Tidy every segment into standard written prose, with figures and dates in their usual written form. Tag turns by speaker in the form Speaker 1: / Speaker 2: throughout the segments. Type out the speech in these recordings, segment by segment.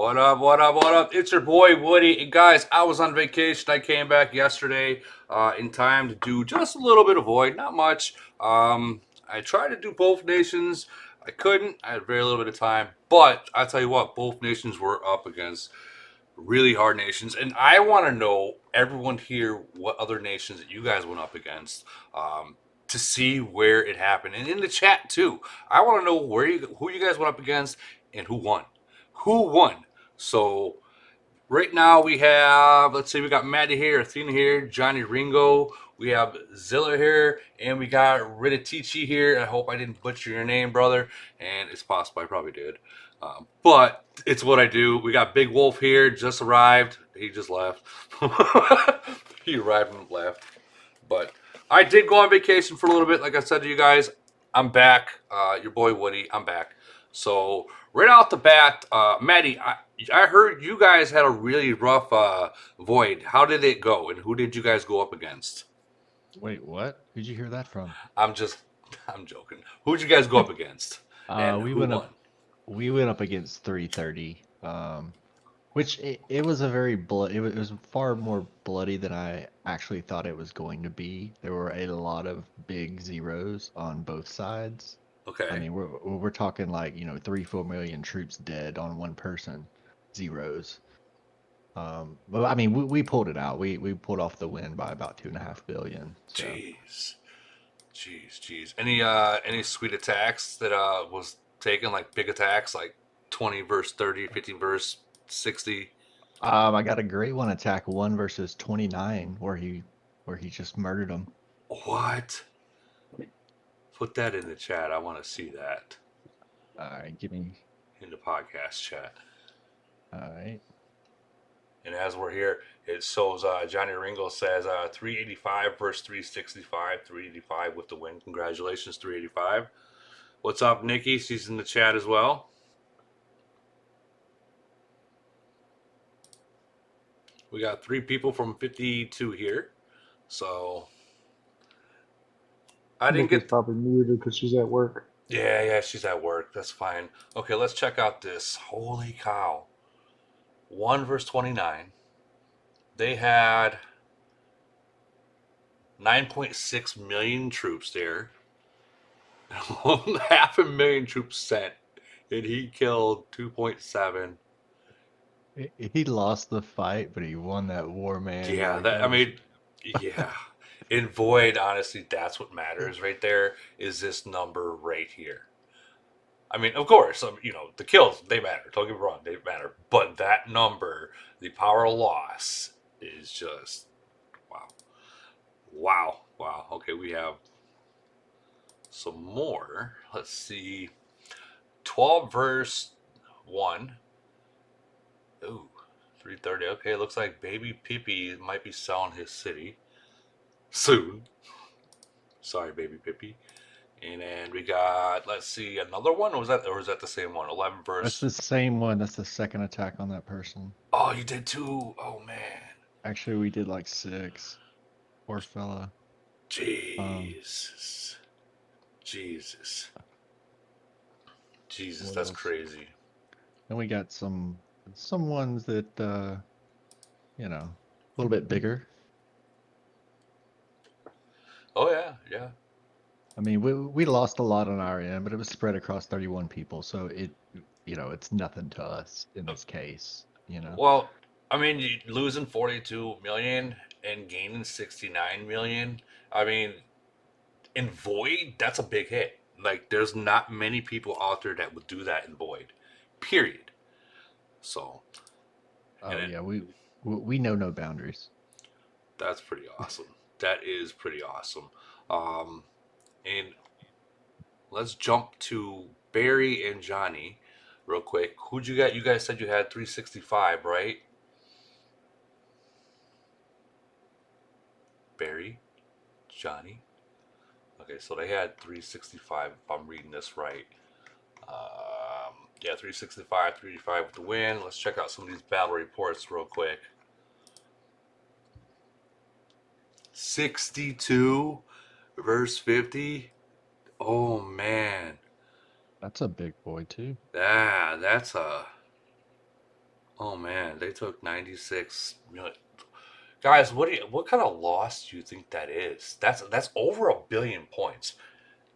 Speaker 1: What up, what up, what up? It's your boy Woody. And guys, I was on vacation. I came back yesterday in time to do just a little bit of Void, not much. I tried to do both nations. I couldn't. I had very little bit of time. But I tell you what, both nations were up against really hard nations. And I want to know, everyone here, what other nations that you guys went up against to see where it happened. And in the chat, too. I want to know who you guys went up against and who won. Who won? So right now we have, let's see, we got Maddie here, Athena here, Johnny Ringo, we have Zilla here, and we got Ritatici here. I hope I didn't butcher your name, brother, and it's possible I probably did. But it's what I do. We got Big Wolf here, just arrived. He just left. He arrived and left. But I did go on vacation for a little bit. Like I said to you guys, I'm back. Your boy Woody, I'm back. So right off the bat, Maddie, I heard you guys had a really rough void. How did it go, and who did you guys go up against?
Speaker 2: Wait, what? Who'd you hear that from?
Speaker 1: I'm just, I'm joking. Who'd you guys go up against,
Speaker 2: Uh,
Speaker 1: and
Speaker 2: we
Speaker 1: who
Speaker 2: went
Speaker 1: won?
Speaker 2: up. We went up against 330. Which it was a very blood. It was far more bloody than I actually thought it was going to be. There were a lot of big zeros on both sides. I
Speaker 1: Okay.
Speaker 2: mean, we're talking like 3-4 million troops dead on one person, zeros. But I mean, we pulled it out. We pulled off the win by about 2.5 billion. So.
Speaker 1: Jeez, jeez. Any sweet attacks that was taken, like big attacks, like 20 verse 30, 15 verse 60.
Speaker 2: I got a great one attack 1 versus 29 where he just murdered him.
Speaker 1: What? Put that in the chat. I want to see that
Speaker 2: All right, give me.
Speaker 1: in the podcast chat.
Speaker 2: All right.
Speaker 1: And as we're here, it shows Johnny Ringo says 385 versus 365. 385 with the win. Congratulations, 385. What's up, Nikki? She's in the chat as well. We got 3 people from 52 here. So I didn't
Speaker 3: Nikki's
Speaker 1: get.
Speaker 3: probably muted because she's at work.
Speaker 1: Yeah, she's at work. That's fine. Okay, let's check out this. Holy cow. 1 verse 29. They had 9.6 million troops there. Half a million troops sent, and he killed 2.7.
Speaker 2: He lost the fight, but he won that war, man.
Speaker 1: Yeah,
Speaker 2: Like
Speaker 1: that
Speaker 2: that
Speaker 1: I
Speaker 2: was.
Speaker 1: mean, yeah. In Void, honestly, that's what matters right there. Is this number right here? I mean, of course, the kills they matter. Don't get me wrong, they matter. But that number, the power loss, is just wow, wow. Okay, we have some more. Let's see. 12 verse 1. Ooh, 330. Okay, looks like Baby Pippi might be selling his city soon. Sorry, Baby Pippi. And then we got, let's see, another one. Or is that the same one? 11
Speaker 2: That's
Speaker 1: verse.
Speaker 2: the same one. That's the second attack on that person.
Speaker 1: Oh, you did too. Oh man.
Speaker 2: Actually, we did like 6. Poor fella. Um,
Speaker 1: Jesus. Jesus. Jesus,
Speaker 2: what
Speaker 1: that's
Speaker 2: else?
Speaker 1: crazy.
Speaker 2: Then we got some ones that a little bit bigger.
Speaker 1: Oh yeah.
Speaker 2: I mean, we lost a lot on our end, but it was spread across 31 people, so it's nothing to us in this case.
Speaker 1: Well, I mean, losing 42 million and gaining 69 million. I mean, in Void, that's a big hit. Like, there's not many people out there that would do that in Void. Period. So, and
Speaker 2: Oh
Speaker 1: it,
Speaker 2: yeah, we know no boundaries.
Speaker 1: that's pretty awesome. That is pretty awesome. Um, and let's jump to Barry and Johnny real quick. Who'd you got? You guys said you had 365, right? Barry, Johnny. Okay, so they had 365 if I'm reading this right. Yeah, 365, 385 with the win. Let's check out some of these battle reports real quick. 62 verse 50. Oh man.
Speaker 2: That's a big boy too.
Speaker 1: That's a Oh man, they took 96 million. Guys, what kind of loss do you think that is? That's over a billion points.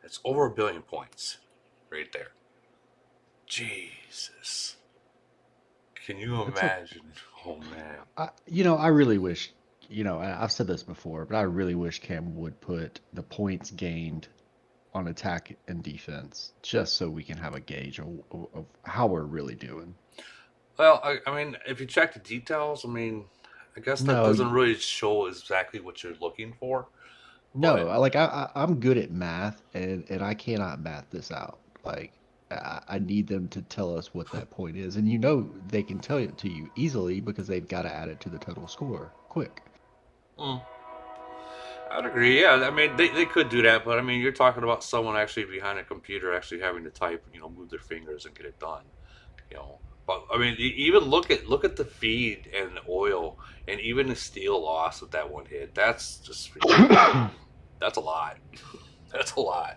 Speaker 1: That's over a billion points right there. Jesus. Can you
Speaker 2: It's a,
Speaker 1: imagine? Oh man.
Speaker 2: I really wish, I've said this before, but I really wish Cam would put the points gained on attack and defense, just so we can have a gauge of how we're really doing.
Speaker 1: Well, I mean, if you check the details, I mean, I guess that
Speaker 2: No,
Speaker 1: doesn't really show exactly what you're looking for,
Speaker 2: no,
Speaker 1: but
Speaker 2: I'm good at math, and I cannot math this out. Like, I need them to tell us what that point is, and they can tell it to you easily because they've got to add it to the total score quick.
Speaker 1: mm, I'd agree. Yeah, I mean, they could do that, but I mean, you're talking about someone actually behind a computer actually having to type, move their fingers and get it done. you know. But I mean, even look at the feed and the oil, and even the steel loss with that one hit. That's just ridiculous. That's a lot. That's a lot.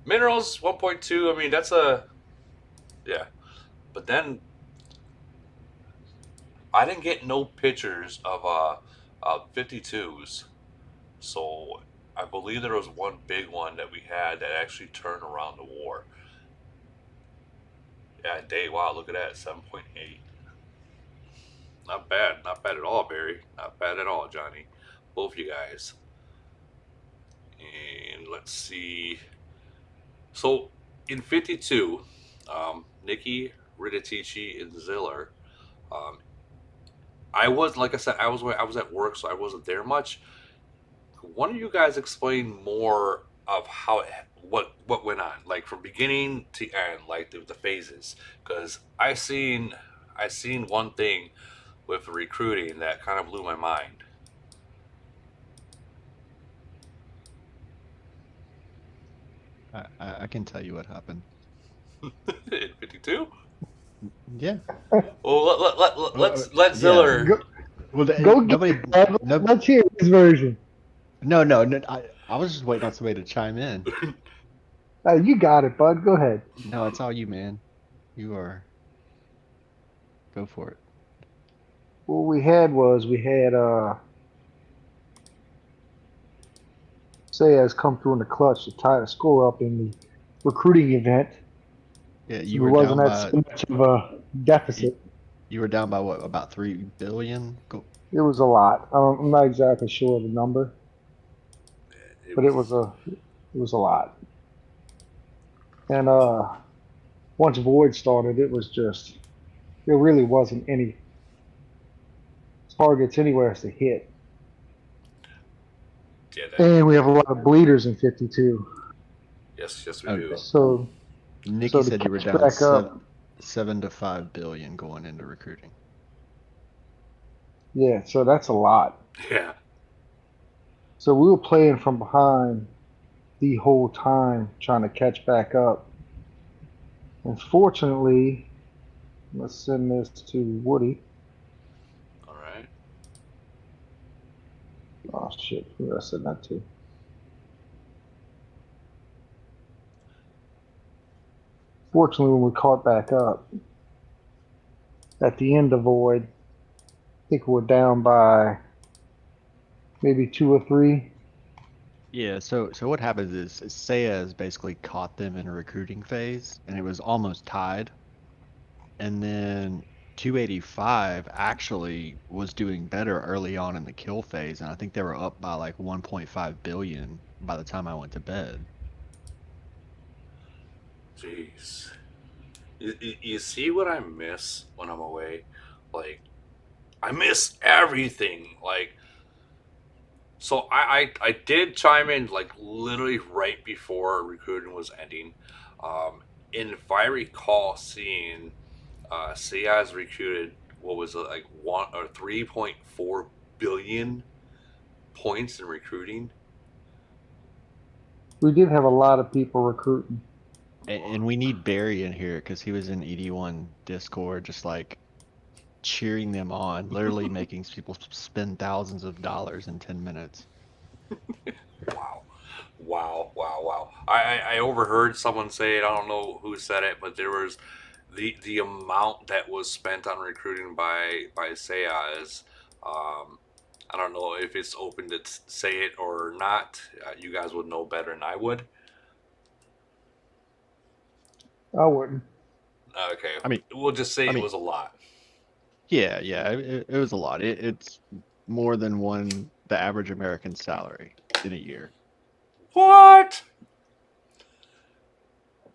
Speaker 1: Minerals 1.2. I mean, that's a yeah. But then I didn't get no pictures of 52s. So I believe there was one big one that we had that actually turned around the war. Yeah, day. Wow, look at that, 7.8. Not bad. Not bad at all, Barry. Not bad at all, Johnny. Both you guys. And let's see. So in 52, Nikki, Ridatici, and Ziller. Um, I was, like I said, I was at work, so I wasn't there much. One of you guys explain more of what went on, like from beginning to end, like the phases. Because I seen one thing with recruiting that kind of blew my mind.
Speaker 2: I can tell you what happened.
Speaker 1: In 52.
Speaker 2: Yeah.
Speaker 1: Well, let
Speaker 2: Yeah.
Speaker 1: Ziller.
Speaker 3: Go,
Speaker 2: Well,
Speaker 3: go get
Speaker 2: nobody,
Speaker 3: it, bud.
Speaker 2: no,
Speaker 3: Let's hear his version.
Speaker 2: no, no, no. I was just waiting on somebody to chime in.
Speaker 3: You got it, bud. Go ahead.
Speaker 2: No, it's all you, man. You are. Go for it.
Speaker 3: What we had was we had Sayas come through in the clutch to tie the score up in the recruiting event.
Speaker 2: Yeah,
Speaker 3: So
Speaker 2: you
Speaker 3: there
Speaker 2: were
Speaker 3: wasn't
Speaker 2: down
Speaker 3: that
Speaker 2: by
Speaker 3: so much of a
Speaker 2: you,
Speaker 3: deficit.
Speaker 2: you were down by what, about 3 billion? Go.
Speaker 3: It was a lot. I'm not exactly sure of the number,
Speaker 1: It
Speaker 3: but it
Speaker 1: was.
Speaker 3: was a lot. And once Void started, it was just there really wasn't any targets anywhere else to hit.
Speaker 1: Yeah, that.
Speaker 3: And we have a lot of bleeders in 52.
Speaker 1: Yes, we
Speaker 2: Oh,
Speaker 1: do.
Speaker 3: So
Speaker 2: Nikki
Speaker 3: to
Speaker 2: said you were
Speaker 3: catch
Speaker 2: down
Speaker 3: back up,
Speaker 2: 7 to 5 billion going into recruiting.
Speaker 3: yeah, so that's a lot.
Speaker 1: Yeah.
Speaker 3: So we were playing from behind the whole time, trying to catch back up. Unfortunately, let's send this to Woody.
Speaker 1: All right.
Speaker 3: Oh shit, who did I send that to? Fortunately, when we caught back up at the end of Void, I think we're down by maybe 2 or 3.
Speaker 2: Yeah, so what happens is Sayas basically caught them in a recruiting phase, and it was almost tied. And then 285 actually was doing better early on in the kill phase, and I think they were up by like 1.5 billion by the time I went to bed.
Speaker 1: Jeez. You see what I miss when I'm away? Like, I miss everything. Like, so I did chime in like literally right before recruiting was ending. Um, and if I recall seeing Ciaz recruited what was it, like 1 or 3.4 billion points in recruiting.
Speaker 3: We did have a lot of people recruiting.
Speaker 2: And we need Barry in here because he was in ED1 Discord, just like cheering them on, literally making people spend thousands of dollars in 10 minutes.
Speaker 1: Wow. Wow. I overheard someone say it. I don't know who said it, but the amount that was spent on recruiting by Seiya is, I don't know if it's open to say it or not. You guys would know better than I would.
Speaker 3: I wouldn't.
Speaker 1: Okay,
Speaker 2: I mean,
Speaker 1: we'll just say
Speaker 2: I
Speaker 1: it
Speaker 2: mean,
Speaker 1: was a lot.
Speaker 2: yeah, it was a lot. It's more than the average American salary in a year.
Speaker 1: What?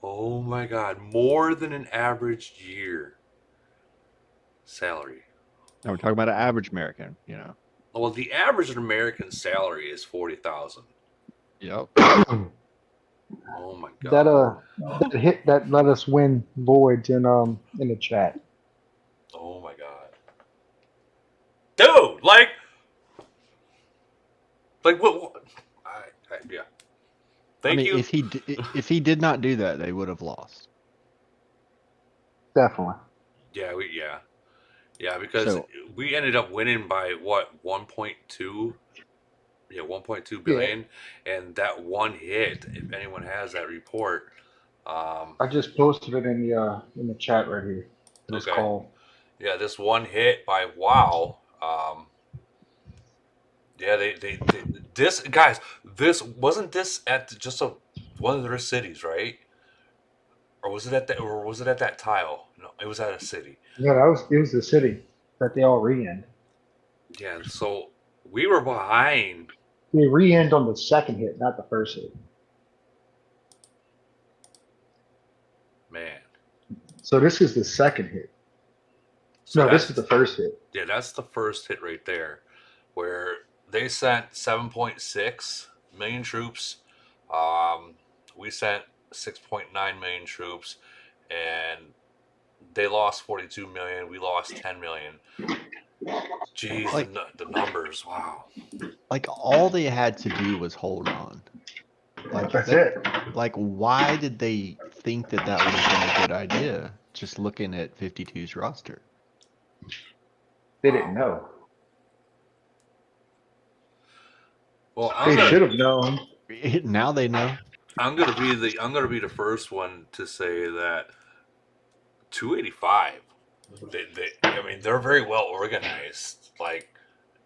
Speaker 1: Oh my God! More than an average year salary.
Speaker 2: Now we're talking about an average American, you know.
Speaker 1: Well, the average American salary is 40,000.
Speaker 2: Yep.
Speaker 1: Oh my
Speaker 3: That
Speaker 1: God!
Speaker 3: that hit that let us win voids in the chat.
Speaker 1: Oh my God! Dude, like what? Yeah.
Speaker 2: I
Speaker 1: Thank
Speaker 2: mean,
Speaker 1: you.
Speaker 2: if he did not do that, they would have lost.
Speaker 3: Definitely.
Speaker 1: Yeah, because
Speaker 2: So
Speaker 1: we ended up winning by what 1.2. Yeah, 1.2
Speaker 3: Yeah,
Speaker 1: billion, and that one hit. If anyone has that report,
Speaker 3: I just posted it in the chat right here. This
Speaker 1: okay,
Speaker 3: call.
Speaker 1: yeah, this one hit by Wow. Yeah, they this guys, this wasn't this at just one of their cities, right? Or was it at that tile? No, it was at a city.
Speaker 3: Yeah, it was the city that they all re-end.
Speaker 1: Yeah, so we were behind.
Speaker 3: They re-end on the second hit, not the first hit.
Speaker 1: Man.
Speaker 3: So this is the second hit.
Speaker 1: So
Speaker 3: No, this is
Speaker 1: that's
Speaker 3: the first hit.
Speaker 1: yeah, that's the first hit right there, where they sent 7.6 million troops. Um, we sent 6.9 million troops, and they lost 42 million. We lost 10 million. Jeez,
Speaker 2: like
Speaker 1: the numbers. Wow.
Speaker 2: all they had to do was hold on. Like
Speaker 3: That's
Speaker 2: that.
Speaker 3: it.
Speaker 2: Like, why did they think that that would have been a good idea? Just looking at 52's roster.
Speaker 3: They
Speaker 1: Wow.
Speaker 3: didn't know.
Speaker 1: Well,
Speaker 3: They should have known.
Speaker 2: Now they know.
Speaker 1: I'm gonna be the first one to say that 285. I mean, they're very well organized. Like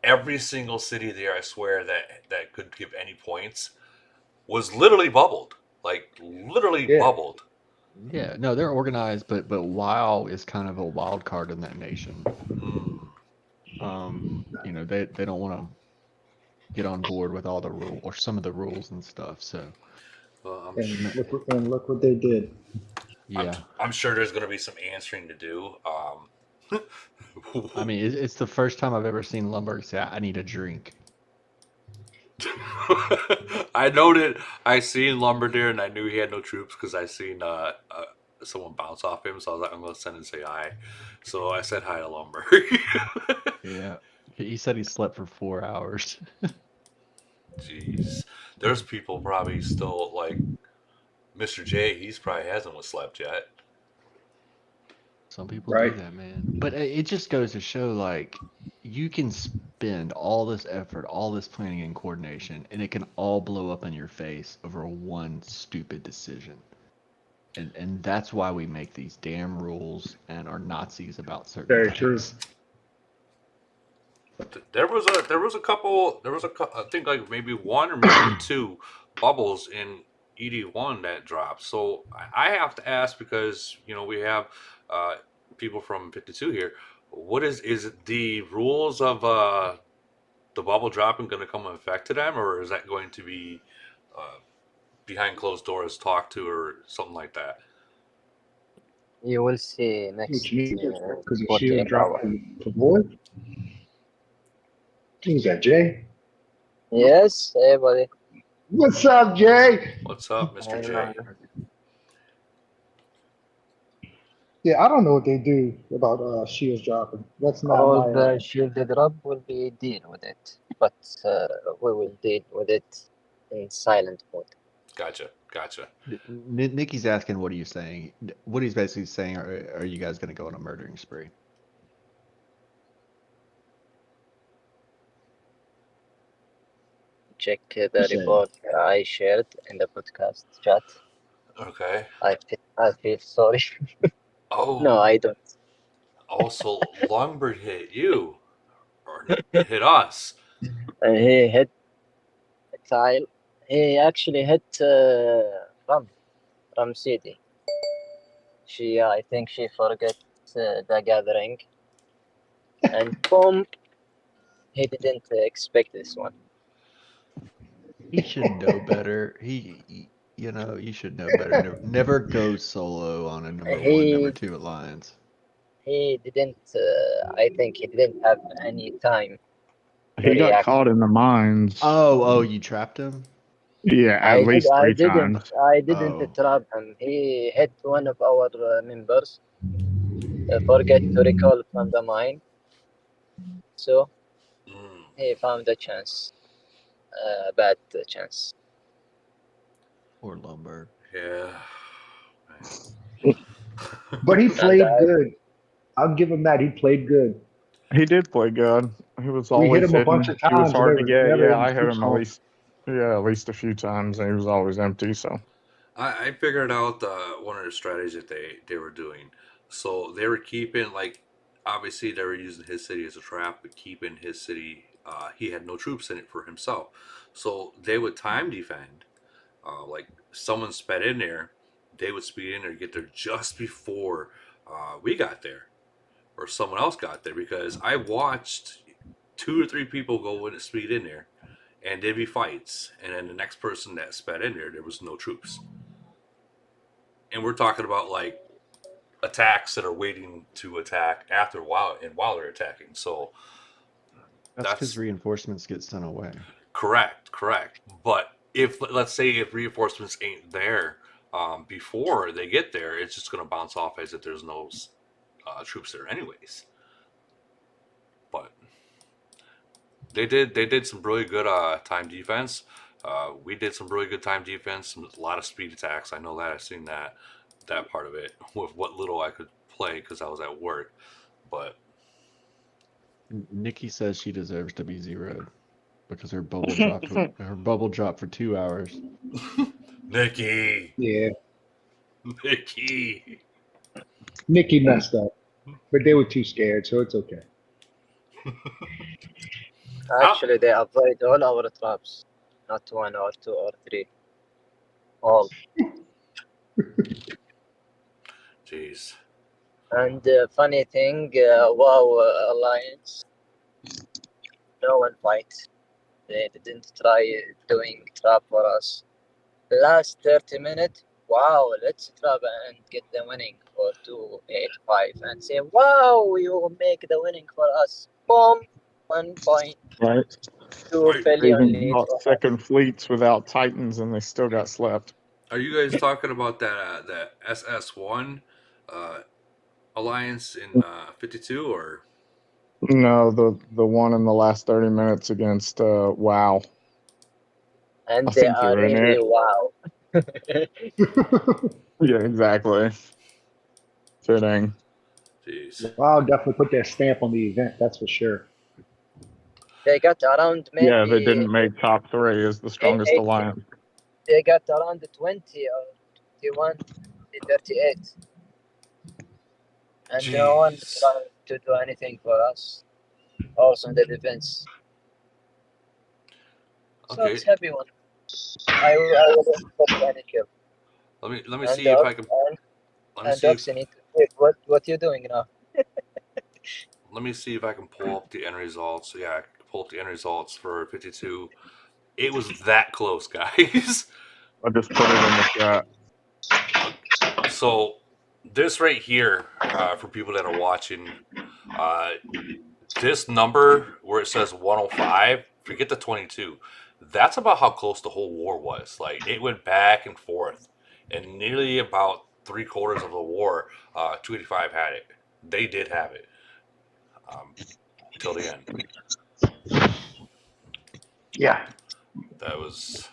Speaker 1: every single city there, I swear that could give any points was literally bubbled. Like literally
Speaker 3: Yeah.
Speaker 1: bubbled.
Speaker 2: Yeah, no, they're organized, but WoW is kind of a wild card in that nation.
Speaker 1: Hmm.
Speaker 2: They don't want to get on board with all the rule or some of the rules and stuff. So
Speaker 1: Well,
Speaker 3: And look what they did.
Speaker 2: yeah,
Speaker 1: I'm sure there's gonna be some answering to do.
Speaker 2: I mean, it's the first time I've ever seen Lumberg say, "I need a drink."
Speaker 1: I noted I seen Lumberdeer and I knew he had no troops because I seen someone bounce off him. So I was like, I'm gonna send and say hi. So I said hi to Lumber.
Speaker 2: Yeah, he said he slept for 4 hours.
Speaker 1: Jeez, there's people probably still like Mr. J. He's probably hasn't slept yet.
Speaker 2: Some people do
Speaker 3: Right.
Speaker 2: that, man. But it just goes to show, like, you can spend all this effort, all this planning and coordination, and it can all blow up in your face over one stupid decision. And that's why we make these damn rules and are Nazis about certain
Speaker 3: Very true.
Speaker 2: things.
Speaker 1: There was I think like maybe one or maybe two bubbles in ED1 that dropped. So I have to ask because we have uh, people from 52 here. What is it the rules of the bubble dropping going to come in effect to them, or is that going to be uh, behind closed doors talked to or something like that?
Speaker 4: You will see next
Speaker 3: Which means because the shield
Speaker 4: 48
Speaker 3: dropped
Speaker 4: hours.
Speaker 3: to void. Who's that, Jay?
Speaker 4: Yes, hey buddy.
Speaker 3: What's up, Jay?
Speaker 1: What's up, Mr.
Speaker 4: I
Speaker 1: J?
Speaker 4: know.
Speaker 3: Yeah, I don't know what they do about shields dropping. That's not
Speaker 4: All
Speaker 3: my
Speaker 4: the shielded drop will be deal with it, but we will deal with it in silent mode.
Speaker 1: Gotcha.
Speaker 2: Nikki's asking, what are you saying? What he's basically saying, are you guys going to go on a murdering spree?
Speaker 4: Check the report I shared in the podcast chat.
Speaker 1: Okay.
Speaker 4: I feel sorry. No,
Speaker 1: Oh,
Speaker 4: I don't.
Speaker 1: also Longbird hit you or hit us.
Speaker 4: He hit a tile. He actually hit Ram City. I think she forgot the gathering, and boom, he didn't expect this one.
Speaker 2: He should know better. You should know better. Never go solo on a number one, number
Speaker 4: He
Speaker 2: two alliance.
Speaker 4: he didn't. I think he didn't have any time to
Speaker 5: He got
Speaker 4: react.
Speaker 5: caught in the mines.
Speaker 2: Oh, you trapped him?
Speaker 5: Yeah, at least
Speaker 4: I
Speaker 5: 3
Speaker 4: didn't.
Speaker 5: times.
Speaker 4: I didn't
Speaker 2: Oh.
Speaker 4: trap him. He hit one of our members. Forget to recall from the mine. So
Speaker 1: Mm,
Speaker 4: he found a chance. Bad chance.
Speaker 2: Poor Lumber.
Speaker 1: yeah.
Speaker 3: But he
Speaker 4: And
Speaker 3: played good. I'll give him that. He played good.
Speaker 5: He did play good. He was
Speaker 3: We hit
Speaker 5: always
Speaker 3: him a bunch
Speaker 5: hidden.
Speaker 3: of
Speaker 5: He was
Speaker 3: times and
Speaker 5: hard to get.
Speaker 3: never
Speaker 5: Yeah,
Speaker 3: hit
Speaker 5: I hit
Speaker 3: troops
Speaker 5: him
Speaker 3: home.
Speaker 5: at least a few times, and he was always empty. So
Speaker 1: I figured out one of the strategies that they were doing. So they were keeping, like, obviously they were using his city as a trap, but keeping his city, he had no troops in it for himself. So they would time defend. Like someone sped in there, they would speed in there, get there just before we got there, or someone else got there. Because I watched 2 or 3 people go in and speed in there, and there'd be fights, and then the next person that sped in there was no troops. And we're talking about like attacks that are waiting to attack after while they're attacking. So
Speaker 2: That's because
Speaker 1: that's
Speaker 2: reinforcements get sent away.
Speaker 1: correct. But if let's say if reinforcements ain't there before they get there, it's just going to bounce off as if there's no troops there anyways. But they did some really good time defense. We did some really good time defense, a lot of speed attacks. I know that I've seen that part of it with what little I could play because I was at work. But
Speaker 2: Nikki says she deserves to be zeroed because her bubble dropped for 2 hours.
Speaker 1: Nikki,
Speaker 3: Yeah,
Speaker 1: Nikki,
Speaker 3: Nikki messed up, but they were too scared, so it's okay.
Speaker 4: actually, they avoid all our traps, not 1 or 2 or 3. All.
Speaker 1: jeez.
Speaker 4: And funny thing, WoW Alliance, no one fight. They didn't try doing trap for us. Last 30 minutes, wow, let's trap and get the winning for 285 and say, wow, you will make the winning for us. Boom, 1.2
Speaker 5: right,
Speaker 1: Right.
Speaker 5: they
Speaker 4: billion
Speaker 5: even
Speaker 4: lead
Speaker 5: bought
Speaker 4: for us.
Speaker 5: second fleets without Titans, and they still got slept.
Speaker 1: Are you guys talking about that SS1 alliance in 52 or?
Speaker 5: No, the one in the last 30 minutes against WoW.
Speaker 4: And
Speaker 5: I
Speaker 4: they
Speaker 5: think
Speaker 4: are
Speaker 5: you're in
Speaker 4: really
Speaker 5: it.
Speaker 4: wow.
Speaker 5: Yeah, exactly. Fitting.
Speaker 1: Jeez.
Speaker 3: Wow, definitely put their stamp on the event. That's for sure.
Speaker 4: They got around
Speaker 5: Yeah, they
Speaker 4: maybe
Speaker 5: didn't make top 3 as the strongest
Speaker 4: 80,
Speaker 5: alliance.
Speaker 4: they got around 20 or 21, 38. And no one
Speaker 1: Jeez.
Speaker 4: tried to do anything for us. Also in the defense. So
Speaker 1: Okay.
Speaker 4: it's happy one. I will expect any kill.
Speaker 1: Let me
Speaker 4: And
Speaker 1: see if I can. Let me
Speaker 4: and
Speaker 1: see if
Speaker 4: Oxy need to check what you doing now.
Speaker 1: let me see if I can pull up the end results. So yeah, I can pull up the end results for 52. It was that close, guys.
Speaker 5: I just put it in the chat.
Speaker 1: So this right here, for people that are watching, this number where it says 105, forget the 22. That's about how close the whole war was. Like it went back and forth, and nearly about 3/4 of the war, 285 had it. They did have it till the end.
Speaker 3: Yeah.
Speaker 1: That was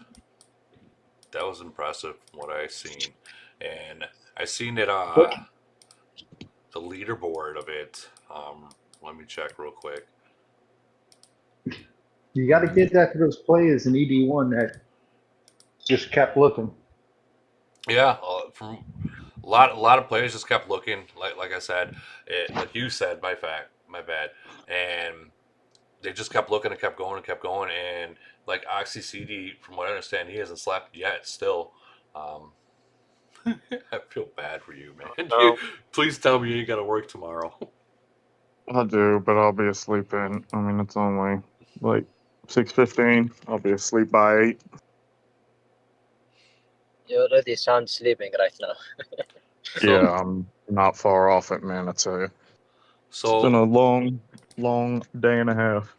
Speaker 1: impressive from what I seen, and I seen it the leaderboard of it. Let me check real quick.
Speaker 3: You got to get that to those players in ED1 that just kept looking.
Speaker 1: Yeah, from A lot of players just kept looking. Like I said, like you said, my bad, and they just kept looking and kept going and kept going. And like Oxy CD, from what I understand, he hasn't slept yet. Still, um, I feel bad for you, man.
Speaker 5: No.
Speaker 1: Please tell me you ain't got to work tomorrow.
Speaker 5: I do, but I'll be asleep in. I mean, it's only like 6:15. I'll be asleep by 8.
Speaker 4: You already sound sleeping right now.
Speaker 1: So,
Speaker 5: Yeah, I'm not far off it, man. I tell you, it's been
Speaker 1: so,
Speaker 5: a long day and a half.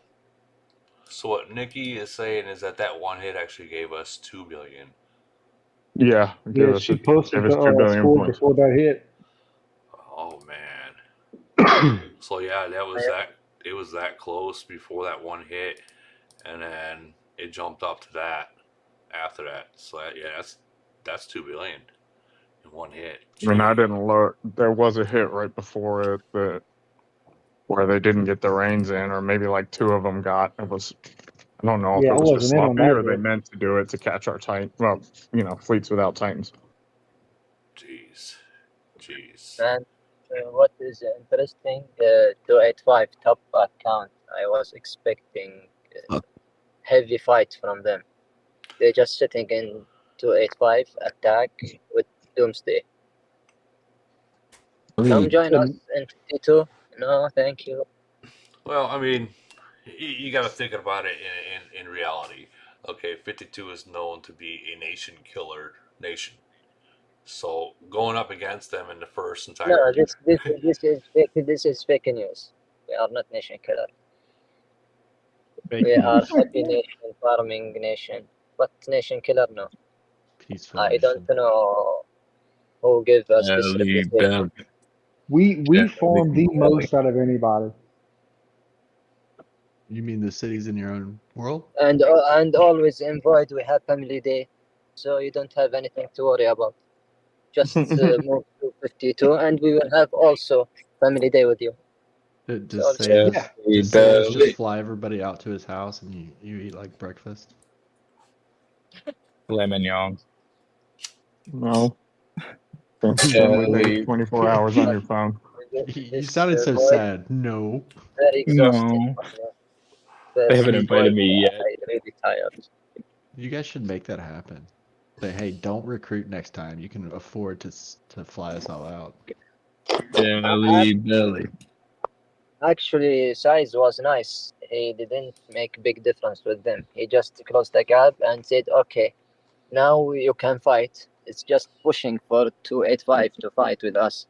Speaker 1: so what Nikki is saying is that one hit actually gave us 2 billion.
Speaker 5: Yeah,
Speaker 3: Yeah, she posted
Speaker 5: give us
Speaker 3: the
Speaker 5: 2 billion
Speaker 3: score
Speaker 5: points.
Speaker 3: before that hit.
Speaker 1: Oh man. So yeah, that was that. It was that close before that one hit, and then it jumped up to that after that. So yeah, that's 2 billion in one hit.
Speaker 5: I mean, I
Speaker 1: Gee.
Speaker 5: didn't look. There was a hit right before it that where they didn't get the reins in, or maybe like 2 of them got. It was. I don't know if
Speaker 3: Yeah,
Speaker 5: it
Speaker 3: I
Speaker 5: was just
Speaker 3: wasn't in on
Speaker 5: sloppy
Speaker 3: that
Speaker 5: or they
Speaker 3: hit.
Speaker 5: meant to do it to catch our fleets without titans.
Speaker 1: Jeez.
Speaker 4: And what is interesting, 285 top account, I was expecting heavy fight from them. They're just sitting in 285 attack with Doomsday. Come join us in 52. No, thank you.
Speaker 1: Well, I mean, you got to think about it in reality. Okay, 52 is known to be a nation killer nation. So going up against them in the first
Speaker 4: No,
Speaker 1: entire
Speaker 4: this is fake news. We are not nation killer.
Speaker 2: Fake
Speaker 4: We are
Speaker 2: news.
Speaker 4: happy nation, farming nation. But nation killer, no.
Speaker 2: Peaceful
Speaker 4: I don't
Speaker 2: nation.
Speaker 4: know who gave us this
Speaker 6: Belly,
Speaker 4: reputation.
Speaker 6: belly,
Speaker 3: We farm the
Speaker 6: belly.
Speaker 3: most out of anybody.
Speaker 2: You mean the cities in your own world?
Speaker 4: And always in Void we have family day, so you don't have anything to worry about. Just move to 52, and we will have also family day with you.
Speaker 2: Does
Speaker 4: So
Speaker 2: Sayas,
Speaker 3: Yeah.
Speaker 2: does Sayas just fly everybody out to his house and you eat like breakfast?
Speaker 6: Lemon young.
Speaker 5: No, spend with maybe 24 hours on your phone.
Speaker 2: You sounded so
Speaker 4: Void
Speaker 2: sad. No.
Speaker 4: very exhausting.
Speaker 6: No, they haven't invited me yet.
Speaker 4: I'm really tired.
Speaker 2: You guys should make that happen. Say, hey, don't recruit next time. You can afford to fly us all out.
Speaker 6: Belly.
Speaker 4: Actually, size was nice. He didn't make big difference with them. He just closed the gap and said, "Okay, now you can fight." It's just pushing for 285 to fight with us.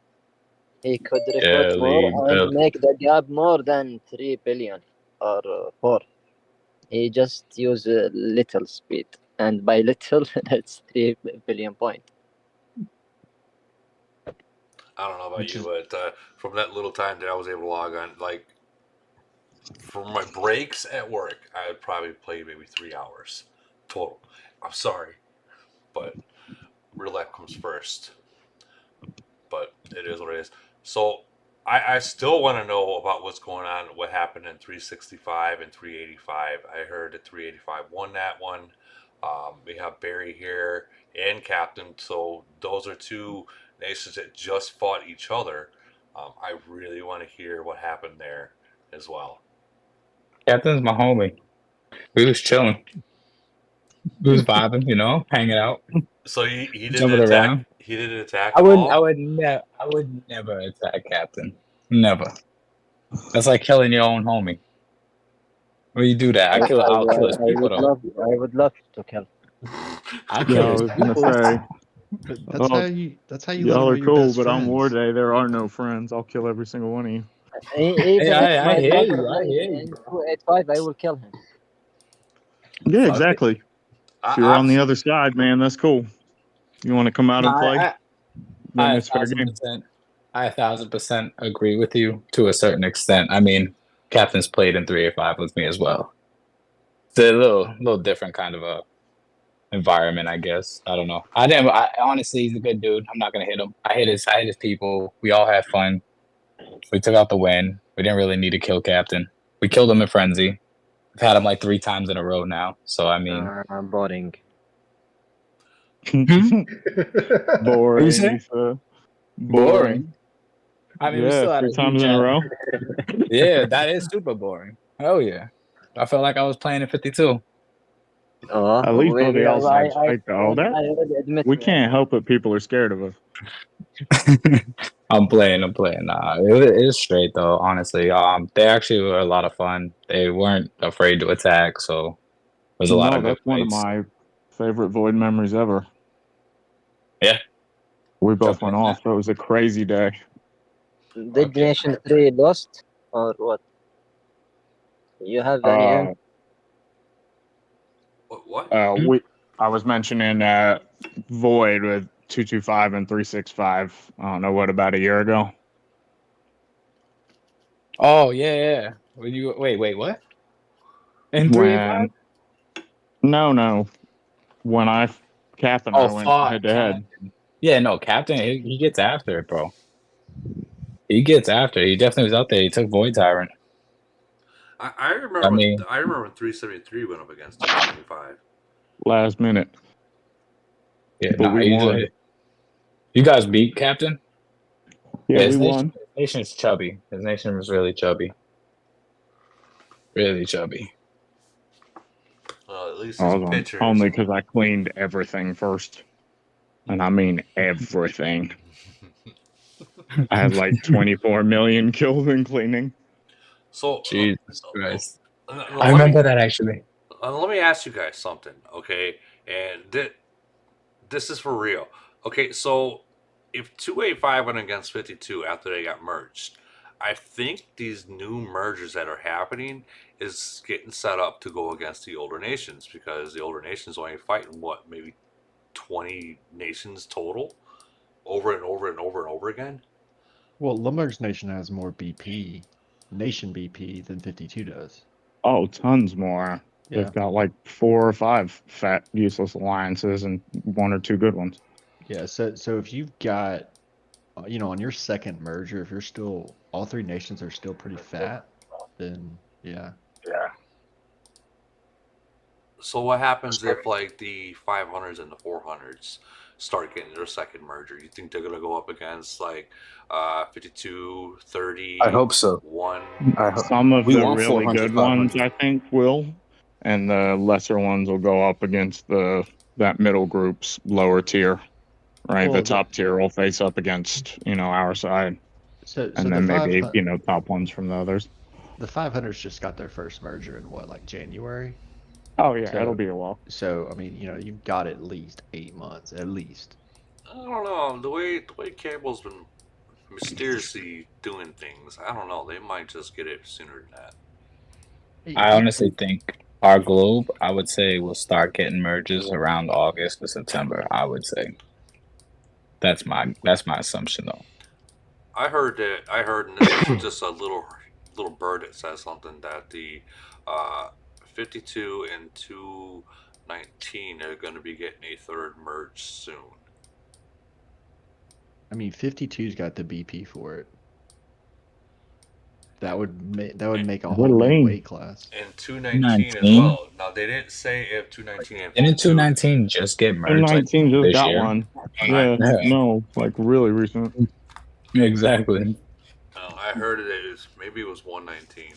Speaker 4: He could recruit more and make the gap more than 3 billion or 4. He just used a little speed, and by little, that's 3 billion point.
Speaker 1: I don't know about
Speaker 2: Which
Speaker 1: you,
Speaker 2: is-
Speaker 1: but from that little time that I was able to log on, like for my breaks at work, I would probably play maybe 3 hours total. I'm sorry, but real life comes first. But it is what it is. So I still want to know about what's going on, what happened in 365 and 385. I heard that 385 won that one. We have Barry here and Captain. So those are two nations that just fought each other. I really want to hear what happened there as well.
Speaker 6: Captain's my homie. We was chilling. We was vibing, hanging out,
Speaker 1: So he didn't
Speaker 6: jumping
Speaker 1: attack.
Speaker 6: around.
Speaker 1: He didn't attack
Speaker 6: I
Speaker 1: at
Speaker 6: wouldn't.
Speaker 1: all.
Speaker 6: I would never attack Captain. Never. That's like killing your own homie. When you do that, I'll kill his people though.
Speaker 4: I would love to kill.
Speaker 2: I'll
Speaker 5: Yeah,
Speaker 2: kill
Speaker 5: I
Speaker 2: his
Speaker 5: was gonna
Speaker 2: people.
Speaker 5: say,
Speaker 2: That's
Speaker 5: oh,
Speaker 2: how you. That's how you let
Speaker 5: y'all
Speaker 2: them
Speaker 5: are
Speaker 2: be your
Speaker 5: cool,
Speaker 2: best
Speaker 5: but on War
Speaker 2: friends.
Speaker 5: Day there are no friends. I'll kill every single one of you.
Speaker 4: Even if
Speaker 6: I
Speaker 4: my
Speaker 6: hear
Speaker 4: brother
Speaker 6: you. I
Speaker 4: plays
Speaker 6: hear you,
Speaker 4: in
Speaker 6: bro.
Speaker 4: 285, I will kill him.
Speaker 5: Yeah,
Speaker 6: Fuck it.
Speaker 5: exactly. If you're on the other side, man, that's cool. You want to come out and play? Then
Speaker 6: I
Speaker 5: it's fair game.
Speaker 6: 1,000%. I 1,000% agree with you to a certain extent. I mean, Captain's played in 385 with me as well. It's a little different kind of a environment, I guess. I don't know. Honestly, he's a good dude. I'm not gonna hit him. I hit his people. We all had fun. We took out the win. We didn't really need to kill Captain. We killed him in frenzy. I've had him like 3 times in a row now. So I mean,
Speaker 4: Boring.
Speaker 6: What you
Speaker 5: Boring.
Speaker 6: say? Boring. I mean, we
Speaker 5: Yeah,
Speaker 6: still had
Speaker 5: 3
Speaker 6: a
Speaker 5: times
Speaker 6: huge
Speaker 5: in a
Speaker 6: chat.
Speaker 5: row.
Speaker 6: Yeah, that is super boring. Hell yeah. I felt like I was playing in 52.
Speaker 4: Oh,
Speaker 5: At least on the outside
Speaker 4: I
Speaker 5: strike, though. That
Speaker 4: already admit
Speaker 5: we
Speaker 4: that.
Speaker 5: can't help it. People are scared of us.
Speaker 6: I'm playing. Nah, it was straight though. Honestly, they actually were a lot of fun. They weren't afraid to attack, so there's a lot
Speaker 5: No,
Speaker 6: of good
Speaker 5: that's one of
Speaker 6: fights.
Speaker 5: my favorite Void memories ever.
Speaker 6: Yeah.
Speaker 5: We both
Speaker 6: Jumping
Speaker 5: went
Speaker 6: in
Speaker 5: off. It was a crazy day.
Speaker 4: Did
Speaker 1: Okay.
Speaker 4: Nation 3 lost or what? You have any
Speaker 5: Uh,
Speaker 1: What?
Speaker 5: I was mentioning Void with 225 and 365. I don't know what, about a year ago.
Speaker 6: Oh yeah. When you wait, what? In 3 5?
Speaker 5: No. When Cap and I
Speaker 6: Oh,
Speaker 5: went
Speaker 6: fuck.
Speaker 5: head to head.
Speaker 6: Yeah, no, Captain. He gets after it, bro. He gets after it. He definitely was out there. He took Void Tyrant.
Speaker 1: I remember.
Speaker 6: I mean,
Speaker 1: I remember when 373 went up against 225.
Speaker 5: Last minute.
Speaker 6: yeah,
Speaker 5: But
Speaker 6: nah,
Speaker 5: we won.
Speaker 6: you guys beat Captain.
Speaker 5: Yeah,
Speaker 6: His
Speaker 5: we won.
Speaker 6: nation's chubby. His nation was really chubby. Really chubby.
Speaker 1: At least his pictures.
Speaker 5: Only because I cleaned everything first. And I mean everything. I had like 24 million kills in cleaning.
Speaker 1: So
Speaker 6: Jesus Christ.
Speaker 1: I
Speaker 6: I remember that actually.
Speaker 1: Let me ask you guys something, okay? And this is for real. Okay, so if 285 went against 52 after they got merged, I think these new mergers that are happening is getting set up to go against the older nations, because the older nations only fighting what, maybe 20 nations total over and over and over and over again.
Speaker 2: Well, Lumber's Nation has more BP, Nation BP, than 52 does.
Speaker 5: Oh, tons more.
Speaker 2: Yeah.
Speaker 5: They've got like 4 or 5 fat, useless alliances and 1 or 2 good ones.
Speaker 2: Yeah, so if you've got, on your second merger, if you're still, all 3 nations are still pretty fat, then yeah.
Speaker 1: So what happens if like the 500s and the 400s start getting their second merger? You think they're gonna go up against like 52, 30?
Speaker 6: I hope so.
Speaker 1: 1.
Speaker 5: Some of
Speaker 6: We
Speaker 5: the
Speaker 6: want
Speaker 5: really
Speaker 6: 400,
Speaker 5: good ones,
Speaker 6: 500.
Speaker 5: I think, will, and the lesser ones will go up against that middle group's lower tier. Right,
Speaker 2: Well,
Speaker 5: the top tier will face up against our side,
Speaker 2: So
Speaker 5: and
Speaker 2: the
Speaker 5: then maybe
Speaker 2: 500
Speaker 5: top ones from the others.
Speaker 2: the 500s just got their first merger in what, like January?
Speaker 5: Oh yeah,
Speaker 2: So-
Speaker 5: it'll be a while.
Speaker 2: So I mean, you've got at least 8 months, at least.
Speaker 1: I don't know. The way Campbell's been mysteriously doing things, I don't know. They might just get it sooner than that.
Speaker 6: I honestly think our globe, I would say, will start getting merges around August or September. I would say. That's my assumption though.
Speaker 1: I heard, and this is just a little bird that says something, that the 52 and 219 are going to be getting a third merge soon.
Speaker 2: I mean, 52's got the BP for it. That would make a
Speaker 5: We're
Speaker 2: whole new
Speaker 5: lame.
Speaker 2: weight class.
Speaker 1: And 219 as
Speaker 6: 19?
Speaker 1: well. Now they didn't say if 219 and
Speaker 6: Didn't
Speaker 1: 52.
Speaker 6: 219 just get merged?
Speaker 5: 19 just
Speaker 6: this
Speaker 5: got
Speaker 6: year?
Speaker 5: one. Yeah,
Speaker 6: Yeah.
Speaker 5: no, like really recent.
Speaker 6: Exactly.
Speaker 1: I heard maybe it was 119.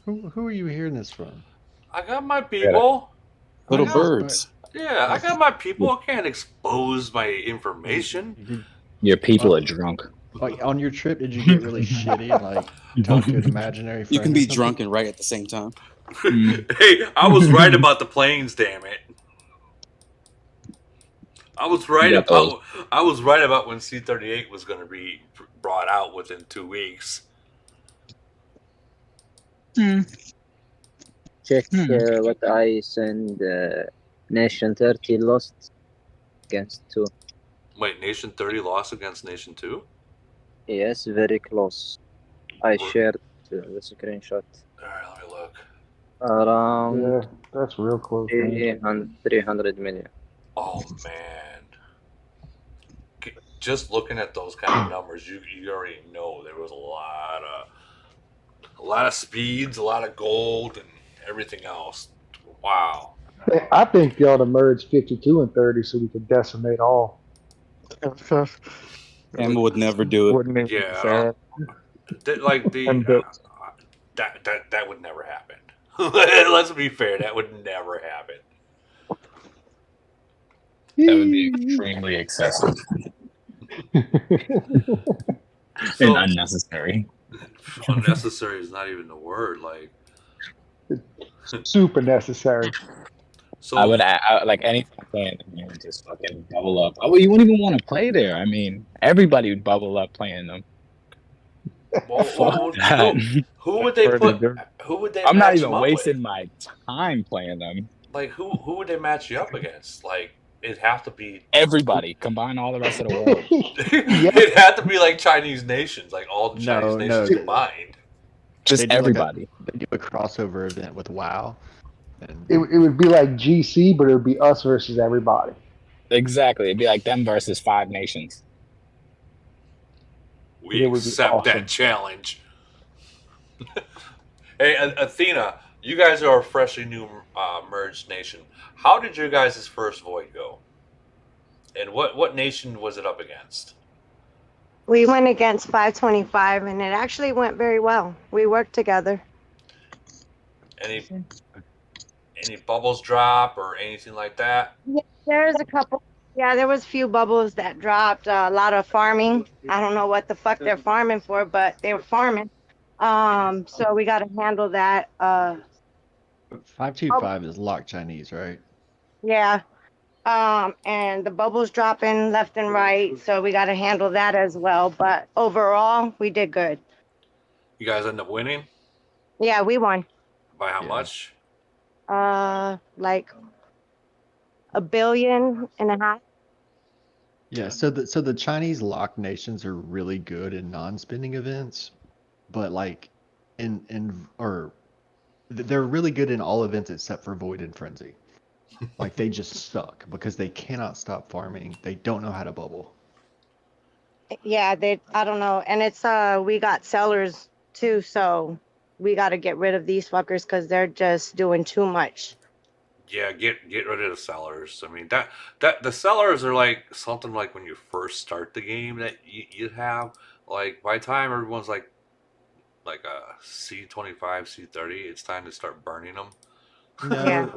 Speaker 2: Who are you hearing this from?
Speaker 1: I got my people.
Speaker 7: Little
Speaker 1: I got-
Speaker 7: birds.
Speaker 1: Yeah, I got my people. I can't expose my information.
Speaker 6: Your people are drunk.
Speaker 2: Like, on your trip, did you get really shitty and like talk to an imaginary friend?
Speaker 7: You can
Speaker 2: or
Speaker 7: be
Speaker 2: something?
Speaker 7: drunk and right at the same time.
Speaker 1: Hey, I was right about the planes. Damn it! I was right
Speaker 6: Yeah,
Speaker 1: about. I was right about when C-38 was going to be brought out within 2 weeks.
Speaker 4: Check what I send. Nation 30 lost against 2.
Speaker 1: Wait, Nation 30 lost against Nation 2?
Speaker 4: Yes, very close. I shared the screenshot.
Speaker 1: Alright, let me look.
Speaker 4: Around
Speaker 3: Yeah, that's real close. Man.
Speaker 4: 300 million.
Speaker 1: Oh man. Just looking at those kind of numbers, you already know there was a lot of speeds, a lot of gold, and everything else. Wow.
Speaker 3: I think you ought to merge 52 and 30 so we could decimate all.
Speaker 6: Emma would never do it.
Speaker 5: Wouldn't even
Speaker 1: Yeah,
Speaker 5: say it. And the-
Speaker 1: that would never happen. Let's be fair, that would never happen.
Speaker 6: That would be extremely excessive and
Speaker 1: So
Speaker 6: unnecessary.
Speaker 1: unnecessary is not even the word. Like,
Speaker 3: Super necessary.
Speaker 1: so
Speaker 6: I would like anytime playing them, you would just fucking bubble up. Oh, you wouldn't even want to play there. I mean, everybody would bubble up playing them. Fuck that.
Speaker 1: who would they
Speaker 5: Pretty
Speaker 1: put?
Speaker 5: good.
Speaker 1: Who would they
Speaker 6: I'm not
Speaker 1: match
Speaker 6: even
Speaker 1: him up
Speaker 6: wasting
Speaker 1: with?
Speaker 6: my time playing them.
Speaker 1: Like, who would they match you up against? Like, it'd have to be
Speaker 6: Everybody, combine all the rest of the world.
Speaker 1: it'd have to be like Chinese nations, like all the Chinese
Speaker 2: No,
Speaker 1: nations
Speaker 2: no.
Speaker 1: combined.
Speaker 6: Just
Speaker 2: They do like
Speaker 6: everybody.
Speaker 2: They do a crossover event with WoW. And
Speaker 3: It would be like GC, but it would be us versus everybody.
Speaker 6: Exactly. It'd be like them versus 5 nations.
Speaker 1: We
Speaker 3: It would be
Speaker 1: accept
Speaker 3: awesome.
Speaker 1: that challenge. Hey, Athena, you guys are a freshly new merged nation. How did your guys' first void go? And what nation was it up against?
Speaker 7: We went against 525, and it actually went very well. We worked together.
Speaker 1: Any bubbles drop or anything like that?
Speaker 7: Yeah, there's a couple. Yeah, there was a few bubbles that dropped. A lot of farming. I don't know what the fuck they're farming for, but they were farming. So we got to handle that.
Speaker 2: 525 is locked Chinese, right?
Speaker 7: Yeah. And the bubbles dropping left and right, so we got to handle that as well. But overall, we did good.
Speaker 1: You guys end up winning?
Speaker 7: Yeah, we won.
Speaker 1: By how
Speaker 2: Yeah.
Speaker 1: much?
Speaker 7: Like $1.5 billion.
Speaker 2: Yeah, so the Chinese locked nations are really good in non-spending events, but like they're really good in all events except for Void and Frenzy. Like they just suck because they cannot stop farming. They don't know how to bubble.
Speaker 7: Yeah, I don't know. And it's we got sellers too, so we got to get rid of these fuckers because they're just doing too much.
Speaker 1: Yeah, get rid of the sellers. I mean that the sellers are like something like when you first start the game that you have. Like by the time everyone's like a C25, C30, it's time to start burning them.
Speaker 2: No,
Speaker 7: Yeah.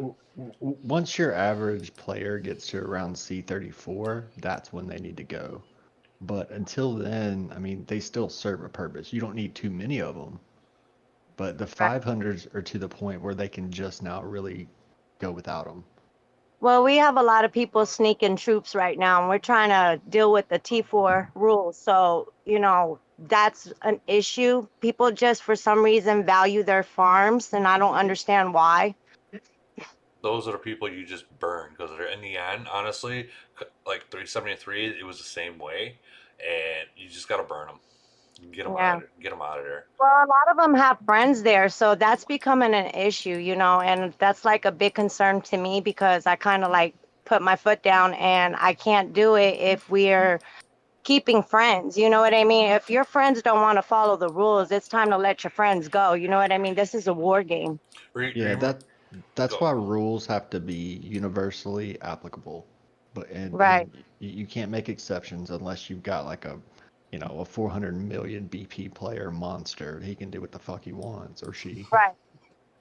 Speaker 2: once your average player gets to around C34, that's when they need to go. But until then, I mean, they still serve a purpose. You don't need too many of them. But the 500s are to the point where they can just now really go without them.
Speaker 7: Well, we have a lot of people sneaking troops right now, and we're trying to deal with the T4 rules. So, that's an issue. People just, for some reason, value their farms, and I don't understand why.
Speaker 1: Those are the people you just burn because in the end, honestly, like 373, it was the same way, and you just gotta burn them. Get them
Speaker 7: Yeah.
Speaker 1: out of there.
Speaker 7: Well, a lot of them have friends there, so that's becoming an issue, and that's like a big concern to me because I kind of like put my foot down and I can't do it if we're keeping friends. You know what I mean? If your friends don't want to follow the rules, it's time to let your friends go. You know what I mean? This is a war game.
Speaker 2: Yeah, that's
Speaker 1: Go.
Speaker 2: why rules have to be universally applicable. And
Speaker 7: Right.
Speaker 2: you can't make exceptions unless you've got like a 400 million BP player monster. He can do what the fuck he wants, or she.
Speaker 7: Right.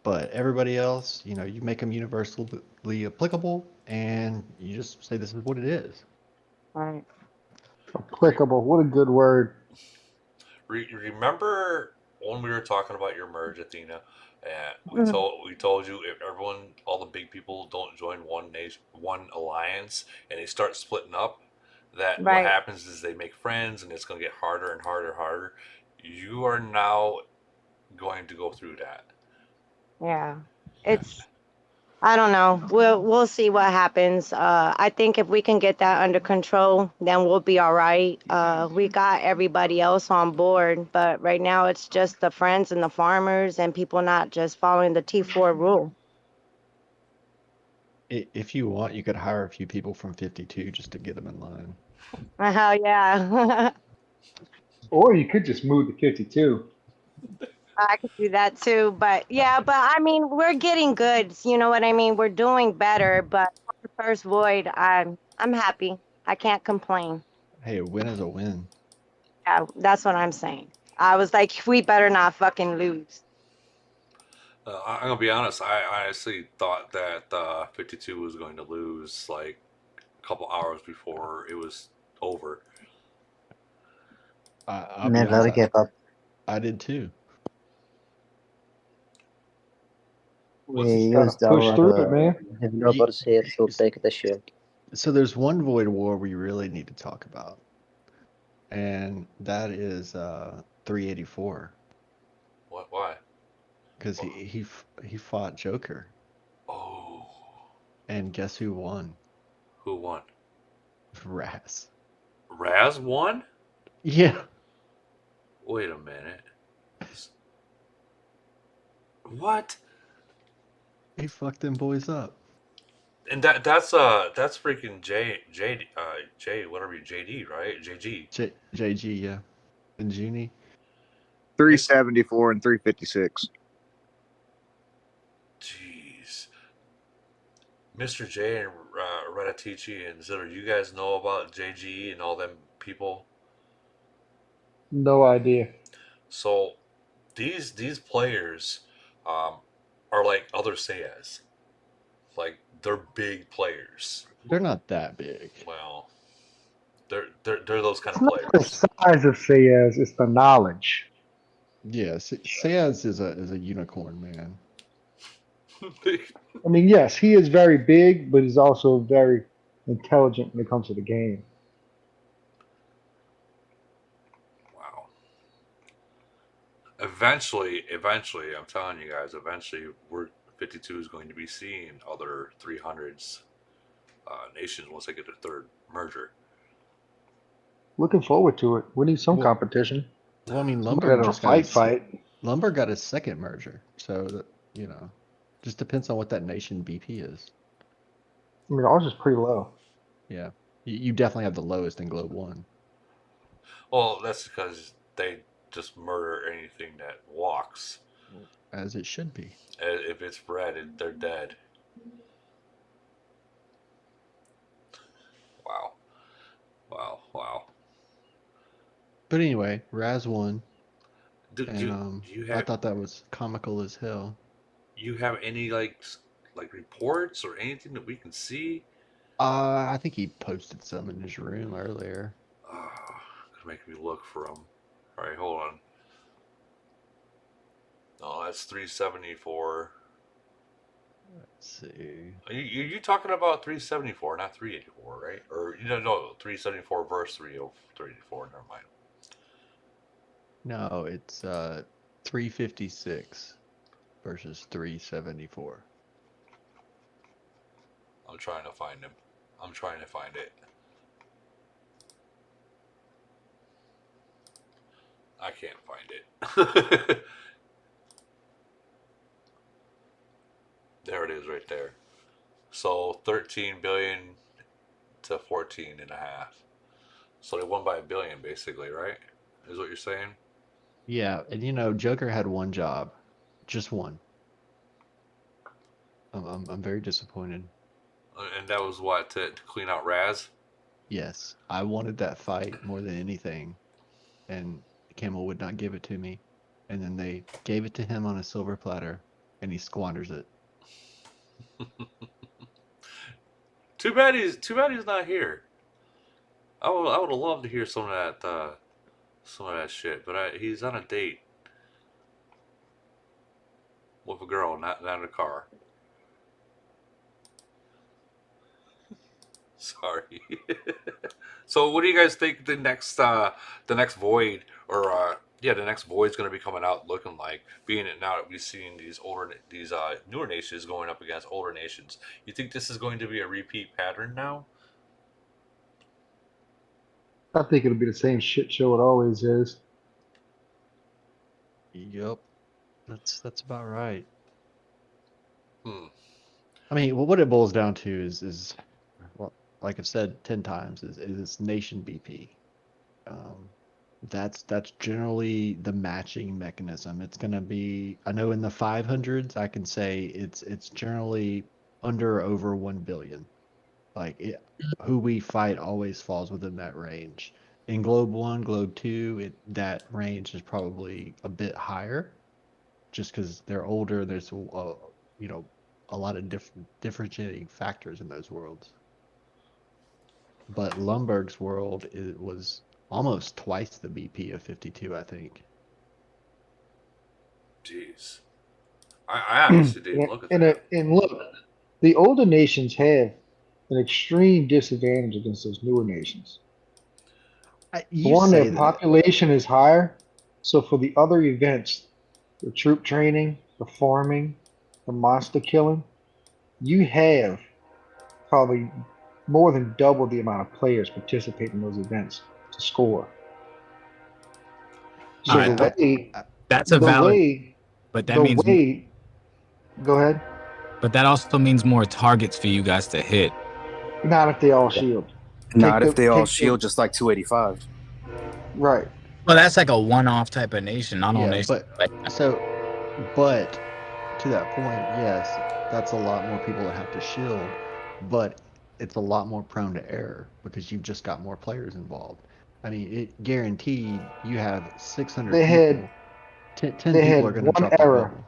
Speaker 2: But everybody else, you make them universally applicable, and you just say this is what it is.
Speaker 7: Right.
Speaker 3: Applicable. What a good word.
Speaker 1: Remember when we were talking about your merge, Athena? And
Speaker 7: Mhm.
Speaker 1: we told you if all the big people don't join one nation, one alliance, and they start splitting up, that
Speaker 7: Right.
Speaker 1: what happens is they make friends, and it's going to get harder and harder and harder. You are now going to go through that.
Speaker 7: Yeah. I don't know. We'll see what happens. I think if we can get that under control, then we'll be all right. We got everybody else on board, but right now it's just the friends and the farmers and people not just following the T4 rule.
Speaker 2: If you want, you could hire a few people from 52 just to get them in line.
Speaker 7: Hell yeah.
Speaker 3: Or you could just move to 52.
Speaker 7: I could do that too, but I mean, we're getting good. You know what I mean? We're doing better, but for the first void, I'm happy. I can't complain.
Speaker 2: Hey, a win is a win.
Speaker 7: Yeah, that's what I'm saying. I was like, we better not fucking lose.
Speaker 1: I'm gonna be honest. I honestly thought that 52 was going to lose like a couple hours before it was over.
Speaker 2: I'll be honest,
Speaker 4: Never give up.
Speaker 2: I did too.
Speaker 1: What's
Speaker 4: We
Speaker 3: Gotta
Speaker 4: used
Speaker 3: push
Speaker 4: our
Speaker 3: through it, man.
Speaker 4: developers here to take the show.
Speaker 2: So there's one Void War we really need to talk about, and that is 384,
Speaker 1: what? Why?
Speaker 2: because he fought Joker,
Speaker 1: Oh,
Speaker 2: and guess who won?
Speaker 1: who won?
Speaker 2: Raz.
Speaker 1: Raz won?
Speaker 2: Yeah.
Speaker 1: Wait a minute. What?
Speaker 2: He fucked them boys up.
Speaker 1: And that's freaking J whatever JD, right? JG.
Speaker 2: JG, yeah. And Junie.
Speaker 8: 374 and 356.
Speaker 1: Jeez. Mr. J and Radatici and Zitter, you guys know about JG and all them people?
Speaker 3: No idea.
Speaker 1: So these players are like other Saiyas. Like they're big players.
Speaker 2: They're not that big.
Speaker 1: Well, they're those kind
Speaker 3: It's
Speaker 1: of
Speaker 3: not the
Speaker 1: players.
Speaker 3: size of Sayaz, it's the knowledge.
Speaker 2: Yeah, Sayaz is a unicorn, man.
Speaker 3: I mean, yes, he is very big, but he's also very intelligent when it comes to the game.
Speaker 1: Wow. Eventually, I'm telling you guys, eventually, 52 is going to be seeing other 300s nations once they get their third merger.
Speaker 3: Looking forward to it. We need some
Speaker 2: Well-
Speaker 3: competition.
Speaker 2: Well, I mean,
Speaker 3: Somebody
Speaker 2: Lumber
Speaker 3: got
Speaker 2: just
Speaker 3: a
Speaker 2: got
Speaker 3: fight.
Speaker 2: Lumber got his second merger, so just depends on what that nation BP is.
Speaker 3: I mean, ours is pretty low.
Speaker 2: Yeah, you definitely have the lowest in Globe 1.
Speaker 1: Well, that's because they just murder anything that walks.
Speaker 2: As it should be.
Speaker 1: If it's bred, they're dead. Wow.
Speaker 2: But anyway, Raz won,
Speaker 1: Do
Speaker 2: and
Speaker 1: you
Speaker 2: I
Speaker 1: have
Speaker 2: thought that was comical as hell.
Speaker 1: you have any like reports or anything that we can see?
Speaker 2: I think he posted some in his room earlier.
Speaker 1: Gonna make me look for them. All right, hold on. No, that's 374.
Speaker 2: Let's see.
Speaker 1: You talking about 374, not 384, right? Or no 374 verse 384. Never mind.
Speaker 2: No, it's 356 versus 374.
Speaker 1: I'm trying to find him. I'm trying to find it. I can't find it. There it is right there. So 13 billion to 14 and a half. So they won by $1 billion basically, right? Is what you're saying?
Speaker 2: Yeah, and Joker had one job, just one. I'm very disappointed.
Speaker 1: And that was what, to clean out Raz?
Speaker 2: Yes, I wanted that fight more than anything, and Camel would not give it to me, and then they gave it to him on a silver platter, and he squanders it.
Speaker 1: Too bad he's not here. I would have loved to hear some of that shit, but he's on a date with a girl, not in a car. Sorry. So, what do you guys think the next void, or the next void's going to be coming out looking like? Being it now that we've seen these newer nations going up against older nations, you think this is going to be a repeat pattern now?
Speaker 3: I think it'll be the same shit show it always is.
Speaker 2: Yup, that's about right.
Speaker 1: I
Speaker 2: mean, what it boils down to is well, like I've said 10 times, is nation BP. That's generally the matching mechanism. It's gonna be, I know in the 500s, I can say it's generally under or over 1 billion. Like who we fight always falls within that range. in Globe 1, Globe 2, that range is probably a bit higher, just because they're older. There's you know, a lot of differentiating factors in those worlds. But Lumberg's world was almost twice the BP of 52, I think.
Speaker 1: Jeez. I honestly didn't look at that.
Speaker 3: And look, the older nations have an extreme disadvantage against those newer nations.
Speaker 2: You
Speaker 3: One,
Speaker 2: say
Speaker 3: their
Speaker 2: that.
Speaker 3: population is higher, so for the other events, the troop training, the farming, the monster killing, you have probably more than double the amount of players participating in those events to score. So
Speaker 6: All right, that's a valid. But that means,
Speaker 3: go ahead.
Speaker 6: but that also means more targets for you guys to hit.
Speaker 3: Not if they all shield.
Speaker 9: Not if they all shield, just like 285.
Speaker 3: Right.
Speaker 6: Well, that's like a one-off type of nation. Not all
Speaker 2: Yeah,
Speaker 6: nations.
Speaker 2: but to that point, yes, that's a lot more people that have to shield, but it's a lot more prone to error because you've just got more players involved. I mean, it guaranteed you have 600
Speaker 3: They
Speaker 2: people.
Speaker 3: had
Speaker 2: 10
Speaker 3: they
Speaker 2: people
Speaker 3: had
Speaker 2: are going to
Speaker 3: one
Speaker 2: drop the
Speaker 3: error.
Speaker 2: bubble.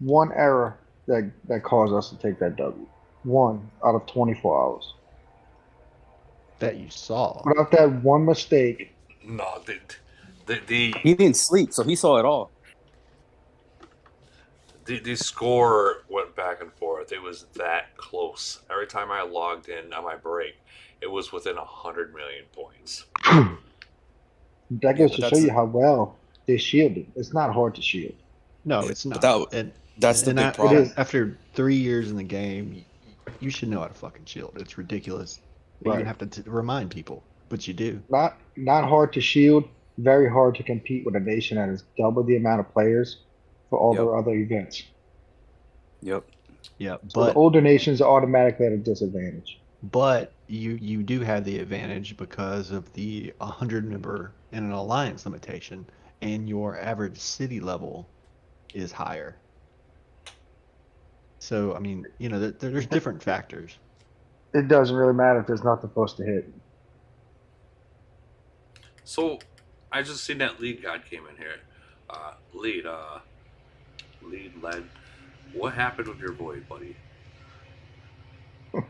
Speaker 3: One error that caused us to take that W. One out of 24 hours.
Speaker 2: That you saw.
Speaker 3: Without that one mistake,
Speaker 1: No,
Speaker 9: He didn't sleep, so he saw it all.
Speaker 1: the score went back and forth. It was that close. Every time I logged in on my break, it was within 100 million points.
Speaker 3: that goes to show you how well they shielded. It's not hard to shield.
Speaker 2: No,
Speaker 9: Yeah,
Speaker 2: it's not.
Speaker 9: but that's the big
Speaker 2: It
Speaker 9: problem.
Speaker 2: is. After 3 years in the game, you should know how to fucking shield. It's ridiculous. You
Speaker 3: Right.
Speaker 2: even have to remind people, but you do.
Speaker 3: Not hard to shield. Very hard to compete with a nation that is double the amount of players for all their other events.
Speaker 9: Yep.
Speaker 2: Yeah,
Speaker 3: So the
Speaker 2: but
Speaker 3: older nations are automatically at a disadvantage.
Speaker 2: but you do have the advantage because of the 100 member and an alliance limitation, and your average city level is higher. So I mean, there's different factors.
Speaker 3: It doesn't really matter if there's nothing supposed to hit.
Speaker 1: So I just seen that lead god came in here. Lead led. What happened with your boy, buddy? By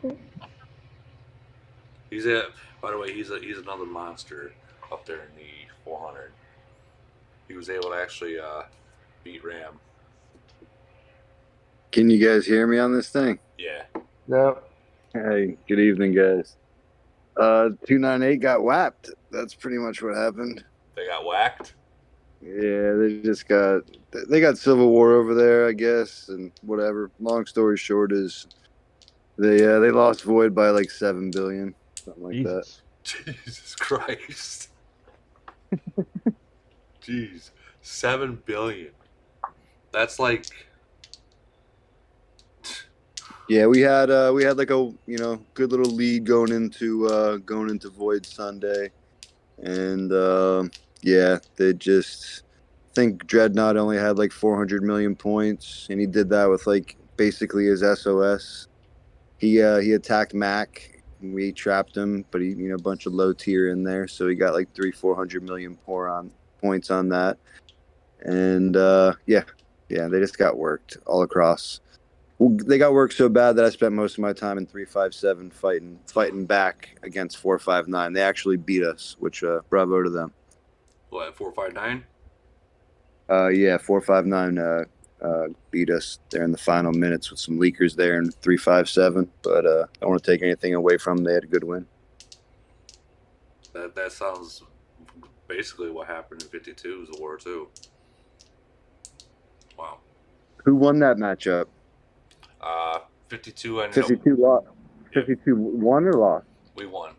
Speaker 1: the way, he's another monster up there in the 400. He was able to actually beat Ram.
Speaker 10: Can you guys hear me on this thing?
Speaker 1: Yeah.
Speaker 3: Yep.
Speaker 10: Hey, good evening, guys. 298 got whapped. That's pretty much what happened.
Speaker 1: They got whacked.
Speaker 10: Yeah, they got civil war over there, I guess, and whatever. Long story short is they lost Void by like 7 billion, something like
Speaker 2: Jesus.
Speaker 1: Jesus Christ. Jeez, 7 billion. That's like.
Speaker 10: Yeah, we had like a good little lead going into Void Sunday, and yeah, they just think Dreadnought only had like 400 million points, and he did that with like basically his SOS. He attacked Mac, and we trapped him, but he a bunch of low tier in there, so he got like 400 million points on that, and yeah, they just got worked all across. They got worked so bad that I spent most of my time in 357 fighting back against 459. They actually beat us, which bravo to them.
Speaker 1: What, 459?
Speaker 10: Yeah, 459 beat us there in the final minutes with some leakers there in 357. But I don't want to take anything away from them. They had a good win.
Speaker 1: That sounds basically what happened in 52 was the war too. Wow.
Speaker 10: Who won that matchup?
Speaker 1: 52 ended
Speaker 10: 52
Speaker 1: up.
Speaker 10: lost. 52 won or lost?
Speaker 1: We won.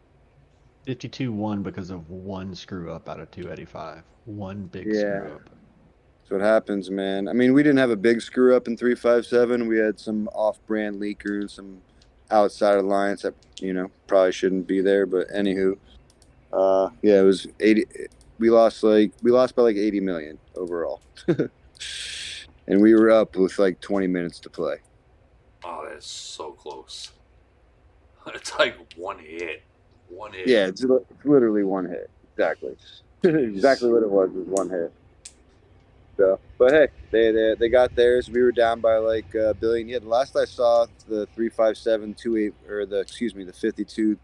Speaker 2: 52 won because of one screw up out of 285. One big
Speaker 10: Yeah.
Speaker 2: screw up.
Speaker 10: That's what happens, man. I mean, we didn't have a big screw up in 357. We had some off-brand leakers, some outside alliance that probably shouldn't be there. But anywho, yeah, it was 80. We lost by like 80 million overall, and we were up with like 20 minutes to play.
Speaker 1: Oh, that is so close. It's like one hit.
Speaker 10: Yeah, it's literally one hit. Exactly. Exactly what it was one hit. So, but hey, they got theirs. We were down by like a billion. Yeah, the last I saw, the 35728 or the 52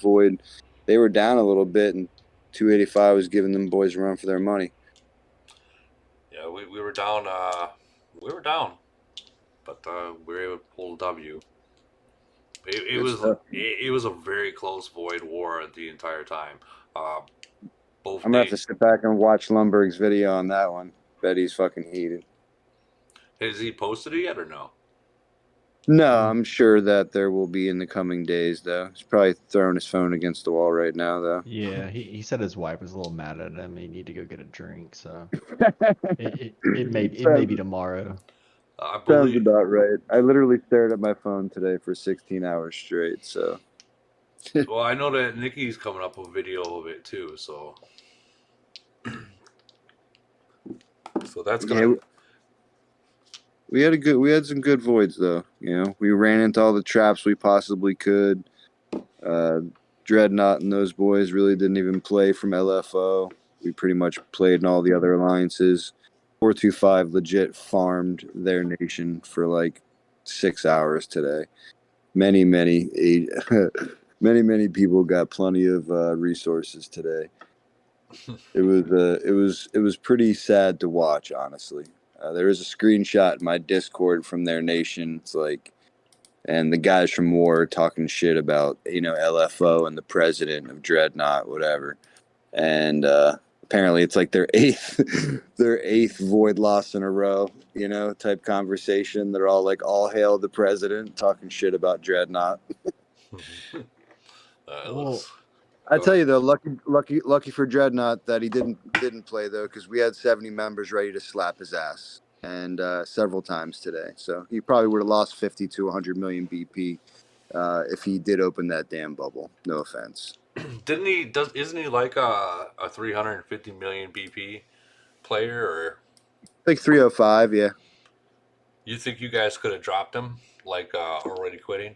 Speaker 10: void, they were down a little bit, and 285 was giving them boys a run for their money.
Speaker 1: Yeah, we were down. We were down, but we were able to pull a W. It was it was a very close void war the entire time. Both
Speaker 10: I'm gonna have to
Speaker 1: days.
Speaker 10: sit back and watch Lumberg's video on that one. Bet he's fucking heated.
Speaker 1: Has he posted it yet or no?
Speaker 10: No, I'm sure that there will be in the coming days, though. He's probably throwing his phone against the wall right now, though.
Speaker 2: Yeah, he said his wife was a little mad at him. He need to go get a drink, so it may be tomorrow.
Speaker 10: Sounds about right. I literally stared at my phone today for 16 hours straight. So.
Speaker 1: Well, I know that Nikki's coming up with a video of it too, so that's gonna.
Speaker 10: Yeah, we had some good voids though. You know, we ran into all the traps we possibly could. Dreadnought and those boys really didn't even play from LFO. We pretty much played in all the other alliances. 425 legit farmed their nation for like 6 hours today. Many people got plenty of resources today. It was pretty sad to watch, honestly. There was a screenshot in my Discord from their nation. It's like, and the guys from War talking shit about, you know, LFO and the president of Dreadnought, whatever. And apparently it's like their eighth void loss in a row, you know, type conversation. They're all like, all hail the president, talking shit about Dreadnought. I tell you though, lucky for Dreadnought that he didn't play though, because we had 70 members ready to slap his ass, and several times today. So he probably would have lost 50 to 100 million BP if he did open that damn bubble. No offense.
Speaker 1: Isn't he like a 350 million BP player, or
Speaker 10: like 305? Yeah.
Speaker 1: You think you guys could have dropped him, like already quitting?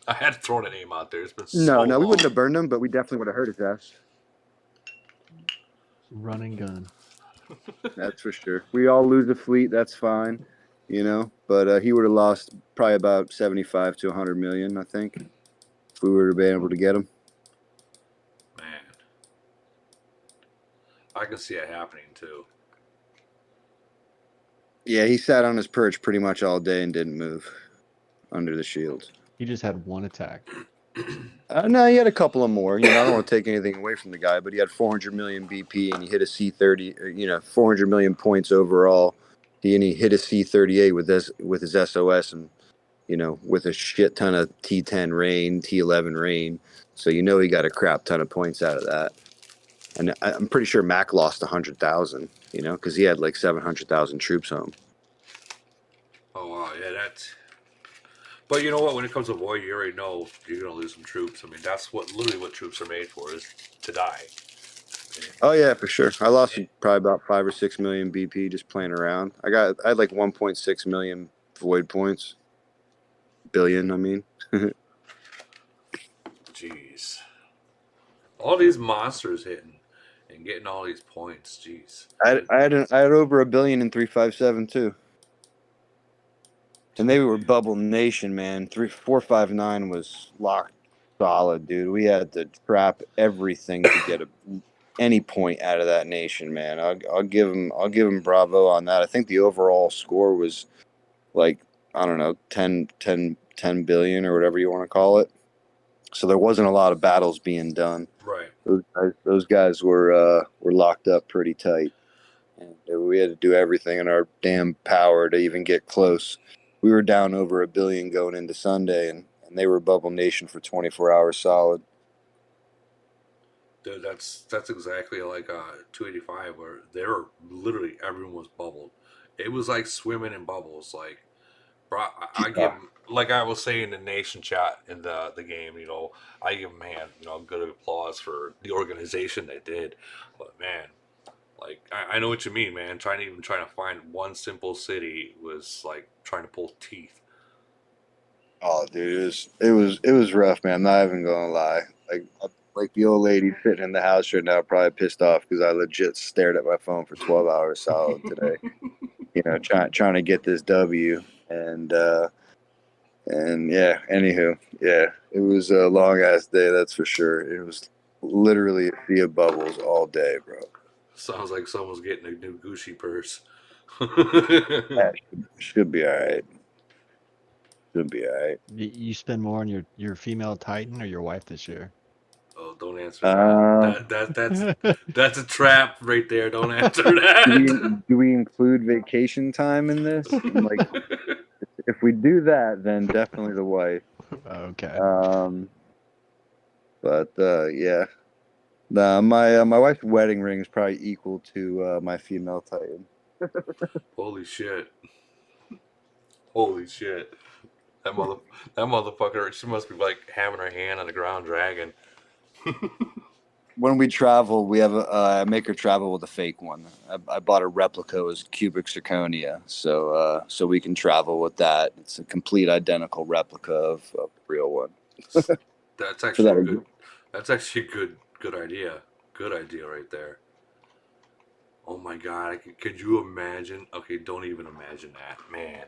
Speaker 1: I had to throw a name out there. It's been
Speaker 10: no, we wouldn't have burned him, but we definitely would have hurt his ass.
Speaker 2: Run and gun.
Speaker 10: That's for sure. We all lose a fleet. That's fine, you know. But he would have lost probably about 75 to 100 million, I think, if we would have been able to get him.
Speaker 1: Man, I can see it happening too.
Speaker 10: Yeah, he sat on his perch pretty much all day and didn't move under the shield.
Speaker 2: He just had one attack.
Speaker 10: No, he had a couple of more. You know, I don't want to take anything away from the guy, but he had 400 million BP and he hit a C30. You know, 400 million points overall. He hit a C38 with his SOS, and you know, with a shit ton of T10 rain, T11 rain. So you know he got a crap ton of points out of that. And I'm pretty sure Mac lost 100,000. You know, because he had like 700,000 troops home.
Speaker 1: Oh wow, yeah, that's. But you know what? When it comes to Void, you already know you're gonna lose some troops. I mean, that's literally what troops are made for, is to die.
Speaker 10: Oh yeah, for sure. I lost probably about 5 or 6 million BP just playing around. I had like 1.6 million void points. Billion, I mean.
Speaker 1: Jeez, all these monsters hitting and getting all these points. Jeez.
Speaker 10: I had over 1 billion in 357 too. And they were bubble nation, man. 459 was locked solid, dude. We had to trap everything to get any point out of that nation, man. I'll give him bravo on that. I think the overall score was like, I don't know, 10 billion or whatever you want to call it. So there wasn't a lot of battles being done.
Speaker 1: Right.
Speaker 10: Those guys were locked up pretty tight. And we had to do everything in our damn power to even get close. We were down over 1 billion going into Sunday, and they were bubble nation for 24 hours solid.
Speaker 1: Dude, that's exactly like 285, where they were literally, everyone was bubbled. It was like swimming in bubbles. Like, bro, I give, like I was saying in Nation chat in the game, you know, I give man, you know, good applause for the organization they did. But man, like I know what you mean, man. Trying to find one simple city was like trying to pull teeth.
Speaker 10: Oh, dude, it was rough, man. I'm not even gonna lie. Like Like the old lady sitting in the house right now, probably pissed off because I legit stared at my phone for 12 hours solid today. Trying to get this W, and yeah. Anywho, yeah, it was a long ass day, that's for sure. It was literally a sea of bubbles all day, bro.
Speaker 1: Sounds like someone's getting a new Gucci purse.
Speaker 10: That should be all right. Should be all right.
Speaker 2: You spend more on your female Titan or your wife this year?
Speaker 1: Oh, don't answer that. That's a trap right there. Don't answer that.
Speaker 10: Do we include vacation time in this? Like, if we do that, then definitely the wife.
Speaker 2: Okay.
Speaker 10: But yeah, my wife's wedding ring is probably equal to my female Titan.
Speaker 1: Holy shit! Holy shit! That motherfucker. She must be like having her hand on the ground dragging.
Speaker 10: When we travel, we have I make her travel with a fake one. I bought a replica as cubic zirconia, so we can travel with that. It's a complete identical replica of the real one.
Speaker 1: That's actually good. That's actually a good idea. Good idea right there. Oh my god! Could you imagine? Okay, don't even imagine that, man.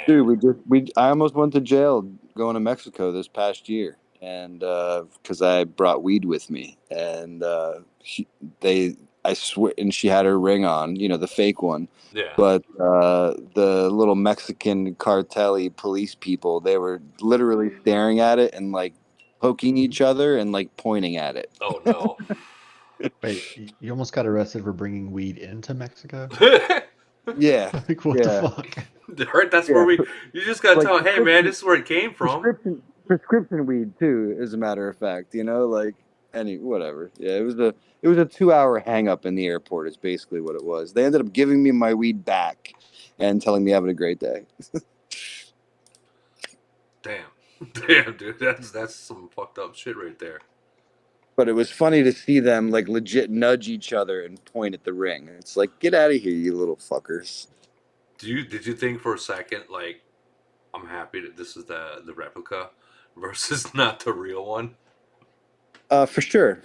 Speaker 10: Dude, I almost went to jail going to Mexico this past year, and because I brought weed with me, and I swear, and she had her ring on, the fake one.
Speaker 1: Yeah.
Speaker 10: But the little Mexican cartel police people, they were literally staring at it and like poking each other and like pointing at it.
Speaker 1: Oh no!
Speaker 2: Wait, you almost got arrested for bringing weed into Mexico?
Speaker 10: Yeah.
Speaker 2: Like, what the fuck?
Speaker 1: Right, that's where you just gotta tell them, hey man, this is where it came from.
Speaker 10: Prescription weed too, as a matter of fact, like whatever. Yeah, it was a 2-hour hang up in the airport is basically what it was. They ended up giving me my weed back and telling me having a great day.
Speaker 1: Damn, dude, that's some fucked up shit right there.
Speaker 10: But it was funny to see them like legit nudge each other and point at the ring. It's like, get out of here, you little fuckers.
Speaker 1: Did you think for a second, like, I'm happy that this is the replica versus not the real one?
Speaker 10: For sure.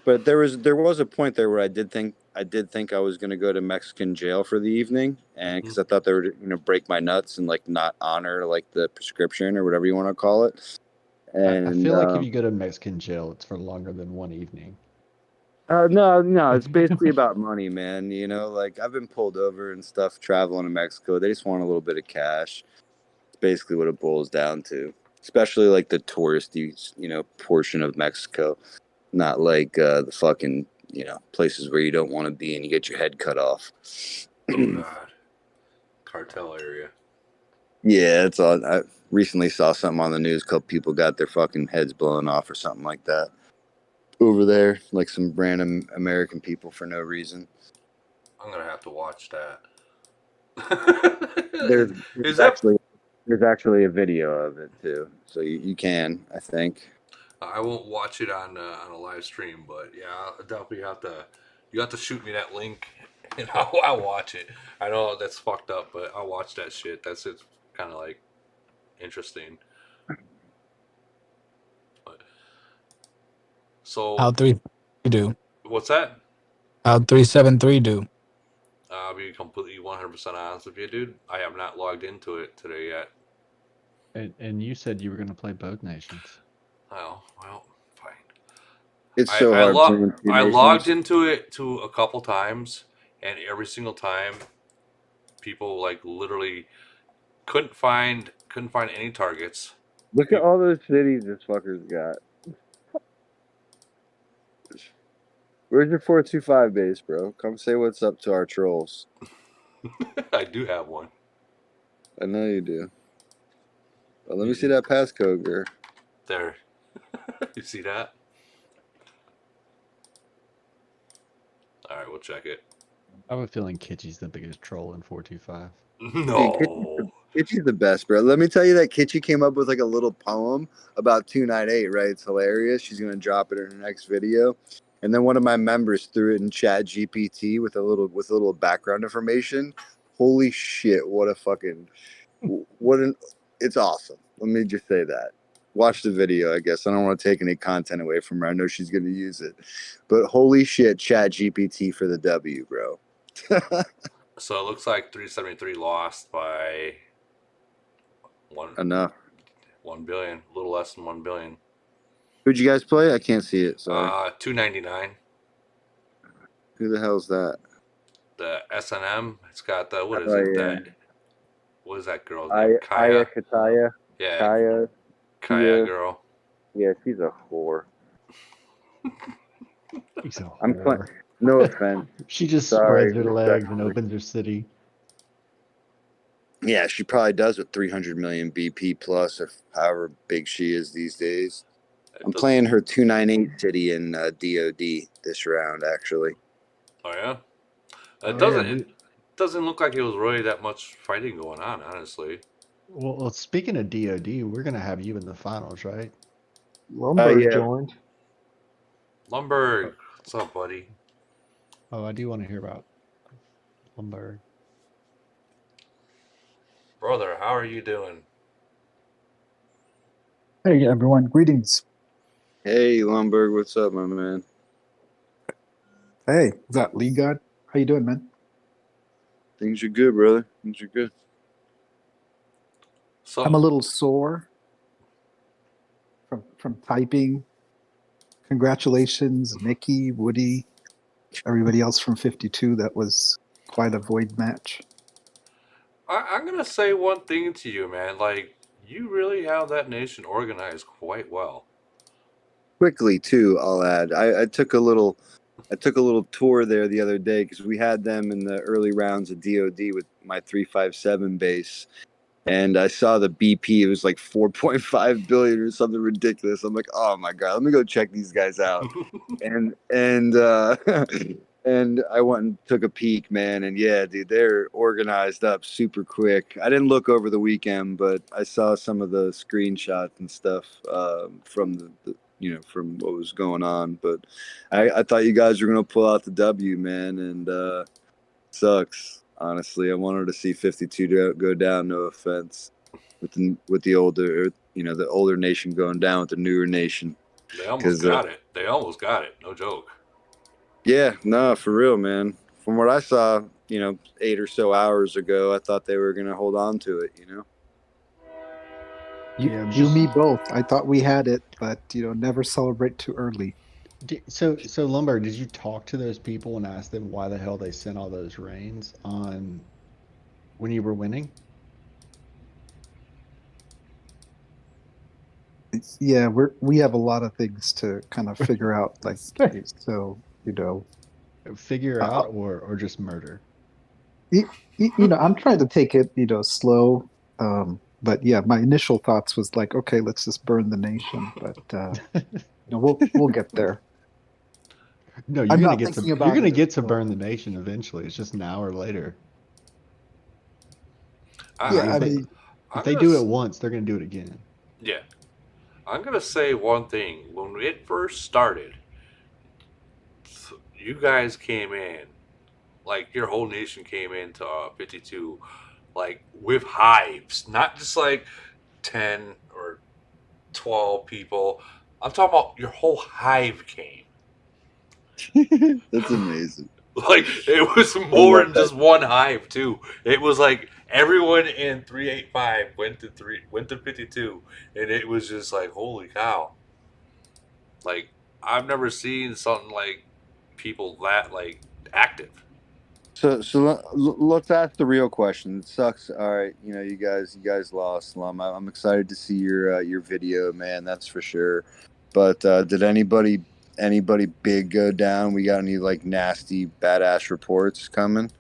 Speaker 10: But there was a point there where I did think I was going to go to Mexican jail for the evening, and because I thought they were break my nuts and like not honor like the prescription or whatever you want to call it. And
Speaker 2: I feel like if you go to Mexican jail, it's for longer than one evening.
Speaker 10: No, it's basically about money, man. Like I've been pulled over and stuff traveling to Mexico. They just want a little bit of cash. It's basically what it boils down to. Especially like the touristy, portion of Mexico, not like the fucking, places where you don't want to be and you get your head cut off.
Speaker 1: Oh god, cartel area.
Speaker 10: Yeah, it's all. I recently saw something on the news. A couple people got their fucking heads blown off or something like that over there, like some random American people for no reason.
Speaker 1: I'm gonna have to watch that.
Speaker 10: There's actually a video of it too, so you can, I think.
Speaker 1: I won't watch it on a live stream, but yeah, I'll definitely you have to shoot me that link, and I'll watch it. I know that's fucked up, but I'll watch that shit. It's kind of like interesting. But, so
Speaker 6: How'd 3 do?
Speaker 1: What's that?
Speaker 6: How'd 373 do?
Speaker 1: I'll be completely 100% honest with you, dude. I have not logged into it today yet.
Speaker 2: And you said you were going to play both nations.
Speaker 1: Oh, well, fine.
Speaker 10: It's so hard.
Speaker 1: I logged into it a couple times, and every single time, people like literally couldn't find any targets.
Speaker 10: Look at all those cities this fucker's got. Where's your 425 base, bro? Come say what's up to our trolls.
Speaker 1: I do have one.
Speaker 10: I know you do. But let me see that passcode, girl.
Speaker 1: There. You see that? All right, we'll check it.
Speaker 2: I have a feeling Kitschy's the biggest troll in 425.
Speaker 1: No.
Speaker 10: Kitschy's the best, bro. Let me tell you that Kitschy came up with like a little poem about 298, right? It's hilarious. She's going to drop it in her next video. And then one of my members threw it in Chat GPT with a little background information. Holy shit, it's awesome. Let me just say that. watch the video, I guess. I don't want to take any content away from her. I know she's going to use it. But holy shit, Chat GPT for the W, bro.
Speaker 1: So it looks like 373 lost by
Speaker 10: Enough.
Speaker 1: 1 billion, a little less than 1 billion.
Speaker 10: Who'd you guys play? I can't see it. Sorry.
Speaker 1: 299.
Speaker 10: Who the hell's that?
Speaker 1: The SNM. It's got the what is
Speaker 10: Oh,
Speaker 1: it?
Speaker 10: yeah.
Speaker 1: That what is that girl's name?
Speaker 10: Aya Kataya.
Speaker 1: Yeah,
Speaker 10: Kaya.
Speaker 1: Kaya girl.
Speaker 10: Yeah, she's a whore.
Speaker 2: He's a
Speaker 10: I'm playing.
Speaker 2: whore.
Speaker 10: No offense.
Speaker 2: She just
Speaker 10: Sorry,
Speaker 2: spreads her legs and
Speaker 10: respectfully.
Speaker 2: opens her city.
Speaker 10: Yeah, she probably does with 300 million BP plus, or however big she is these days. I'm playing her 298 city in DOD this round, actually.
Speaker 1: Oh yeah.
Speaker 2: Oh,
Speaker 1: It
Speaker 2: yeah,
Speaker 1: doesn't look like it was really that much fighting going on, honestly.
Speaker 2: well, speaking of DOD, we're gonna have you in the finals, right?
Speaker 3: Lumberg
Speaker 10: yeah.
Speaker 3: joined.
Speaker 1: Lumberg, what's up, buddy?
Speaker 2: Oh, I do want to hear about Lumberg.
Speaker 1: Brother, how are you doing?
Speaker 11: Hey everyone, greetings.
Speaker 10: Hey, Lumberg, what's up, my man?
Speaker 11: Hey, is that Lee God? How you doing, man?
Speaker 10: Things are good, brother. Things are good.
Speaker 1: So
Speaker 11: I'm a little sore from typing. Congratulations, Nikki, Woody, everybody else from 52. That was quite a void match.
Speaker 1: I'm gonna say one thing to you, man. Like, you really have that nation organized quite well.
Speaker 10: Quickly, too, I'll add. I took a little tour there the other day because we had them in the early rounds of DOD with my 357 base. And I saw the BP, it was like 4.5 billion or something ridiculous. I'm like, oh my God, let me go check these guys out. and and I went and took a peek, man. And yeah, dude, they're organized up super quick. I didn't look over the weekend, but I saw some of the screenshots and stuff from from what was going on. But I thought you guys were going to pull out the W, man. And sucks. Honestly, I wanted to see 52 go down. No offense, with the older, the older nation going down with the newer nation.
Speaker 1: They almost got it. They almost got it. No joke.
Speaker 10: Yeah, no, for real, man. From what I saw, 8 or so hours ago, I thought they were gonna hold on to it.
Speaker 11: You, me both. I thought we had it, but never celebrate too early.
Speaker 2: So Lumberg, did you talk to those people and ask them why the hell they sent all those rains on when you were winning?
Speaker 11: Yeah, we have a lot of things to kind of figure out. Like, so
Speaker 2: figure out or just murder.
Speaker 11: I'm trying to take it slow. But yeah, my initial thoughts was like, okay, let's just burn the nation. But we'll get there.
Speaker 2: No, you're gonna get to burn the nation eventually. It's just now or later. If they do it once, they're gonna do it again.
Speaker 1: Yeah, I'm gonna say one thing. When it first started, you guys came in, like your whole nation came into 52, like with hives, not just like 10 or 12 people. I'm talking about your whole hive came.
Speaker 10: That's amazing.
Speaker 1: Like, it was more than just one hive too. It was like everyone in 385 went to 52, and it was just like, holy cow. Like, I've never seen something like people that like active.
Speaker 10: So let's ask the real question. It sucks. All right, you guys lost. I'm excited to see your video, man. That's for sure. But did anybody big go down? We got any like nasty badass reports coming?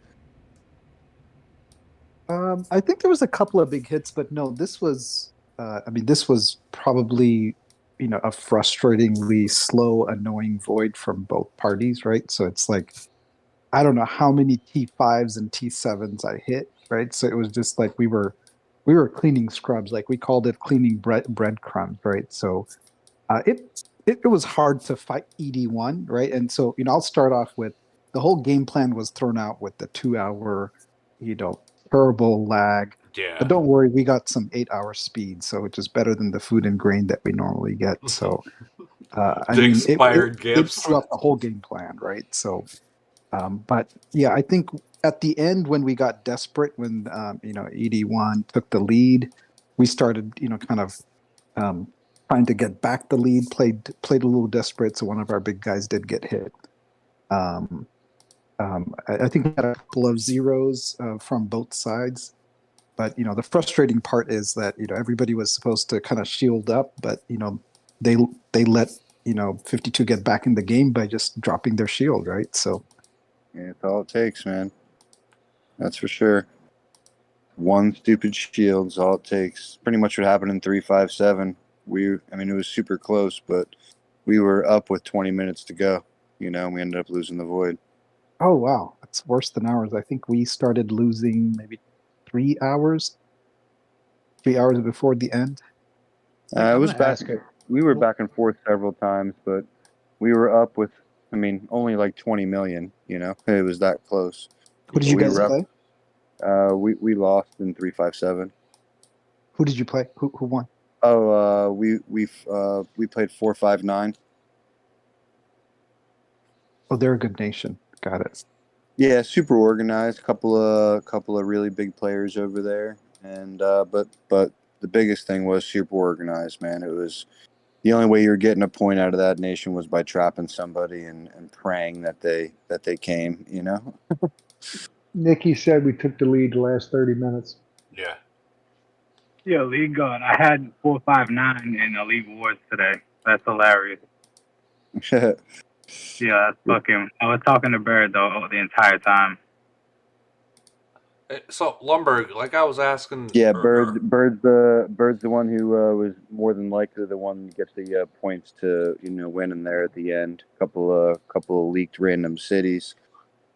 Speaker 11: I think there was a couple of big hits, but no, this was probably a frustratingly slow, annoying void from both parties, right? So it's like, I don't know how many T5s and T7s I hit, right? So it was just like we were cleaning scrubs, like we called it cleaning breadcrumbs, right? So it was hard to fight ED1, right? And so I'll start off with the whole game plan was thrown out with the 2 hour, terrible lag.
Speaker 1: Yeah.
Speaker 11: But don't worry, we got some 8-hour speed, so which is better than the food and grain that we normally get. So, I
Speaker 1: The
Speaker 11: mean,
Speaker 1: expired
Speaker 11: it
Speaker 1: gifts.
Speaker 11: threw up the whole game plan, right? So, but yeah, I think at the end when we got desperate, when ED1 took the lead, we started, kind of trying to get back the lead. Played a little desperate, so one of our big guys did get hit. I think we had a couple of zeros from both sides. But the frustrating part is that everybody was supposed to kind of shield up, but they let 52 get back in the game by just dropping their shield, right? So
Speaker 10: yeah, it's all it takes, man. That's for sure. One stupid shield's all it takes. Pretty much what happened in 357. I mean, it was super close, but we were up with 20 minutes to go. We ended up losing the void.
Speaker 11: oh wow, that's worse than ours. I think we started losing maybe 3 hours before the end.
Speaker 10: It was back. We were back and forth several times, but we were up with. I mean, only like 20 million. It was that close.
Speaker 11: Who did you guys play?
Speaker 10: We lost in 357.
Speaker 11: Who did you play? Who won?
Speaker 10: Oh, we played 459.
Speaker 11: Oh, they're a good nation. Got it.
Speaker 10: Yeah, super organized. Couple of really big players over there, and but the biggest thing was super organized, man. It was the only way you're getting a point out of that nation was by trapping somebody and praying that they came.
Speaker 3: Nikki said we took the lead the last 30 minutes.
Speaker 1: Yeah.
Speaker 12: Yeah, League God. I had 459 in Elite Wars today. That's hilarious. Yeah, that's fucking. I was talking to Bird though the entire time.
Speaker 1: So Lumberg, like I was asking.
Speaker 10: Yeah, Bird's the one who was more than likely the one to get the points to win in there at the end. Couple of leaked random cities,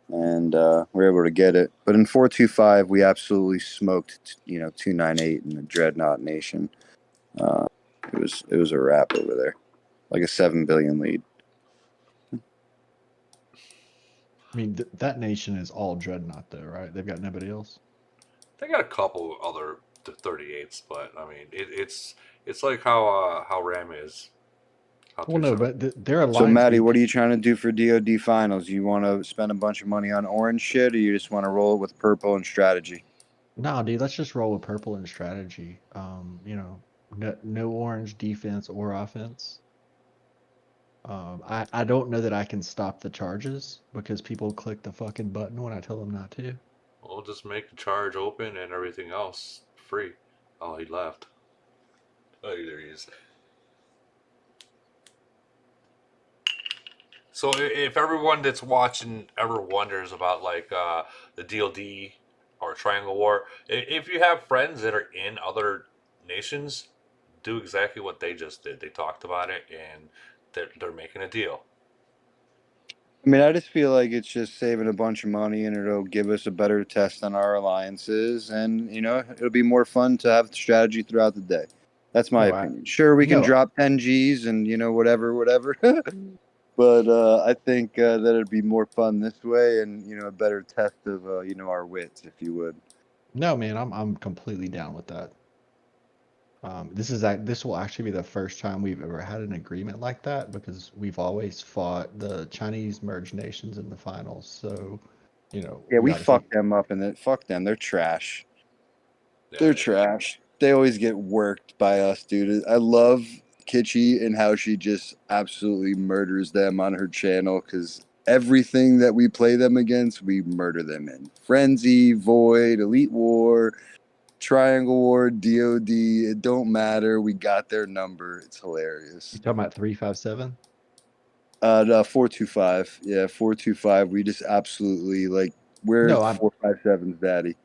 Speaker 10: and we're able to get it. But in 425, we absolutely smoked 298 in the Dreadnought Nation. It was a wrap over there, like a 7 billion lead.
Speaker 2: I mean, that nation is all Dreadnought, though, right? They've got nobody else.
Speaker 1: They got a couple other 38s, but I mean, it's like how Ram is.
Speaker 2: Well, no, but they're alliance.
Speaker 10: So, Maddie, what are you trying to do for DoD finals? You want to spend a bunch of money on orange shit, or you just want to roll it with purple and strategy?
Speaker 2: No, dude, let's just roll with purple and strategy. No orange defense or offense. I don't know that I can stop the charges because people click the fucking button when I tell them not to.
Speaker 1: We'll just make the charge open and everything else free. Oh, he left. Oh, there he is. So if everyone that's watching ever wonders about like the DLD or Triangle War, if you have friends that are in other nations, do exactly what they just did. They talked about it and they're making a deal.
Speaker 10: I mean, I just feel like it's just saving a bunch of money, and it'll give us a better test on our alliances, and it'll be more fun to have strategy throughout the day. That's my opinion. Sure, we can drop 10 Gs and whatever, but I think that it'd be more fun this way, and a better test of our wits, if you would.
Speaker 2: No, man, I'm completely down with that. This will actually be the first time we've ever had an agreement like that because we've always fought the Chinese merged nations in the finals. So,
Speaker 10: yeah, we fucked them up, and fuck them. They're trash. They're trash. They always get worked by us, dude. I love Kitschy and how she just absolutely murders them on her channel because everything that we play them against, we murder them in. Frenzy, Void, Elite War, Triangle War, DOD, it don't matter. We got their number. It's hilarious.
Speaker 2: You talking about 357?
Speaker 10: 425. Yeah, 425. We just absolutely we're 457's daddy.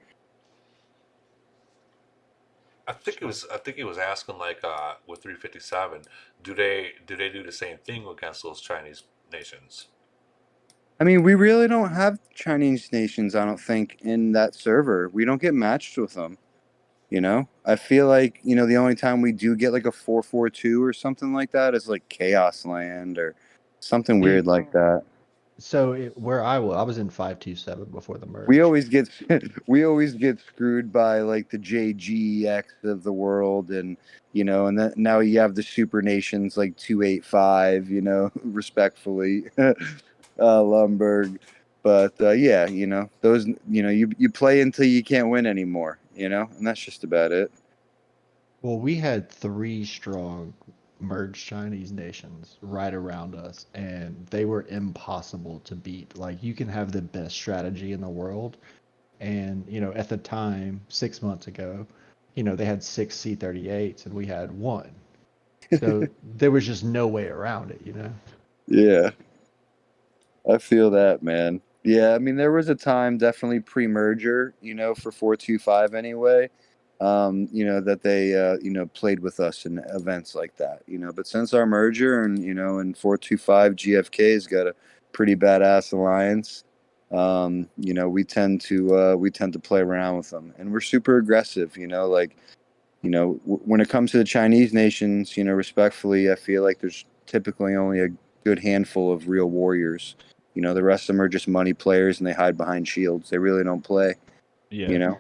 Speaker 1: I think he was asking like with 357, do they do the same thing against those Chinese nations?
Speaker 10: I mean, we really don't have Chinese nations, I don't think, in that server. We don't get matched with them. I feel like, the only time we do get like a 442 or something like that is like Chaos Land or something weird like that.
Speaker 2: So where I was in 527 before the merge.
Speaker 10: We always get screwed by like the JGX of the world, and and then now you have the super nations like 285, respectfully, Lumberg. But yeah, those you play until you can't win anymore, and that's just about it.
Speaker 2: Well, we had 3 strong merged Chinese nations right around us, and they were impossible to beat. Like, you can have the best strategy in the world, and at the time, 6 months ago, they had 6 C-38s and we had 1. So there was just no way around it.
Speaker 10: Yeah, I feel that, man. Yeah, I mean, there was a time definitely pre-merger, for 425 anyway, that they, played with us in events like that, But since our merger and, and 425 GFK's got a pretty badass alliance, we tend to play around with them, and we're super aggressive, when it comes to the Chinese nations, respectfully, I feel like there's typically only a good handful of real warriors. The rest of them are just money players, and they hide behind shields. They really don't play.
Speaker 2: Yeah.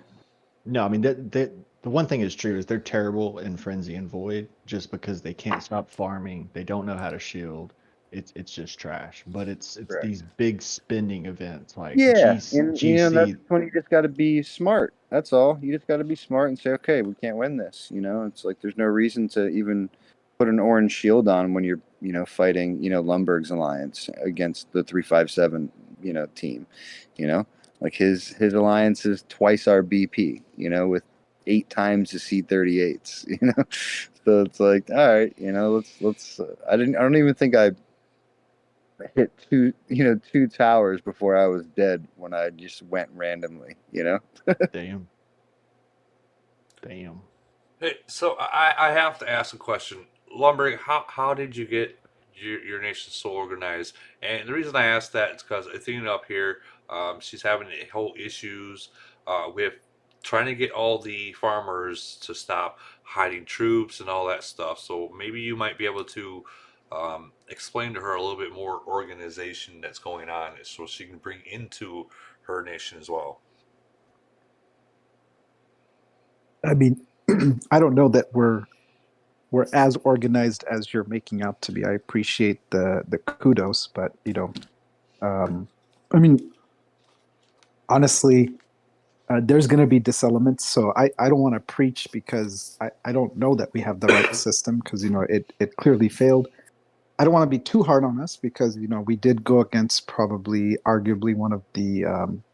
Speaker 2: No, I mean the one thing is true is they're terrible in Frenzy and Void just because they can't stop farming. They don't know how to shield. It's just trash. But it's
Speaker 10: Correct.
Speaker 2: these big spending events like
Speaker 10: Yeah,
Speaker 2: GC.
Speaker 10: and that's when you just got to be smart. That's all. You just got to be smart and say, okay, we can't win this. It's like there's no reason to even put an orange shield on when you're fighting Lumberg's alliance against the 357 team. Like his alliance is twice our BP. With 8 times the C-38s. So it's like, all right, let's. I don't even think I hit 2 towers before I was dead when I just went randomly.
Speaker 2: Damn.
Speaker 1: Hey, so I have to ask a question. Lumbering, how did you get your nation so organized? And the reason I ask that is because Athena up here, she's having whole issues with trying to get all the farmers to stop hiding troops and all that stuff. So maybe you might be able to explain to her a little bit more organization that's going on, so she can bring into her nation as well.
Speaker 11: I mean, I don't know that we're as organized as you're making out to be. I appreciate the kudos, but I mean, honestly, there's going to be diselements. So I don't want to preach because I don't know that we have the right system because it clearly failed. I don't want to be too hard on us because we did go against probably arguably one of the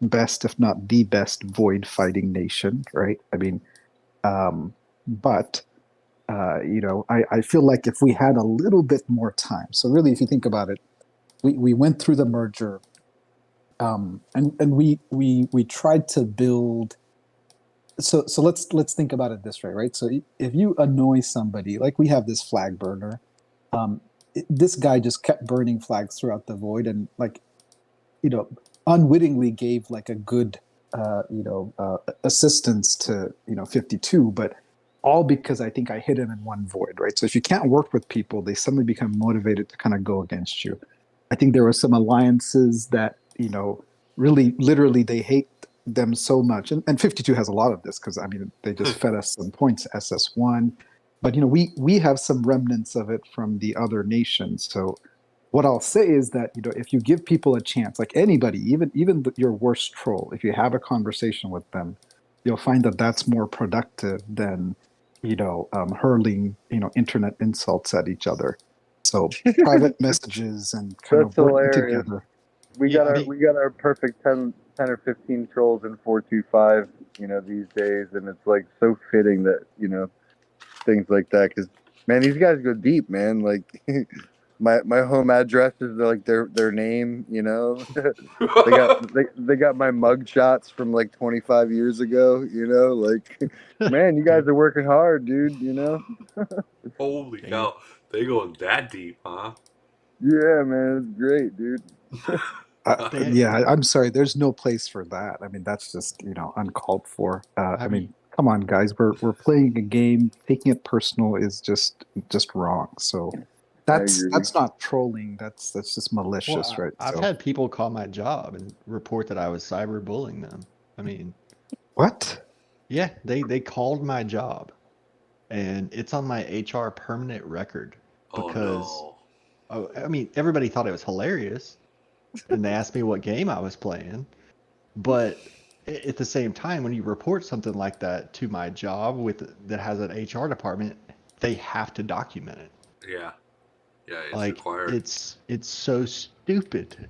Speaker 11: best, if not the best, void fighting nation, right? I mean, but I feel like if we had a little bit more time. So really, if you think about it, we went through the merger, and we tried to build. So let's think about it this way, right? So if you annoy somebody, like we have this flag burner, this guy just kept burning flags throughout the void, and unwittingly gave like a good assistance to 52, but all because I think I hit him in one void, right? So if you can't work with people, they suddenly become motivated to kind of go against you. I think there were some alliances that really literally they hate them so much, and 52 has a lot of this because I mean they just fed us some points, SS1, but we have some remnants of it from the other nations. So what I'll say is that if you give people a chance, like anybody, even your worst troll, if you have a conversation with them, you'll find that that's more productive than hurling internet insults at each other. So private messages and kind
Speaker 10: That's
Speaker 11: of working
Speaker 10: hilarious.
Speaker 11: together.
Speaker 10: We got our perfect 10 or 15 trolls in 425, these days, and it's like so fitting that things like that, because man, these guys go deep, man. Like my home address is like their name, they got my mug shots from like 25 years ago, like man, you guys are working hard, dude.
Speaker 1: Holy cow, they going that deep, huh?
Speaker 10: Yeah, man, it's great, dude.
Speaker 11: Yeah, I'm sorry. There's no place for that. I mean, that's just uncalled for. I mean, come on, guys. We're playing a game. Taking it personal is just wrong. So That's not trolling. That's just malicious,
Speaker 2: Well,
Speaker 11: right?
Speaker 2: I've
Speaker 11: So
Speaker 2: had people call my job and report that I was cyberbullying them. I mean,
Speaker 11: what?
Speaker 2: yeah, they called my job, and it's on my HR permanent record because I mean everybody thought it was hilarious, and they asked me what game I was playing, but at the same time, when you report something like that to my job that has an HR department, they have to document it.
Speaker 1: Yeah. Yeah, it's
Speaker 2: Like
Speaker 1: required.
Speaker 2: it's so stupid.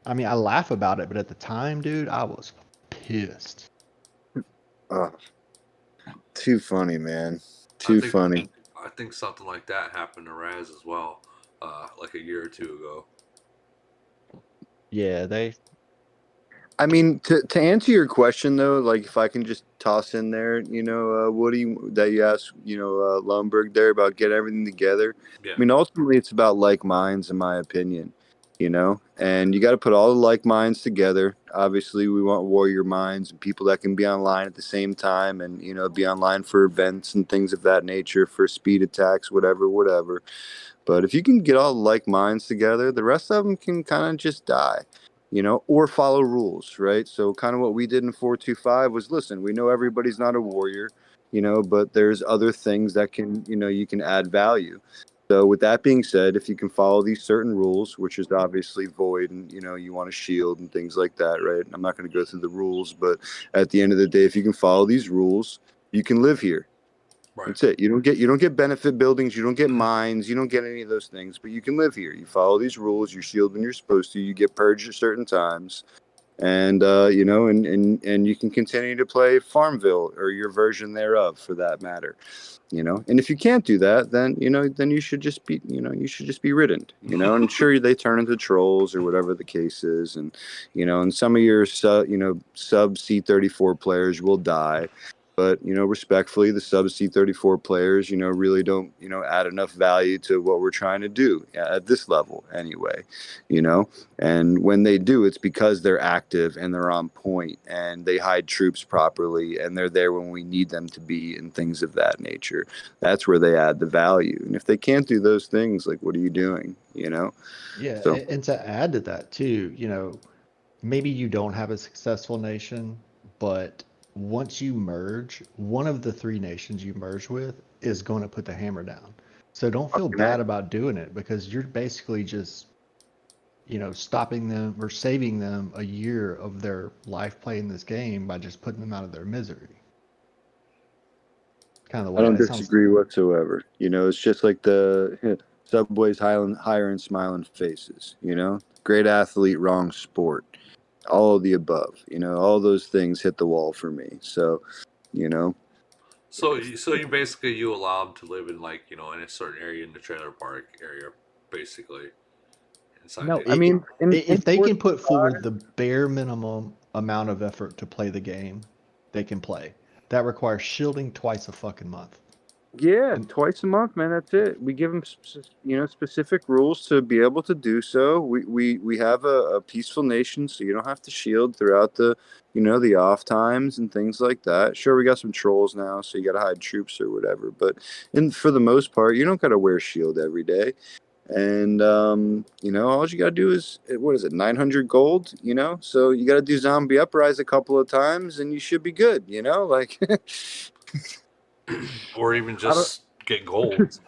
Speaker 2: I mean, I laugh about it, but at the time, dude, I was pissed.
Speaker 10: Too funny, man. Too funny.
Speaker 1: I think something like that happened to Raz as well, like a year or two ago.
Speaker 2: Yeah,
Speaker 10: I mean, to answer your question though, like if I can just toss in there, Woody, that you asked, Lumberg there about getting everything together.
Speaker 1: Yeah.
Speaker 10: I mean, ultimately, it's about like minds, in my opinion. And you got to put all the like minds together. Obviously, we want warrior minds and people that can be online at the same time, and be online for events and things of that nature, for speed attacks, whatever. But if you can get all the like minds together, the rest of them can kind of just die. Or follow rules, right? So kind of what we did in 425 was, listen, we know everybody's not a warrior, but there's other things that can, you can add value. So with that being said, if you can follow these certain rules, which is obviously void, and you want to shield and things like that, right? I'm not going to go through the rules, but at the end of the day, if you can follow these rules, you can live here.
Speaker 1: Right.
Speaker 10: That's it. You don't get benefit buildings, you don't get mines, you don't get any of those things, but you can live here. You follow these rules, you shield when you're supposed to, you get purged at certain times, and and you can continue to play Farmville or your version thereof, for that matter. And if you can't do that, then you should just be ridden. And sure, they turn into trolls or whatever the case is, and and some of your sub C34 players will die. But respectfully, the sub C34 players really don't add enough value to what we're trying to do at this level anyway. And when they do, it's because they're active and they're on point and they hide troops properly and they're there when we need them to be, and things of that nature. That's where they add the value. And if they can't do those things, like, what are you doing?
Speaker 2: Yeah,
Speaker 10: So,
Speaker 2: and to add to that too, maybe you don't have a successful nation, but once you merge, one of the three nations you merge with is going to put the hammer down. So don't feel bad about doing it, because you're basically just, stopping them or saving them a year of their life playing this game by just putting them out of their misery. Kind of the way
Speaker 10: I don't
Speaker 2: that sounds.
Speaker 10: disagree whatsoever. It's just like the Subway's hiring smiling faces. Great athlete, wrong sport. All of the above. All those things hit the wall for me. So,
Speaker 1: So you basically allow them to live in, like, in a certain area in the trailer park area, basically.
Speaker 2: No,
Speaker 10: I mean,
Speaker 2: if they can put forward the bare minimum amount of effort to play the game, they can play. That requires shielding twice a fucking month.
Speaker 10: Yeah, twice a month, man. That's it. We give them, specific rules to be able to do so. We have a peaceful nation, so you don't have to shield throughout the, the off times and things like that. Sure, we got some trolls now, so you got to hide troops or whatever. But for the most part, you don't got to wear a shield every day. And all you got to do is, what is it, 900 gold? So you got to do zombie uprise a couple of times, and you should be good. Like.
Speaker 1: Or even just get gold.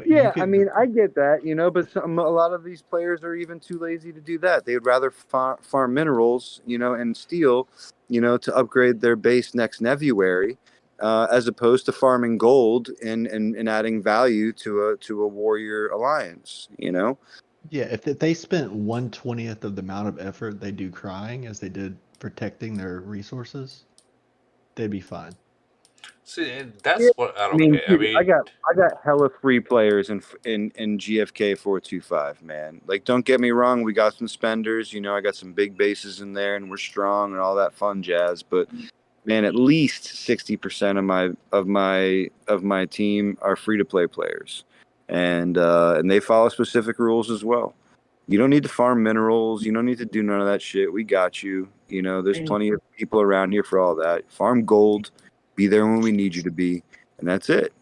Speaker 10: Yeah, I mean, I get that, but a lot of these players are even too lazy to do that. They would rather farm minerals, and steel, to upgrade their base next Nevuary, as opposed to farming gold and adding value to a warrior alliance,
Speaker 2: Yeah, if they spent 1/20th of the amount of effort they do crying as they did protecting their resources, they'd be fine.
Speaker 1: See, and that's what I don't get.
Speaker 10: Dude, I got hella free players in GFK 425, man. Like, don't get me wrong, we got some spenders. I got some big bases in there, and we're strong and all that fun jazz. But man, at least 60% of my team are free to play players, and they follow specific rules as well. You don't need to farm minerals. You don't need to do none of that shit. We got you. There's plenty of people around here for all that. Farm gold. Be there when we need you to be, and that's it.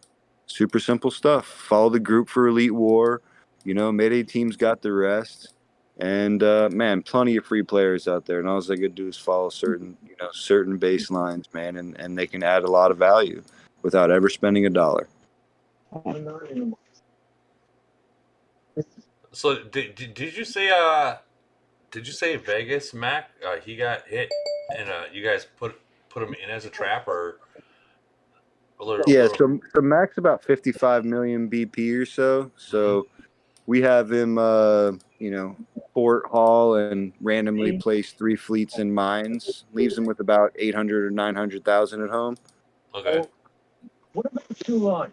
Speaker 10: Super simple stuff. Follow the group for Elite War. You know, Mayday teams got the rest. And man, plenty of free players out there, and all they could do is follow certain baselines, man, and they can add a lot of value without ever spending a dollar.
Speaker 1: So did you say Vegas Mac? He got hit, and you guys put him in as a trap, or
Speaker 10: Yeah, so Mac's about 55 million BP or so. So we have him, Fort Hall and randomly place 3 fleets in mines, leaves him with about 800 or 900,000 at home.
Speaker 1: Okay.
Speaker 13: What about too on?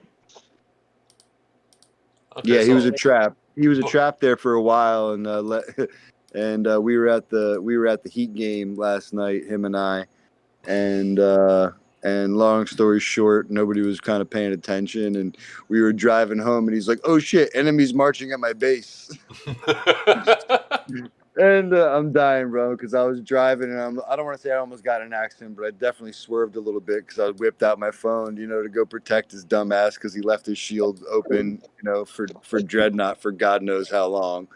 Speaker 1: Okay,
Speaker 10: yeah, he was a trap. He was a trap there for a while, and we were at the Heat game last night, him and I, and long story short, nobody was kind of paying attention, and we were driving home, and he's like, "Oh shit, enemies marching at my base." And I'm dying, bro, because I was driving, and I don't want to say I almost got in an accident, but I definitely swerved a little bit because I whipped out my phone, to go protect his dumb ass because he left his shield open, for Dreadnought for God knows how long.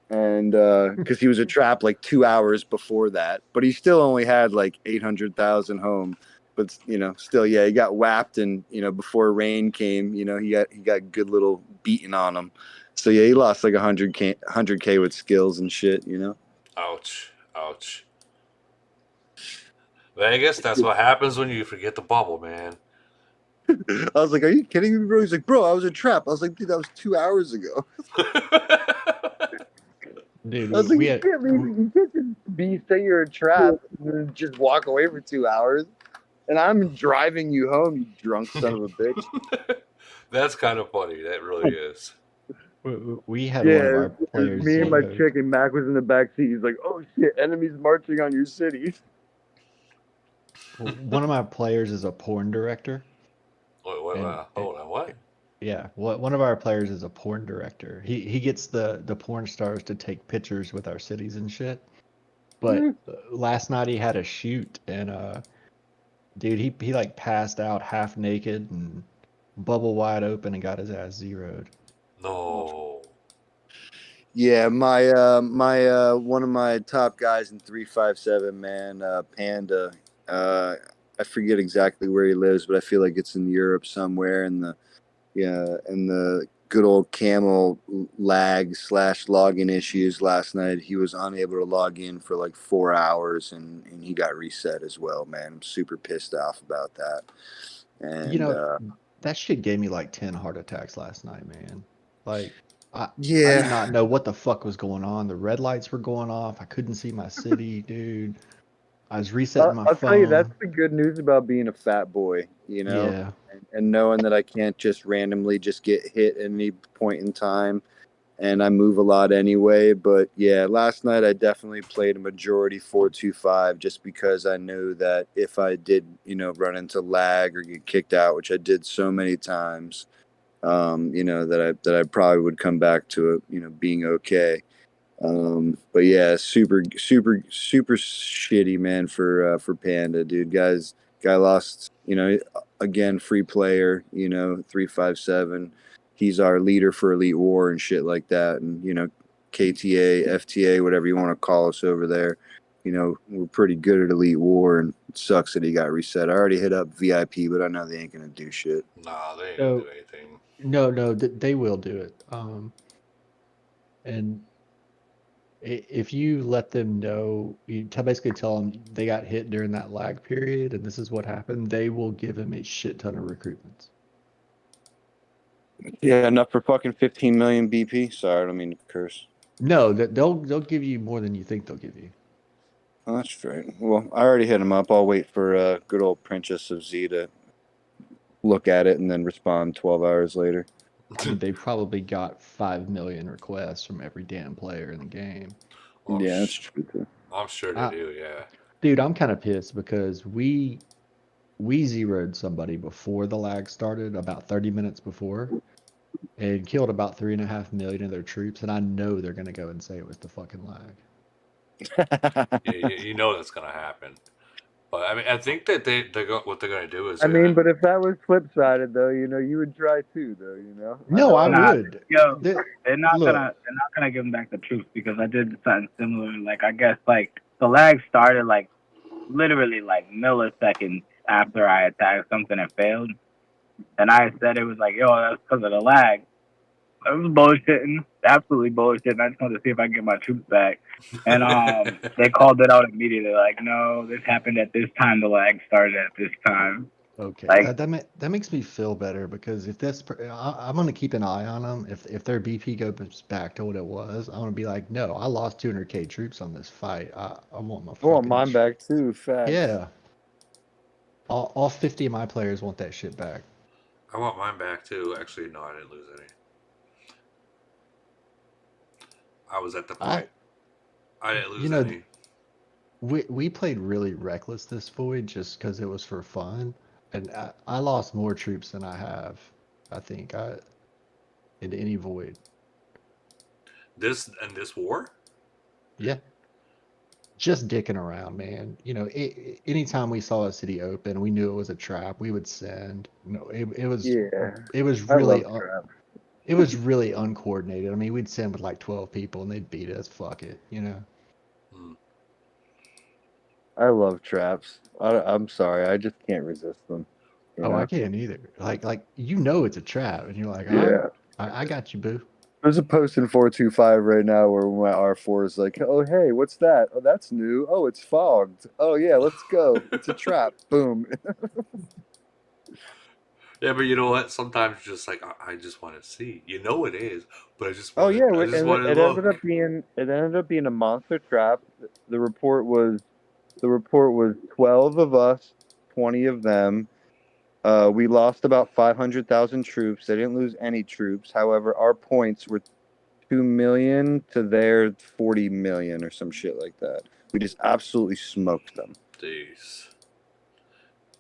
Speaker 10: And because he was a trap like 2 hours before that, but he still only had like 800,000 home. But still, yeah, he got whapped, and before rain came, he got good little beating on him. So yeah, he lost like 100K with skills and shit,
Speaker 1: Ouch. Vegas, that's what happens when you forget the bubble, man.
Speaker 10: I was like, "Are you kidding me, bro?" He's like, "Bro, I was a trap." I was like, "Dude, that was 2 hours ago."
Speaker 2: Dude,
Speaker 10: I was like,
Speaker 2: we
Speaker 10: you
Speaker 2: had
Speaker 10: can't just say you're a trap and then just walk away for 2 hours. And I'm driving you home, you drunk son of a bitch.
Speaker 1: That's kind of funny. That really is.
Speaker 2: we had one of our
Speaker 10: it was
Speaker 2: players.
Speaker 10: me and my chick, and Mac was in the back seat. He's like, "Oh shit, enemies marching on your city."
Speaker 2: One of my players is a porn director.
Speaker 1: Hold on, what?
Speaker 2: Yeah, one of our players is a porn director. He gets the porn stars to take pictures with our cities and shit. But last night he had a shoot, and dude, he like passed out half naked and bubble wide open and got his ass zeroed.
Speaker 1: No.
Speaker 10: Yeah, my one of my top guys in 357, man, Panda. I forget exactly where he lives, but I feel like it's in Europe somewhere. In the good old camel lag / login issues last night, he was unable to log in for like 4 hours, and he got reset as well. Man, I'm super pissed off about that. And
Speaker 2: that shit gave me like 10 heart attacks last night, man. Like, I
Speaker 10: yeah,
Speaker 2: did not know what the fuck was going on. The red lights were going off. I couldn't see my city, dude. I was resetting my phone.
Speaker 10: I'll tell you, that's the good news about being a fat boy,
Speaker 2: Yeah.
Speaker 10: and knowing that I can't just randomly just get hit at any point in time, and I move a lot anyway. But yeah, last night I definitely played a majority 4-2-5 just because I knew that if I did, run into lag or get kicked out, which I did so many times, that I probably would come back to it, being okay. But yeah, super shitty, man, for Panda, dude. Guy lost, again, free player, 357. He's our leader for Elite War and shit like that. And, KTA, FTA, whatever you want to call us over there. We're pretty good at Elite War, and it sucks that he got reset. I already hit up VIP, but I know they ain't going to do shit.
Speaker 1: Nah, they ain't going to do anything.
Speaker 2: No, they will do it. And if you let them know, you basically tell them they got hit during that lag period and this is what happened, they will give him a shit ton of recruitments.
Speaker 10: Yeah, enough for fucking 15 million BP. Sorry, I don't mean to curse.
Speaker 2: No, they'll give you more than you think they'll give you.
Speaker 10: Oh, that's straight. Well, I already hit him up. I'll wait for good old Princess of Z to look at it and then respond 12 hours later.
Speaker 2: I mean, they probably got 5 million requests from every damn player in the game.
Speaker 10: Yeah, that's true too.
Speaker 1: I'm sure they do, yeah.
Speaker 2: Dude, I'm kind of pissed because we zeroed somebody before the lag started, about 30 minutes before, and killed about 3.5 million of their troops, and I know they're going to go and say it was the fucking lag.
Speaker 1: You know that's going to happen. But I mean, I think that what they're going to do is.
Speaker 14: I mean, but if that was flip sided, though, you would try too, though.
Speaker 2: No, I
Speaker 12: Nah,
Speaker 2: would.
Speaker 12: yo,
Speaker 2: The-
Speaker 12: they're not
Speaker 2: look,
Speaker 12: gonna give them back the troops because I did something similar. Like I guess like the lag started like literally like milliseconds after I attacked something and failed, and I said it was like, yo, that's because of the lag. It was bullshitting, absolutely bullshitting. I just wanted to see if I can get my troops back, and they called it out immediately. Like, no, this happened at this time. The lag started at this time.
Speaker 2: Okay,
Speaker 12: Like,
Speaker 2: that makes me feel better because if I'm gonna keep an eye on them. If their BP goes back to what it was, I'm gonna be like, no, I lost 200k troops on this fight. I want my
Speaker 14: I want
Speaker 2: fucking
Speaker 14: mine back too. Facts.
Speaker 2: Yeah, all 50 of my players want that shit back.
Speaker 1: I want mine back too. Actually, no, I didn't lose any. I was at the point. I didn't lose any.
Speaker 2: We played really reckless this void just because it was for fun, and I lost more troops than I have. I think in any void.
Speaker 1: This war?
Speaker 2: Yeah. Just dicking around, man. Anytime we saw a city open, we knew it was a trap. We would send. It was.
Speaker 14: Yeah.
Speaker 2: It was really. It was really uncoordinated. I mean, we'd send with like 12 people and they'd beat us. Fuck it,
Speaker 14: I love traps. I'm sorry, I just can't resist them.
Speaker 2: I can't either. Like it's a trap, and you're like,
Speaker 14: Yeah.
Speaker 2: I got you, boo.
Speaker 14: There's a post in 425 right now where my R4 is like, oh, hey, what's that? Oh, that's new. Oh, it's fogged. Oh, yeah, let's go. It's a trap. Boom.
Speaker 1: Yeah, but you know what? Sometimes you're just like, I just want to see. You know it is, but I just
Speaker 14: Oh
Speaker 1: want
Speaker 14: yeah,
Speaker 1: I just want to
Speaker 14: it
Speaker 1: look.
Speaker 14: ended up being a monster trap. The report was 12 of us, 20 of them. We lost about 500,000 troops. They didn't lose any troops. However, our points were 2 million to their 40 million or some shit like that. We just absolutely smoked them.
Speaker 1: Jeez.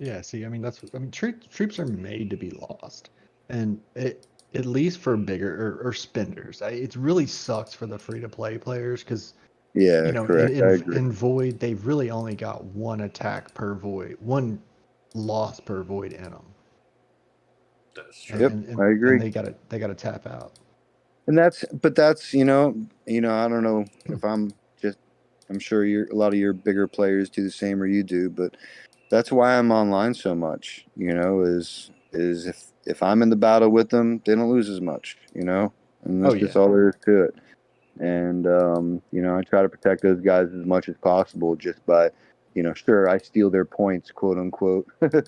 Speaker 2: Yeah, see, I mean troops are made to be lost, and at least for bigger or spenders. It really sucks for the free-to-play players because
Speaker 14: correct. I agree.
Speaker 2: in Void they've really only got one attack per Void, one loss per Void in them.
Speaker 1: That's true.
Speaker 14: Yep, I agree.
Speaker 2: And they gotta tap out.
Speaker 14: And that's I don't know if I'm sure a lot of your bigger players do the same or you do, but that's why I'm online so much, is if I'm in the battle with them, they don't lose as much, and that's just all there is to it. And, I try to protect those guys as much as possible just by, sure, I steal their points, quote unquote.
Speaker 1: But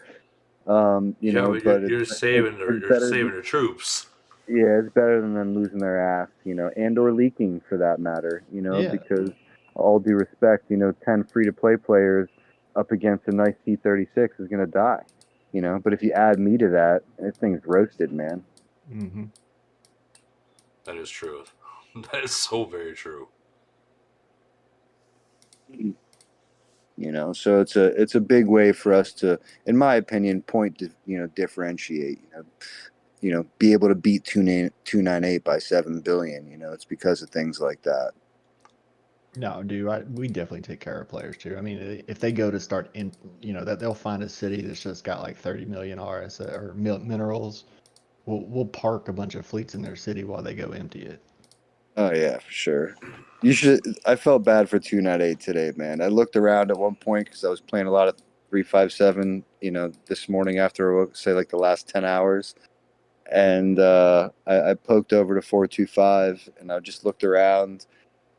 Speaker 1: you're
Speaker 14: it's
Speaker 1: saving their troops.
Speaker 14: Yeah, it's better than them losing their ass, and or leaking for that matter, because all due respect, 10 free-to-play players up against a nice C-36 is going to die, but if you add me to that, this thing's roasted, man.
Speaker 2: Mm-hmm.
Speaker 1: That is true. That is so very true.
Speaker 14: So it's a big way for us to, in my opinion, differentiate, be able to beat 298 by 7 billion, it's because of things like that.
Speaker 2: No, dude, we definitely take care of players too. I mean, if they go to start that they'll find a city that's just got like 30 million RS or minerals, we'll park a bunch of fleets in their city while they go empty it.
Speaker 14: Oh yeah, for sure. I felt bad for 298 today, man. I looked around at one point because I was playing a lot of 357, this morning after say like the last 10 hours, and I poked over to 425 and I just looked around.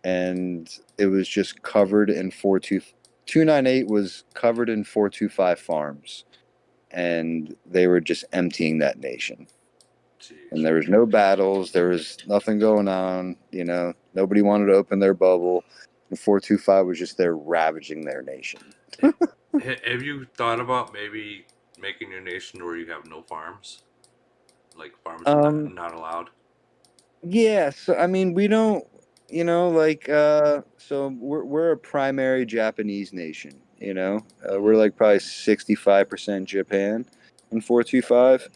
Speaker 14: And it was just covered in 298 was covered in 425 farms, and they were just emptying that nation. Jeez. And there was no battles, there was nothing going on. Nobody wanted to open their bubble, and 425 was just there ravaging their nation.
Speaker 1: Have you thought about maybe making your nation where you have no farms, like farms not allowed?
Speaker 14: Yeah, so I mean we don't. So we're a primary Japanese nation, we're like probably 65% Japan in 425.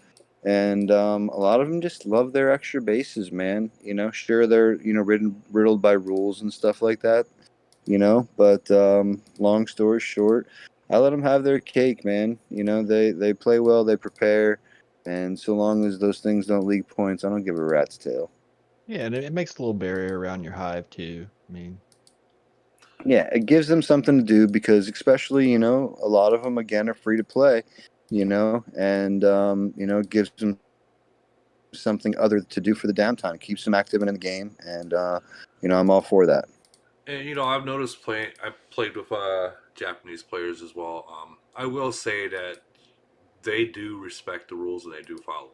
Speaker 14: And a lot of them just love their extra bases, man. Sure, they're, riddled by rules and stuff like that, but long story short, I let them have their cake, man. You know, they play well, they prepare, and so long as those things don't leak points, I don't give a rat's tail.
Speaker 2: Yeah, and it makes a little barrier around your hive too. I mean,
Speaker 14: yeah, it gives them something to do because, especially, you know, a lot of them again are free to play, you know, and you know, it gives them something other to do for the downtime. It keeps them active in the game, and you know, I'm all for that.
Speaker 1: And you know, I've noticed playing. I played with Japanese players as well. I will say that they do respect the rules and they do follow them.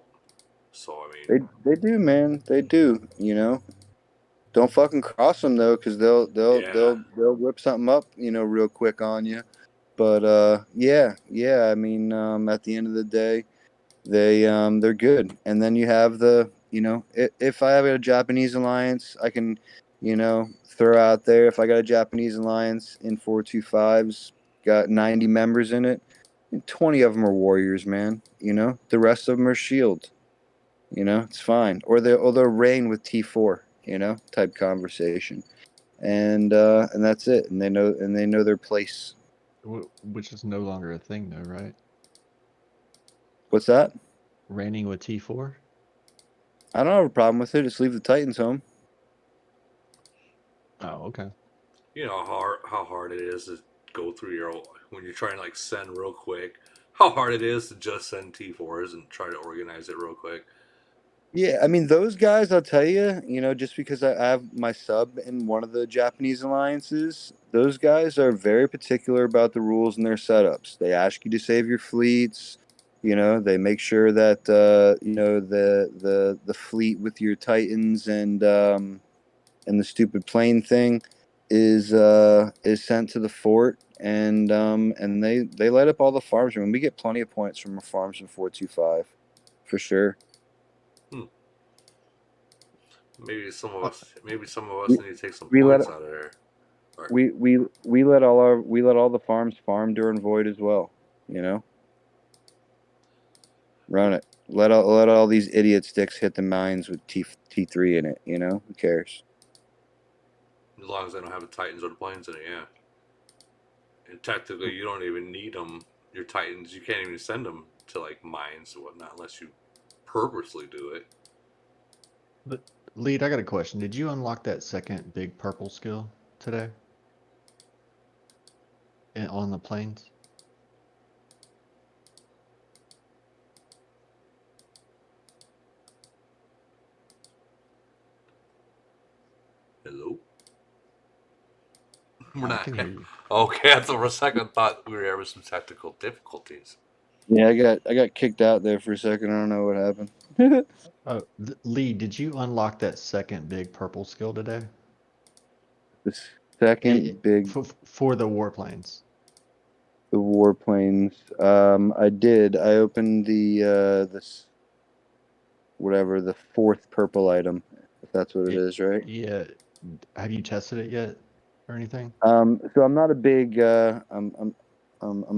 Speaker 1: So I mean,
Speaker 14: They do, man. They do. You know, don't fucking cross them though, because
Speaker 1: yeah.
Speaker 14: they'll whip something up, you know, real quick on you. But yeah. I mean, at the end of the day, they're good. And then you have the, you know, if I have a Japanese alliance, I can, you know, throw out there. If I got a Japanese alliance in 425s, got 90 members in it, 20 of them are warriors, man. You know, the rest of them are shield. You know, it's fine. Or they'll reign with T4. You know, type conversation, and that's it. And they know their place.
Speaker 2: which is no longer a thing though, right?
Speaker 14: What's that?
Speaker 2: Reigning with T4.
Speaker 14: I don't have a problem with it. Just leave the Titans home.
Speaker 2: Oh, okay.
Speaker 1: You know how hard it is to go through your when you're trying to like send real quick. How hard it is to just send T4s and try to organize it real quick.
Speaker 14: Yeah, I mean those guys. I'll tell you, you know, just because I have my sub in one of the Japanese alliances, those guys are very particular about the rules and their setups. They ask you to save your fleets. You know, they make sure that you know the fleet with your Titans and the stupid plane thing is sent to the fort, and they light up all the farms. I mean, we get plenty of points from our farms in 425, for sure.
Speaker 1: Maybe some of us
Speaker 14: We,
Speaker 1: need to take some
Speaker 14: we let
Speaker 1: points out of there. Or,
Speaker 14: we let all the farms farm during void as well. You know, run it. Let all these idiot sticks hit the mines with T3 in it. You know, who cares?
Speaker 1: as long as they don't have the Titans or the planes in it, yeah. And technically, you don't even need them. Your Titans, you can't even send them to like mines or whatnot unless you purposely do it.
Speaker 2: But Lead, I got a question. Did you unlock that second big purple skill today? On the planes?
Speaker 1: Hello? We're
Speaker 2: I
Speaker 1: not.
Speaker 2: can hear you.
Speaker 1: Okay, for a second thought we were having some technical difficulties.
Speaker 14: Yeah, I got kicked out there for a second. I don't know what happened.
Speaker 2: Oh, Lee, did you unlock that second big purple skill today?
Speaker 14: The second big
Speaker 2: for the warplanes.
Speaker 14: The warplanes. I did. I opened this whatever the fourth purple item, if that's what it is, right?
Speaker 2: Yeah. Have you tested it yet, or anything?
Speaker 14: So I'm not a big I'm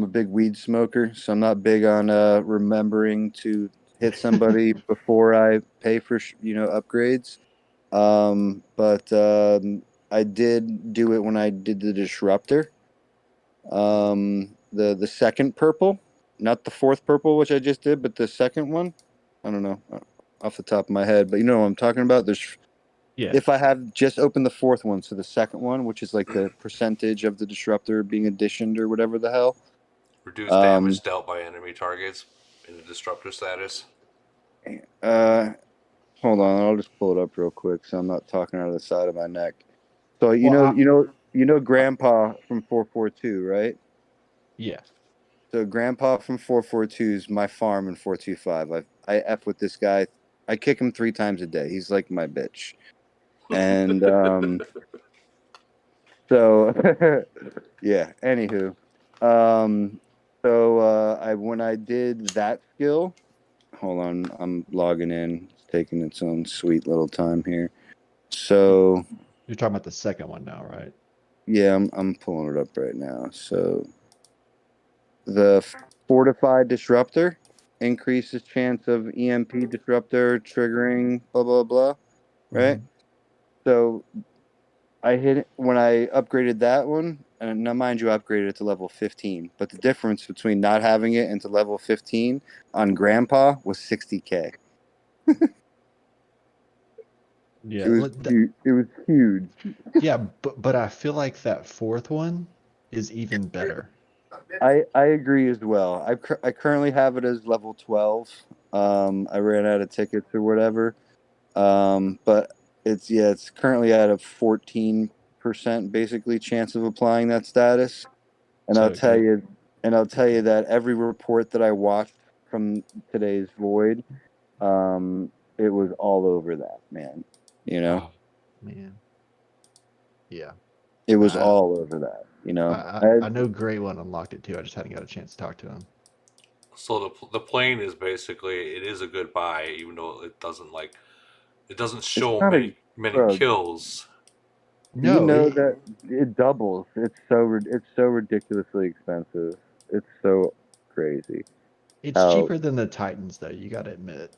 Speaker 14: a big weed smoker, so I'm not big on remembering to hit somebody before I pay for upgrades. But I did do it when I did the disruptor. The second purple, not the fourth purple, which I just did, but the second one. I don't know off the top of my head, but you know what I'm talking about. If I have just opened the fourth one, so the second one, which is like the percentage of the disruptor being additioned or whatever the hell.
Speaker 1: Reduce damage dealt by enemy targets in the disruptor status.
Speaker 14: Hold on, I'll just pull it up real quick, so I'm not talking out of the side of my neck. So you know, Grandpa from 442, right?
Speaker 2: Yeah.
Speaker 14: So Grandpa from 442 is my farm in 425. I F with this guy. I kick him 3 times a day. He's like my bitch. And so yeah, anywho. When I did that skill, hold on, I'm logging in. It's taking its own sweet little time here. So
Speaker 2: you're talking about the second one now, right?
Speaker 14: Yeah, I'm pulling it up right now. So the fortified disruptor increases chance of EMP disruptor triggering blah blah blah, right? So I hit it when I upgraded that one, and now mind you, I upgraded it to level 15. But the difference between not having it and to level 15 on Grandpa was 60K.
Speaker 2: Yeah,
Speaker 14: It was huge.
Speaker 2: yeah, but I feel like that fourth one is even better.
Speaker 14: I agree as well. I currently have it as level 12. I ran out of tickets or whatever. But it's currently at a 14% basically chance of applying that status. And I'll tell you that every report that I watched from today's void, it was all over that, man. You know?
Speaker 2: Oh, man. Yeah.
Speaker 14: It was all over that, you know.
Speaker 2: I know Gray One unlocked it too. I just hadn't got a chance to talk to him.
Speaker 1: So the plane is basically, it is a good buy, even though it doesn't show many kills.
Speaker 14: No, you know that it doubles. It's so ridiculously expensive. It's so crazy.
Speaker 2: It's cheaper than the Titans, though. You got to admit.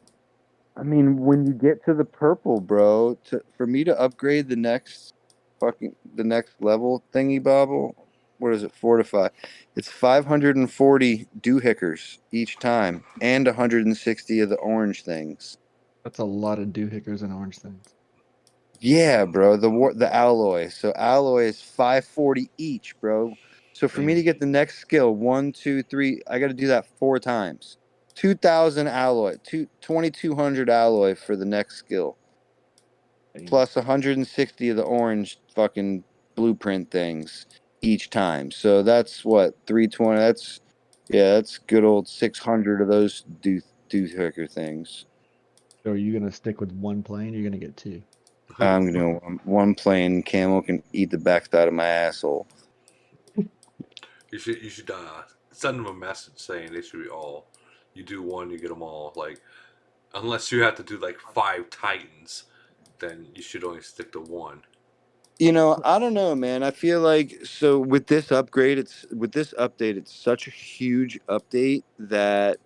Speaker 14: I mean, when you get to the purple, bro, for me to upgrade the next level thingy bobble, what is it, 4 to 5? It's 540 doohickers each time, and 160 of the orange things.
Speaker 2: That's a lot of doohickers and orange things.
Speaker 14: Yeah, bro. The alloy. So alloy is 540 each, bro. So for me to get the next skill, 1, 2, 3, I got to do that 4 times. 2,000 alloy, 2,200 alloy for the next skill, plus 160 of the orange fucking blueprint things each time. So that's what 320. That's good old 600 of those doohicker things.
Speaker 2: So are you gonna stick with one plane? Or are you gonna get 2?
Speaker 14: I'm gonna one plane. Camel can eat the backside of my asshole.
Speaker 1: You should send them a message saying they should be all. You do one, you get them all. Like, unless you have to do like 5 Titans, then you should only stick to 1.
Speaker 14: You know, I don't know, man. I feel like with this update, it's such a huge update that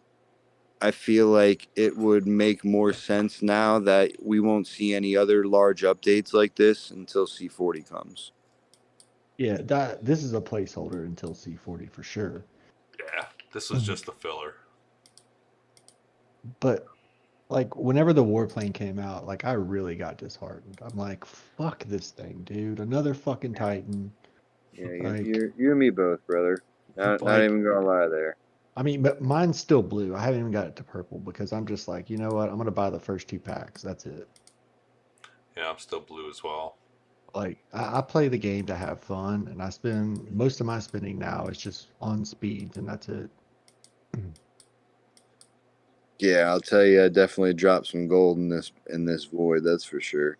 Speaker 14: I feel like it would make more sense now that we won't see any other large updates like this until C40 comes.
Speaker 2: Yeah, this is a placeholder until C40 for sure.
Speaker 1: Yeah, this was just a filler.
Speaker 2: But like whenever the Warplane came out, like I really got disheartened. I'm like, fuck this thing, dude. Another fucking Titan.
Speaker 14: Yeah, you and me both, brother. Not even gonna lie there.
Speaker 2: I mean, but mine's still blue. I haven't even got it to purple because I'm just like, you know what? I'm gonna buy the first 2 packs. That's it.
Speaker 1: Yeah, I'm still blue as well.
Speaker 2: Like I play the game to have fun, and I spend most of my spending now is just on speeds, and that's it.
Speaker 14: Yeah, I'll tell you, I definitely dropped some gold in this void. That's for sure.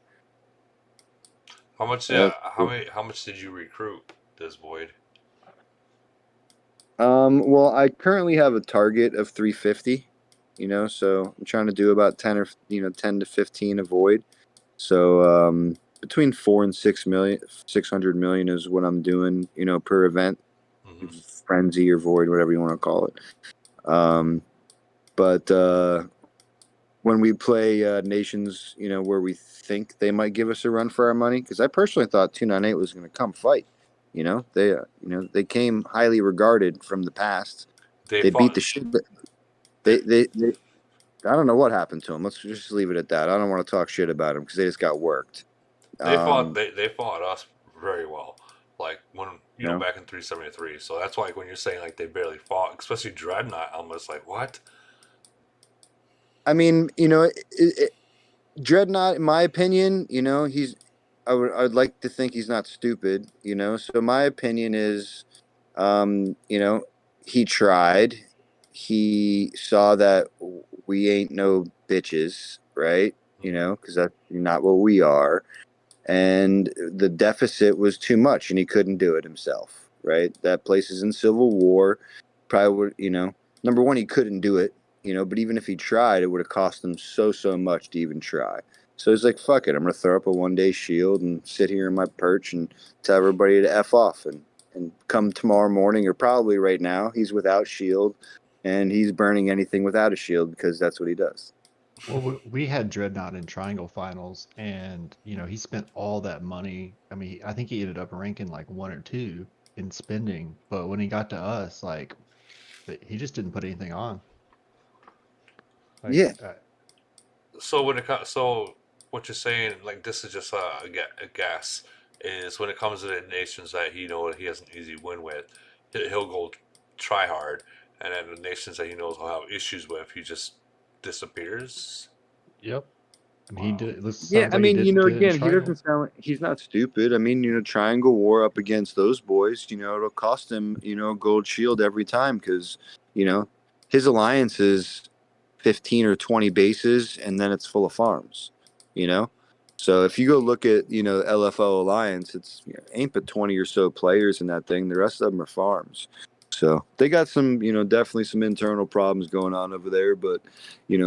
Speaker 1: How much? How much did you recruit this void?
Speaker 14: Well, I currently have a target of 350. You know, so I'm trying to do about 10 to 15 a void. So between 4 and 600 million is what I'm doing. You know, per event, frenzy or void, whatever you want to call it. But when we play nations, you know, where we think they might give us a run for our money, because I personally thought 298 was going to come fight. You know, they came highly regarded from the past. They beat the shit. They I don't know what happened to them. Let's just leave it at that. I don't want to talk shit about them because they just got worked.
Speaker 1: They fought us very well. Like when back in 373. So that's why when you're saying like they barely fought, especially Dreadnought, I'm just like, what?
Speaker 14: I mean, you know, Dreadnought, in my opinion, you know, I'd like to think he's not stupid, you know. So my opinion is, you know, he tried. He saw that we ain't no bitches, right? You know, because that's not what we are. And the deficit was too much, and he couldn't do it himself, right? That place is in civil war. Probably would, you know, number one, he couldn't do it, you know, but even if he tried, it would have cost him so much to even try. So he's like, fuck it, I'm going to throw up a 1-day shield and sit here in my perch and tell everybody to F off. And come tomorrow morning, or probably right now, he's without shield, and he's burning anything without a shield because that's what he does.
Speaker 2: Well, we had Dreadnought in Triangle Finals, and he spent all that money. I mean, I think he ended up ranking like 1 or 2 in spending, but when he got to us, like he just didn't put anything on. Like,
Speaker 14: Yeah.
Speaker 1: So what you're saying, like this is just a guess, is when it comes to the nations that he has an easy win with, he'll go try hard, and then the nations that he knows he'll have issues with, he just disappears.
Speaker 2: Yep. I mean, he did. This
Speaker 14: Yeah,
Speaker 2: sounds
Speaker 14: I
Speaker 2: like he
Speaker 14: mean,
Speaker 2: did it in
Speaker 14: again, he
Speaker 2: Triangle.
Speaker 14: doesn't sound like he's not stupid. I mean, Triangle War up against those boys, it'll cost him, a gold shield every time because, his alliance is 15 or 20 bases and then it's full of farms, So if you go look at, LFO Alliance, it's ain't but 20 or so players in that thing. The rest of them are farms. So they got some, definitely some internal problems going on over there. But,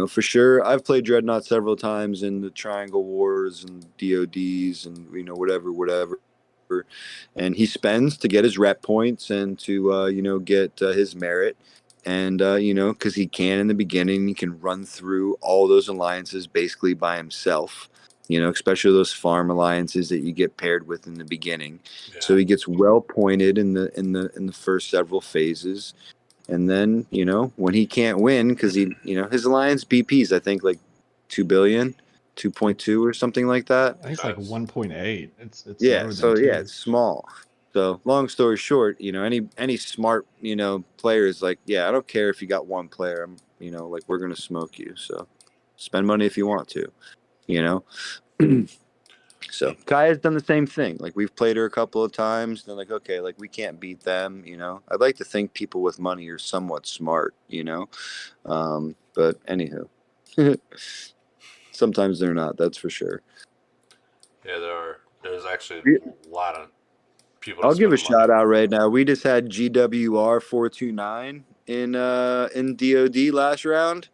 Speaker 14: for sure, I've played Dreadnought several times in the Triangle Wars and DODs and, whatever. And he spends to get his rep points and to, get his merit. And, because he can in the beginning, he can run through all those alliances basically by himself. Especially those farm alliances that you get paired with in the beginning. Yeah. So he gets well pointed in the first several phases, and then when he can't win because he his alliance BP's I think like 2 billion, 2.2 or something like that.
Speaker 2: I think it's like 1.8. It's
Speaker 14: yeah.
Speaker 2: lower
Speaker 14: So
Speaker 2: than 2.
Speaker 14: yeah, it's small. So long story short, any smart player is like, yeah, I don't care if you got one player. I'm like we're gonna smoke you. So spend money if you want to. So Kaya's done the same thing. Like we've played her a couple of times. They're like, okay, like we can't beat them. I'd like to think people with money are somewhat smart. But anywho, sometimes they're not. That's for sure.
Speaker 1: Yeah, there's actually a lot of people.
Speaker 14: I'll give a shout out right now. We just had GWR 429 in DOD last round.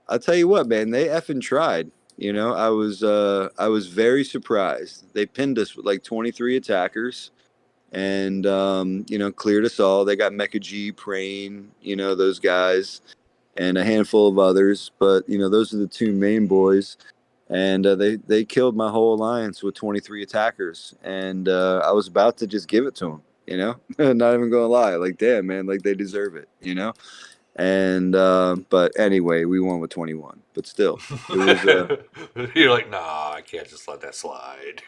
Speaker 14: I'll tell you what, man, they effing tried. I was very surprised. They pinned us with like 23 attackers and cleared us all. They got Mecha G, Prane, those guys, and a handful of others. But those are the 2 main boys. And they killed my whole alliance with 23 attackers. And I was about to just give it to them, not even gonna lie. Like, damn, man, like they deserve it, And but anyway, we won with 21. But still, it was.
Speaker 1: You're like, nah, I can't just let that slide.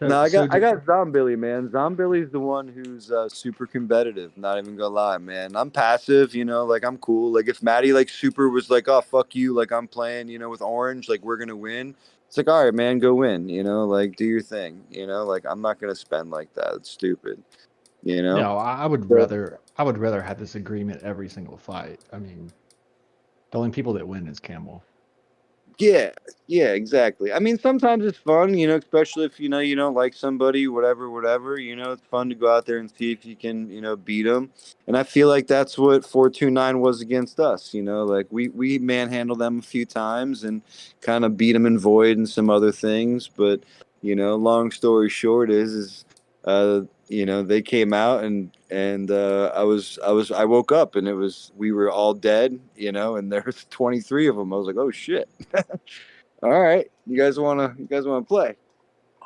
Speaker 14: No, I got Zombilly, man. Zombilly's the one who's super competitive. Not even gonna lie, man. I'm passive, like I'm cool. Like if Maddie like super was like, oh fuck you, like I'm playing, with Orange, like we're gonna win. It's like, all right, man, go win. Like do your thing. Like I'm not gonna spend like that. It's stupid.
Speaker 2: No, I would rather have this agreement every single fight. I mean, the only people that win is Camel.
Speaker 14: Yeah, exactly. I mean, sometimes it's fun, especially if you don't like somebody, whatever. It's fun to go out there and see if you can, beat them. And I feel like that's what 429 was against us. Like we manhandled them a few times and kind of beat them in Void and some other things. But long story short is they came out and I woke up and we were all dead, and there's 23 of them. I was like, oh shit. All right, you guys wanna play?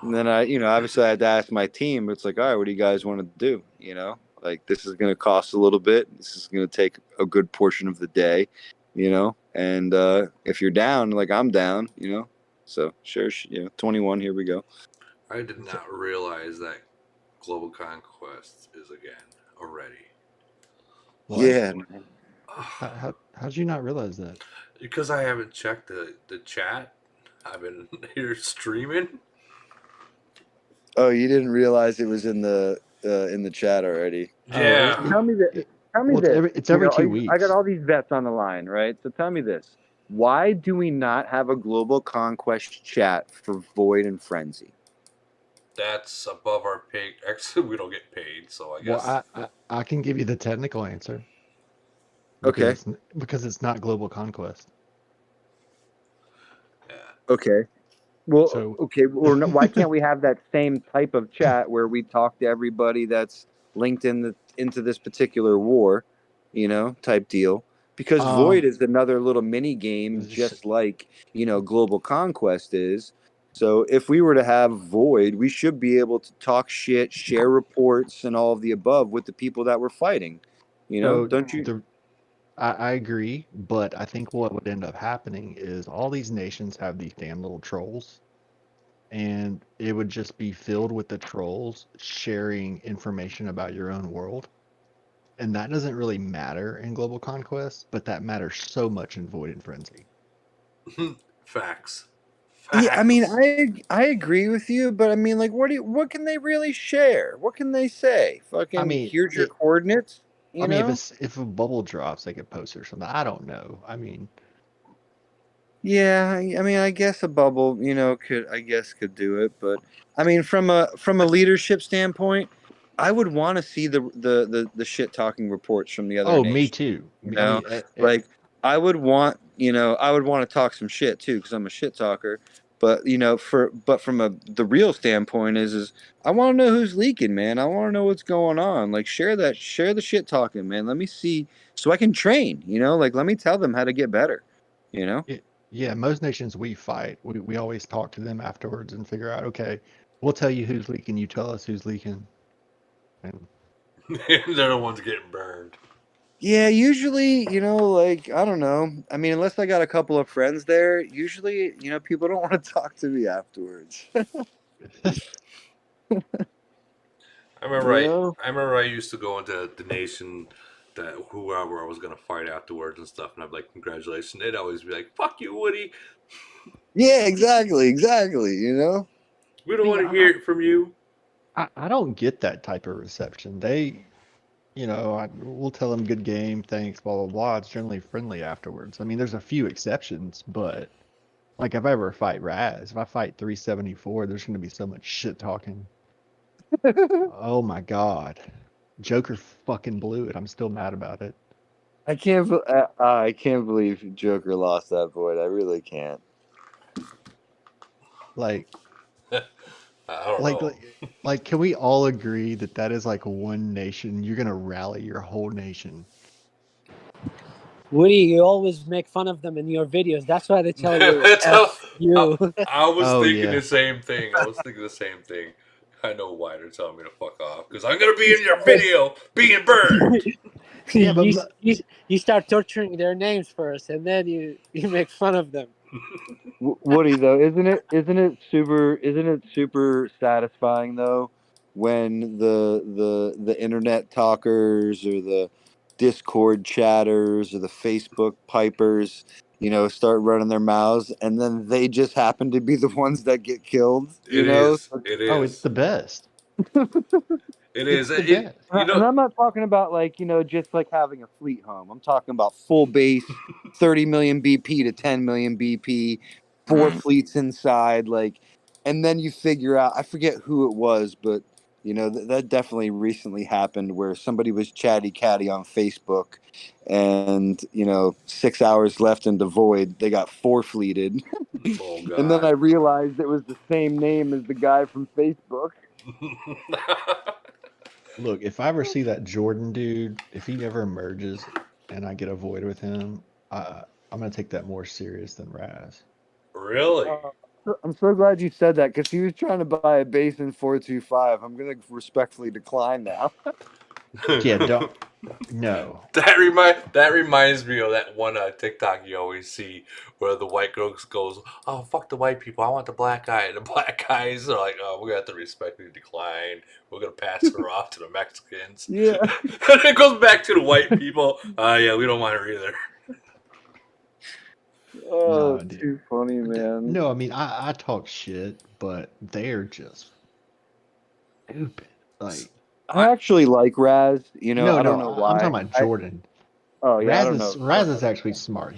Speaker 14: And then I obviously I had to ask my team. It's like, all right, what do you guys want to do? Like this is gonna cost a little bit. This is gonna take a good portion of the day, And if you're down, like I'm down, So sure, 21. Here we go.
Speaker 1: I did not realize that Global Conquest is again already.
Speaker 2: What?
Speaker 14: Yeah.
Speaker 2: How'd you not realize that?
Speaker 1: Because I haven't checked the chat. I've been here streaming.
Speaker 14: Oh, you didn't realize it was in the chat already.
Speaker 1: Yeah.
Speaker 14: Tell me this.
Speaker 2: It's every 2 weeks.
Speaker 14: I got all these bets on the line, right? So tell me this. Why do we not have a Global Conquest chat for Void and Frenzy?
Speaker 1: That's above our pay. Actually, we don't get paid, so I guess.
Speaker 2: Well, I can give you the technical answer.
Speaker 14: Okay.
Speaker 2: Because it's not Global Conquest.
Speaker 1: Yeah.
Speaker 14: Okay. Well, why can't we have that same type of chat where we talk to everybody that's linked into this particular war, type deal? because Void is another little mini game, just like, you know, Global Conquest is. So if we were to have Void, we should be able to talk shit, share reports, and all of the above with the people that we're fighting. You know,
Speaker 2: So
Speaker 14: don't you?
Speaker 2: I agree, but I think what would end up happening is all these nations have these damn little trolls, and it would just be filled with the trolls sharing information about your own world. And that doesn't really matter in Global Conquest, but that matters so much in Void and Frenzy.
Speaker 1: Facts.
Speaker 14: Yeah, I mean, I agree with you, but I mean, like, what can they really share? What can they say? Fucking,
Speaker 2: I mean,
Speaker 14: here's your coordinates. You know?
Speaker 2: if a bubble drops, they could post or something. I don't know. I mean,
Speaker 14: yeah, I mean, I guess a bubble, you know, could do it, but I mean, from a leadership standpoint, I would want to see the shit talking reports from the other
Speaker 2: oh, me
Speaker 14: nations.
Speaker 2: too.
Speaker 14: You
Speaker 2: I
Speaker 14: know,
Speaker 2: mean,
Speaker 14: like I would want to talk some shit too because I'm a shit talker. But you know, from the real standpoint is I want to know who's leaking, man. I want to know what's going on. Like share the shit talking, man. Let me see so I can train. You know, like let me tell them how to get better. You know.
Speaker 2: yeah, most nations we fight, we always talk to them afterwards and figure out, okay, we'll tell you who's leaking, you tell us who's leaking. And
Speaker 1: they're the ones getting burned.
Speaker 14: Yeah, usually, you know, like, I don't know. I mean, unless I got a couple of friends there, usually, you know, people don't want to talk to me afterwards.
Speaker 1: I remember I used to go into the nation that whoever I was gonna fight afterwards and stuff, and I'd be like, congratulations. They'd always be like, fuck you, Woody.
Speaker 14: Yeah, exactly, you know?
Speaker 1: We don't want to hear it from you.
Speaker 2: I don't get that type of reception. They, you know, we'll tell them good game, thanks, blah, blah, blah. It's generally friendly afterwards. I mean, there's a few exceptions, but like if I ever fight Raz, if I fight 374, there's going to be so much shit talking. Oh my God. Joker fucking blew it. I'm still mad about it.
Speaker 14: I can't believe Joker lost that void. I really can't.
Speaker 2: Like,
Speaker 1: I don't know.
Speaker 2: Like, can we all agree that that is like one nation? You're gonna rally your whole nation.
Speaker 15: Woody, you always make fun of them in your videos. That's why they tell you F you.
Speaker 1: I was thinking the same thing. I know why they're telling me to fuck off because I'm gonna be in your video being burned.
Speaker 2: Yeah, but
Speaker 15: you start torturing their names first, and then you make fun of them.
Speaker 14: Woody, though, isn't it super satisfying though when the internet talkers or the Discord chatters or the Facebook pipers, you know, start running their mouths and then they just happen to be the ones that get killed, you know?
Speaker 1: It is.
Speaker 2: Oh, it's the best.
Speaker 1: It is.
Speaker 14: And I'm not talking about like, you know, just like having a fleet home. I'm talking about full base, 30 million BP to 10 million BP, 4 fleets inside, like, and then you figure out, I forget who it was, but you know, that definitely recently happened where somebody was chatty catty on Facebook and, you know, 6 hours left in the void, they got 4 fleeted.
Speaker 1: Oh, God.
Speaker 14: And then I realized it was the same name as the guy from Facebook.
Speaker 2: Look, if I ever see that Jordan dude, if he ever emerges and I get a void with him, I'm gonna take that more serious than Raz.
Speaker 1: Really?
Speaker 14: I'm so glad you said that because he was trying to buy a base in 425. I'm gonna respectfully decline now.
Speaker 2: Yeah, don't. No.
Speaker 1: That reminds me of that one TikTok you always see where the white girl goes, "Oh, fuck the white people, I want the black guy." And the black guys are like, "Oh, we're gonna have to respectfully decline. We're gonna pass her off to the Mexicans."
Speaker 14: Yeah.
Speaker 1: And it goes back to the white people. Yeah, we don't want her either.
Speaker 14: Oh,
Speaker 2: No,
Speaker 14: too funny, man.
Speaker 2: No, I mean I talk shit, but they're just stupid. Like
Speaker 14: I actually like Raz. You know,
Speaker 2: no,
Speaker 14: I don't know why.
Speaker 2: I'm talking about Jordan.
Speaker 14: I don't know.
Speaker 2: Raz is actually smart.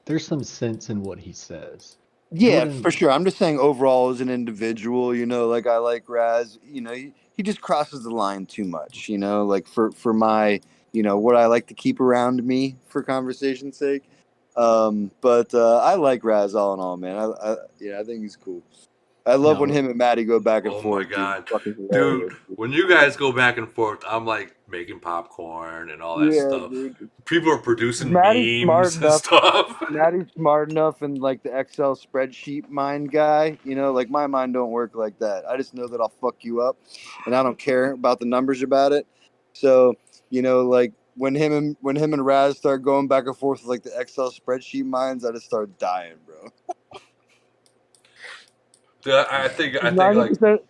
Speaker 2: There's some sense in what he says.
Speaker 14: Yeah,
Speaker 2: Jordan,
Speaker 14: for sure. I'm just saying overall as an individual, you know, like I like Raz, you know, he just crosses the line too much, you know, like for my, you know, what I like to keep around me for conversation's sake. But I like Raz all in all, man. I think he's cool. I love when
Speaker 2: No.
Speaker 14: him and Maddie go back and
Speaker 1: Oh
Speaker 14: forth.
Speaker 1: my god,
Speaker 14: Dude. Fucking
Speaker 1: dude!
Speaker 14: hilarious.
Speaker 1: When you guys go back and forth, I'm like making popcorn and all that
Speaker 14: Yeah,
Speaker 1: stuff.
Speaker 14: dude.
Speaker 1: People are producing
Speaker 14: Maddie's smart
Speaker 1: memes and
Speaker 14: enough.
Speaker 1: stuff.
Speaker 14: Maddie's smart enough and like the Excel spreadsheet mind guy. You know, like my mind don't work like that. I just know that I'll fuck you up, and I don't care about the numbers about it. So you know, like when him and Raz start going back and forth with like the Excel spreadsheet minds, I just start dying, bro.
Speaker 1: I think like
Speaker 14: 90%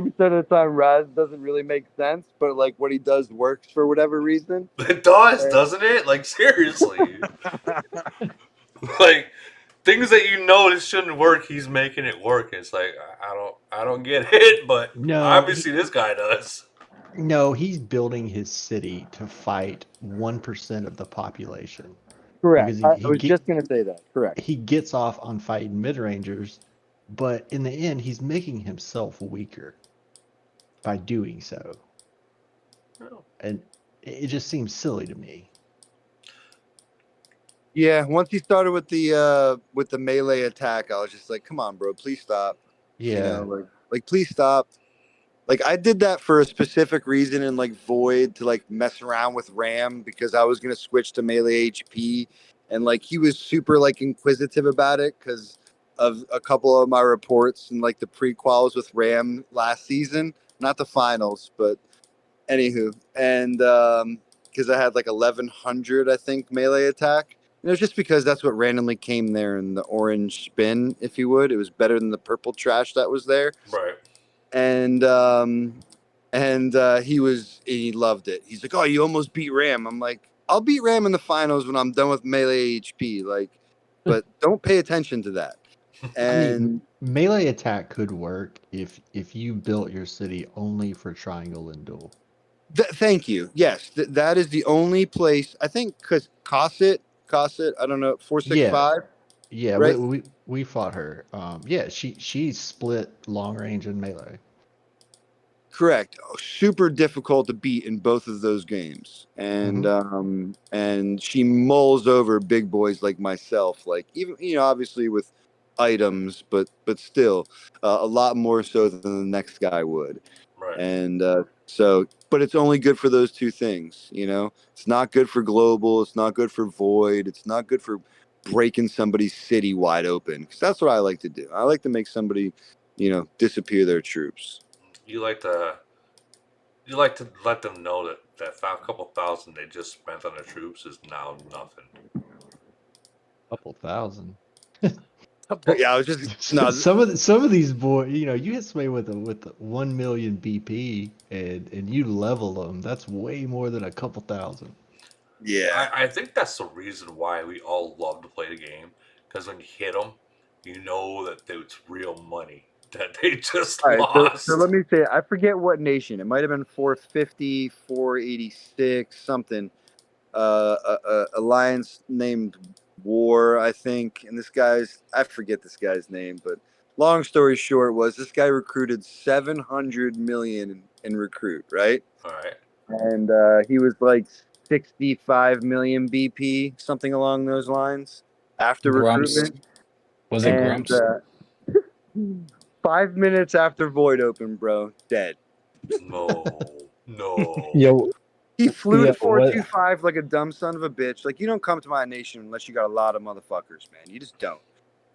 Speaker 14: of the time, Raz doesn't really make sense, but like what he does works for whatever reason.
Speaker 1: it does, doesn't it? Like seriously, like things that you know this shouldn't work, he's making it work. It's like I don't get it, but
Speaker 2: No,
Speaker 1: obviously this guy does.
Speaker 2: No, he's building his city to fight 1% of the population.
Speaker 14: Correct.
Speaker 2: Because
Speaker 14: I was just gonna say that. Correct.
Speaker 2: he gets off on fighting mid-rangers, but in the end, he's making himself weaker by doing so. And it just seems silly to me.
Speaker 14: Yeah, once he started with the melee attack, I was just like, "Come on, bro, please stop."
Speaker 2: Yeah.
Speaker 14: You know, like please stop. Like I did that for a specific reason in like Void to like mess around with Ram because I was gonna switch to melee HP, and like he was super like inquisitive about it because of a couple of my reports and like the prequels with Ram last season, not the finals, but anywho, and because I had like 1100, I think, melee attack. And it was just because that's what randomly came there in the orange spin, if you would. It was better than the purple trash that was there.
Speaker 1: Right.
Speaker 14: And he loved it. He's like, "Oh, you almost beat Ram." I'm like, "I'll beat Ram in the finals when I'm done with melee HP." Like, but don't pay attention to that. And
Speaker 2: I mean, melee attack could work if you built your city only for triangle and duel.
Speaker 14: Thank you. Yes, that is the only place I think because Cosset. I don't know 465.
Speaker 2: Yeah,
Speaker 14: right?
Speaker 2: we fought her. Yeah, she split long range and melee.
Speaker 14: Correct. Super difficult to beat in both of those games, and and she mulls over big boys like myself. Like even obviously with items, but still a lot more so than the next guy would.
Speaker 1: Right.
Speaker 14: And so, but it's only good for those two things. It's not good for global. It's not good for void. It's not good for breaking somebody's city wide open. Because that's what I like to do. I like to make somebody, disappear their troops.
Speaker 1: You like to let them know that couple thousand they just spent on their troops is now nothing.
Speaker 2: Couple thousand.
Speaker 14: Yeah, I was just no.
Speaker 2: Some of these boys, you hit somebody with 1 million BP and you level them. That's way more than a couple thousand.
Speaker 14: Yeah,
Speaker 1: I think that's the reason why we all love to play the game, because when you hit them, you know that it's real money that they just lost.
Speaker 14: So let me say, I forget what nation. It might have been 450, 486, something. Alliance named War, I think. And I forget this guy's name, but long story short was this guy recruited 700 million in recruit, right?
Speaker 1: All right.
Speaker 14: And he was like 65 million BP, something along those lines after
Speaker 6: Grumps.
Speaker 14: recruitment.
Speaker 6: Was it Grumps?
Speaker 14: 5 minutes after Void opened, bro, dead.
Speaker 1: No.
Speaker 11: Yo,
Speaker 14: He flew
Speaker 11: Yeah,
Speaker 14: to 425 like a dumb son of a bitch. Like, you don't come to my nation unless you got a lot of motherfuckers, man. You just don't.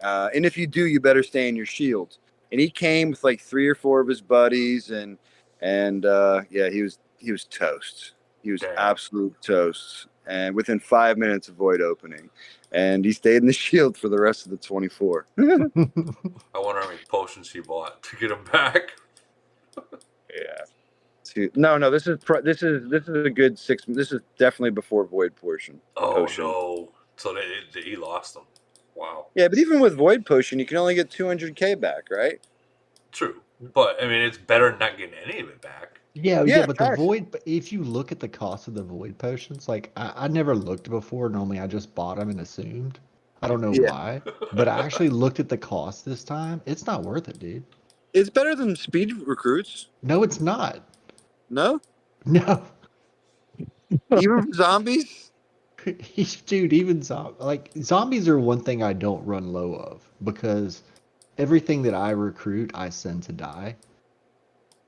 Speaker 14: And if you do, you better stay in your shield. And he came with like 3 or 4 of his buddies, and yeah, he was toast. He was absolute toast. And within 5 minutes of Void opening, and he stayed in the shield for the rest of the 24.
Speaker 1: I wonder how many potions he bought to get him back.
Speaker 14: Yeah. No. This is a good 6. This is definitely before Void portion.
Speaker 1: Oh
Speaker 14: potion.
Speaker 1: no! So he lost them. Wow.
Speaker 14: Yeah, but even with Void potion, you can only get 200k back, right?
Speaker 1: True, but I mean, it's better than not getting any of it back.
Speaker 2: Yeah, but the void. But if you look at the cost of the void potions, like I never looked before. Normally, I just bought them and assumed. I don't know why, but I actually looked at the cost this time. It's not worth it, dude.
Speaker 14: It's better than speed recruits.
Speaker 2: No, it's not.
Speaker 14: No.
Speaker 2: No.
Speaker 14: Even for zombies.
Speaker 2: Dude, even zombies are one thing I don't run low of because everything that I recruit, I send to die.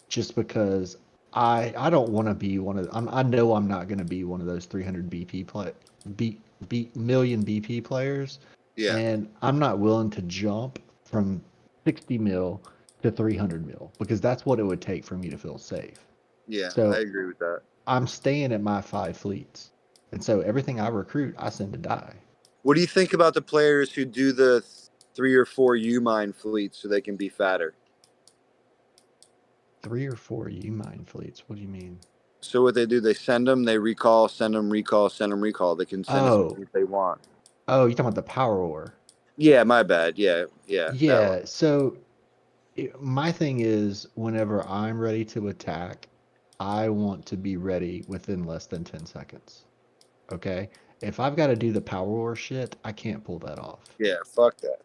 Speaker 2: Just because I don't want to be one of. I know I'm not going to be one of those 300 million BP players,
Speaker 14: Yeah.
Speaker 2: and I'm not willing to jump from 60 mil to 300 mil because that's what it would take for me to feel safe.
Speaker 14: Yeah,
Speaker 2: So
Speaker 14: I agree with that.
Speaker 2: I'm staying at my 5 fleets, and so everything I recruit, I send to die.
Speaker 14: What do you think about the players who do the 3 or 4 U-mine fleets so they can be fatter?
Speaker 2: 3 or 4 U-mine fleets. What do you mean?
Speaker 14: So what they do, they send them, they recall, send them, recall, send them, recall. They can send us if they want.
Speaker 2: Oh, you're talking about the power ore.
Speaker 14: Yeah, my bad. Yeah.
Speaker 2: Yeah. So my thing is, whenever I'm ready to attack, I want to be ready within less than 10 seconds. Okay? If I've got to do the power ore shit, I can't pull that off.
Speaker 14: Yeah, fuck that.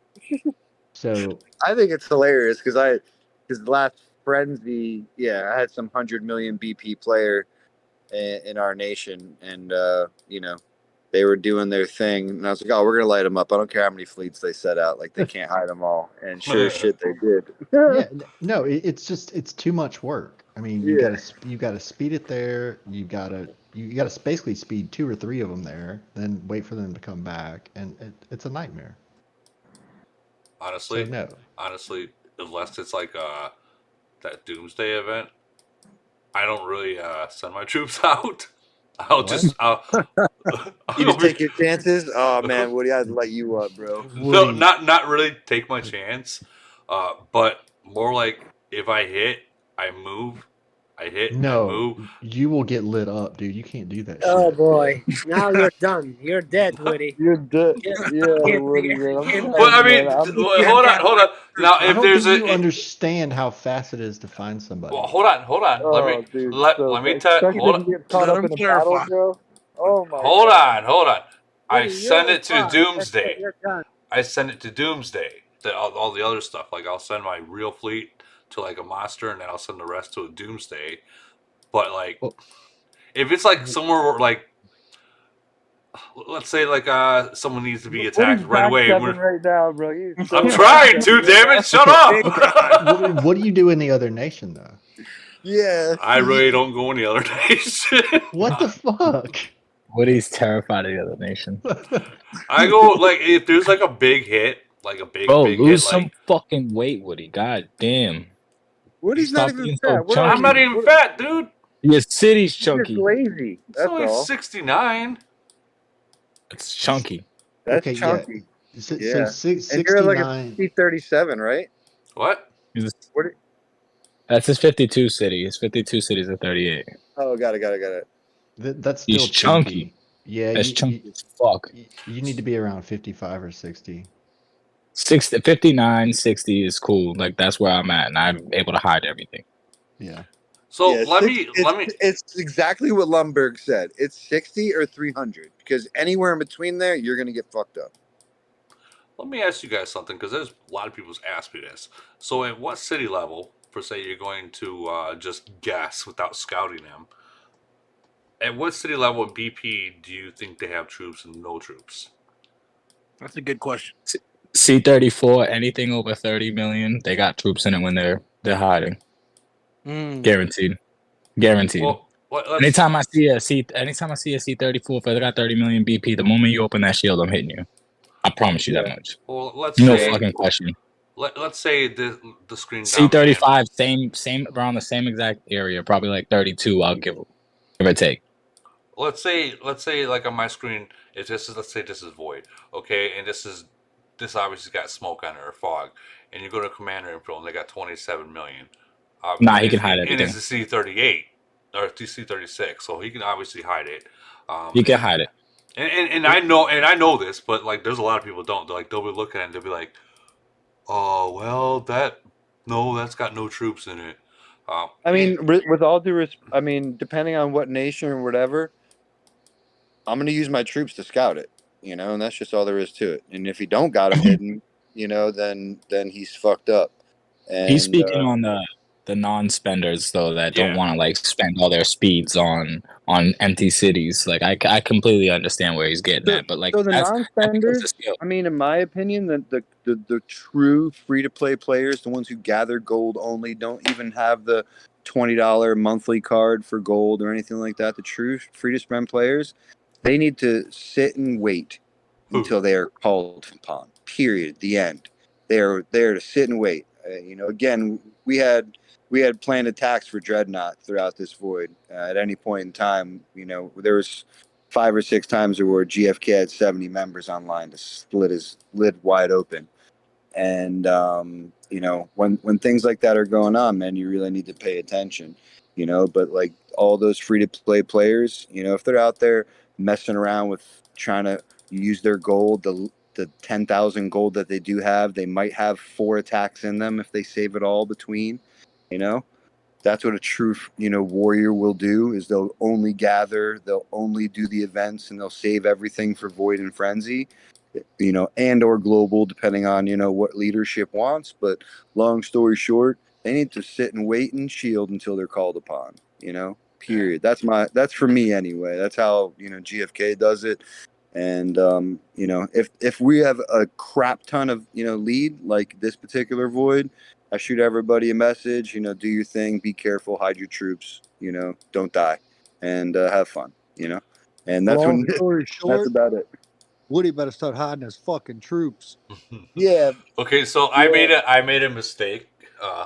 Speaker 2: So
Speaker 14: I think it's hilarious because the last frenzy, I had some 100 million BP player in our nation, and they were doing their thing, and I was like, oh, we're gonna light them up. I don't care how many fleets they set out, like they can't hide them all, and sure as shit they did.
Speaker 2: yeah, no, it's too much work. I mean, you
Speaker 14: Yeah.
Speaker 2: gotta speed it there. You gotta basically speed 2 or 3 of them there, then wait for them to come back, and it's a nightmare.
Speaker 1: Honestly,
Speaker 2: So no.
Speaker 1: honestly, unless it's like that Doomsday event, I don't really send my troops out. I'll just
Speaker 14: You just take your chances. Oh man, Woody, I'd light you up, bro.
Speaker 1: No, not really take my chance, but more like if I hit, I move. I hit, I
Speaker 2: No,
Speaker 1: move.
Speaker 2: you will get lit up, dude. You can't do that
Speaker 15: Oh
Speaker 2: shit.
Speaker 15: boy, now you're done. You're dead, Woody.
Speaker 14: You're dead.
Speaker 15: Yeah,
Speaker 14: Woody, man.
Speaker 1: But I mean, hold on. Now,
Speaker 2: I
Speaker 1: if
Speaker 2: don't
Speaker 1: there's
Speaker 2: think you understand how fast it is to find somebody.
Speaker 1: well, hold on.
Speaker 14: Oh, dude,
Speaker 1: let
Speaker 14: so
Speaker 1: me
Speaker 14: bad.
Speaker 1: tell.
Speaker 14: Especially
Speaker 1: Hold
Speaker 14: if
Speaker 1: on.
Speaker 14: you get caught up in a battle, bro. Oh my.
Speaker 1: Hold on. I
Speaker 15: Woody,
Speaker 1: send
Speaker 15: you're
Speaker 1: it to
Speaker 15: on fire. That's it,
Speaker 1: Doomsday.
Speaker 15: you're done.
Speaker 1: I send it to Doomsday. All the other stuff. Like I'll send my real fleet to like a monster, and then I'll send the rest to a Doomsday. But like, if it's like somewhere where like, let's say like someone needs to be attacked right away.
Speaker 14: Right now, bro.
Speaker 1: I'm trying to, damn it! Shut up.
Speaker 2: What do you do in the other nation, though?
Speaker 14: Yeah.
Speaker 1: I really don't go in the other nation.
Speaker 2: What the fuck?
Speaker 6: Woody's terrified of the other nation.
Speaker 1: I go like if there's like a big hit, like a big
Speaker 6: Bro,
Speaker 1: big
Speaker 6: lose
Speaker 1: hit,
Speaker 6: some
Speaker 1: like
Speaker 6: fucking weight, Woody. God damn.
Speaker 14: Woody's not
Speaker 6: Stop
Speaker 14: even
Speaker 6: being
Speaker 14: fat.
Speaker 6: so
Speaker 14: What
Speaker 6: chunky.
Speaker 1: I'm not even fat, dude.
Speaker 6: Your city's
Speaker 14: He's
Speaker 6: chunky.
Speaker 14: just lazy.
Speaker 1: It's
Speaker 14: That's
Speaker 1: only
Speaker 14: all.
Speaker 1: 69.
Speaker 6: It's chunky.
Speaker 14: That's
Speaker 2: Okay,
Speaker 14: chunky.
Speaker 2: yeah. So
Speaker 14: Yeah.
Speaker 2: 69.
Speaker 14: And you're like a C-37, right?
Speaker 1: What?
Speaker 14: What?
Speaker 6: That's his 52 city. His 52 cities are 38.
Speaker 14: Oh, got it.
Speaker 2: That's still
Speaker 6: He's chunky.
Speaker 2: Yeah,
Speaker 6: That's chunky as fuck.
Speaker 2: You need to be around 55 or 60.
Speaker 6: 59, 60 is cool. Like that's where I'm at, and I'm able to hide everything.
Speaker 2: Yeah.
Speaker 1: So
Speaker 14: Yeah,
Speaker 1: let me.
Speaker 14: It's exactly what Lumberg said. It's 60 or 300 because anywhere in between there, you're gonna get fucked up.
Speaker 1: Let me ask you guys something because there's a lot of people's asked me this. So at what city level, per se, you're going to just guess without scouting them? At what city level in BP do you think they have troops and no troops?
Speaker 9: That's a good question.
Speaker 6: C-34, anything over 30 million, they got troops in it when they're hiding. Guaranteed.
Speaker 1: Well,
Speaker 6: anytime I see a C-34, if they got 30 million BP, the moment you open that shield, I'm hitting you. I promise you that much.
Speaker 1: Well, let's
Speaker 6: no
Speaker 1: say,
Speaker 6: fucking question.
Speaker 1: Let's say the screen
Speaker 6: C-35, same around the same exact area, probably like 32. I'll give or take.
Speaker 1: Let's say like on my screen, if this is, let's say this is void, okay, and this obviously got smoke on it or fog, and you go to commander info and they got 27 million.
Speaker 6: Nah, he can hide everything.
Speaker 1: And it's a C-38 or C-36, so he can obviously hide it.
Speaker 6: He can hide it.
Speaker 1: And I know this, but like there's a lot of people don't. They'll be looking at it and they'll be like, oh well, that's got no troops in it.
Speaker 14: I mean, with all due respect, I mean, depending on what nation or whatever, I'm going to use my troops to scout it, and that's just all there is to it. And if he don't got him hidden, then he's fucked up. And,
Speaker 6: he's speaking on the the non-spenders though that don't
Speaker 1: Yeah.
Speaker 6: want to like spend all their speeds on empty cities. Like I completely understand where he's getting at, but like
Speaker 14: So the
Speaker 6: that's I think that's
Speaker 14: non-spenders,
Speaker 6: a skill.
Speaker 14: I mean, in my opinion, the true free-to-play players, the ones who gather gold only, don't even have the $20 monthly card for gold or anything like that. The true free-to-spend players, they need to sit and wait until they are called upon. Period. The end. They are there to sit and wait. Again, we had planned attacks for Dreadnought throughout this void. At any point in time, there was 5 or 6 times where GFK had 70 members online to split his lid wide open. And when things like that are going on, man, you really need to pay attention. But like all those free to play players, if they're out there messing around with trying to use their gold, the 10,000 gold that they do have, they might have 4 attacks in them if they save it all between. That's what a true warrior will do, is they'll only gather, they'll only do the events, and they'll save everything for Void and Frenzy, and or Global, depending on what leadership wants. But long story short, they need to sit and wait and shield until they're called upon. Period. That's for me anyway. That's how GFK does it. And if we have a crap ton of lead like this particular void, I shoot everybody a message, do your thing, be careful, hide your troops, don't die, and have fun, and that's
Speaker 3: Long story
Speaker 14: that's
Speaker 3: short,
Speaker 14: about it.
Speaker 3: Woody better start hiding his fucking troops.
Speaker 14: Yeah.
Speaker 1: Okay, so I made a mistake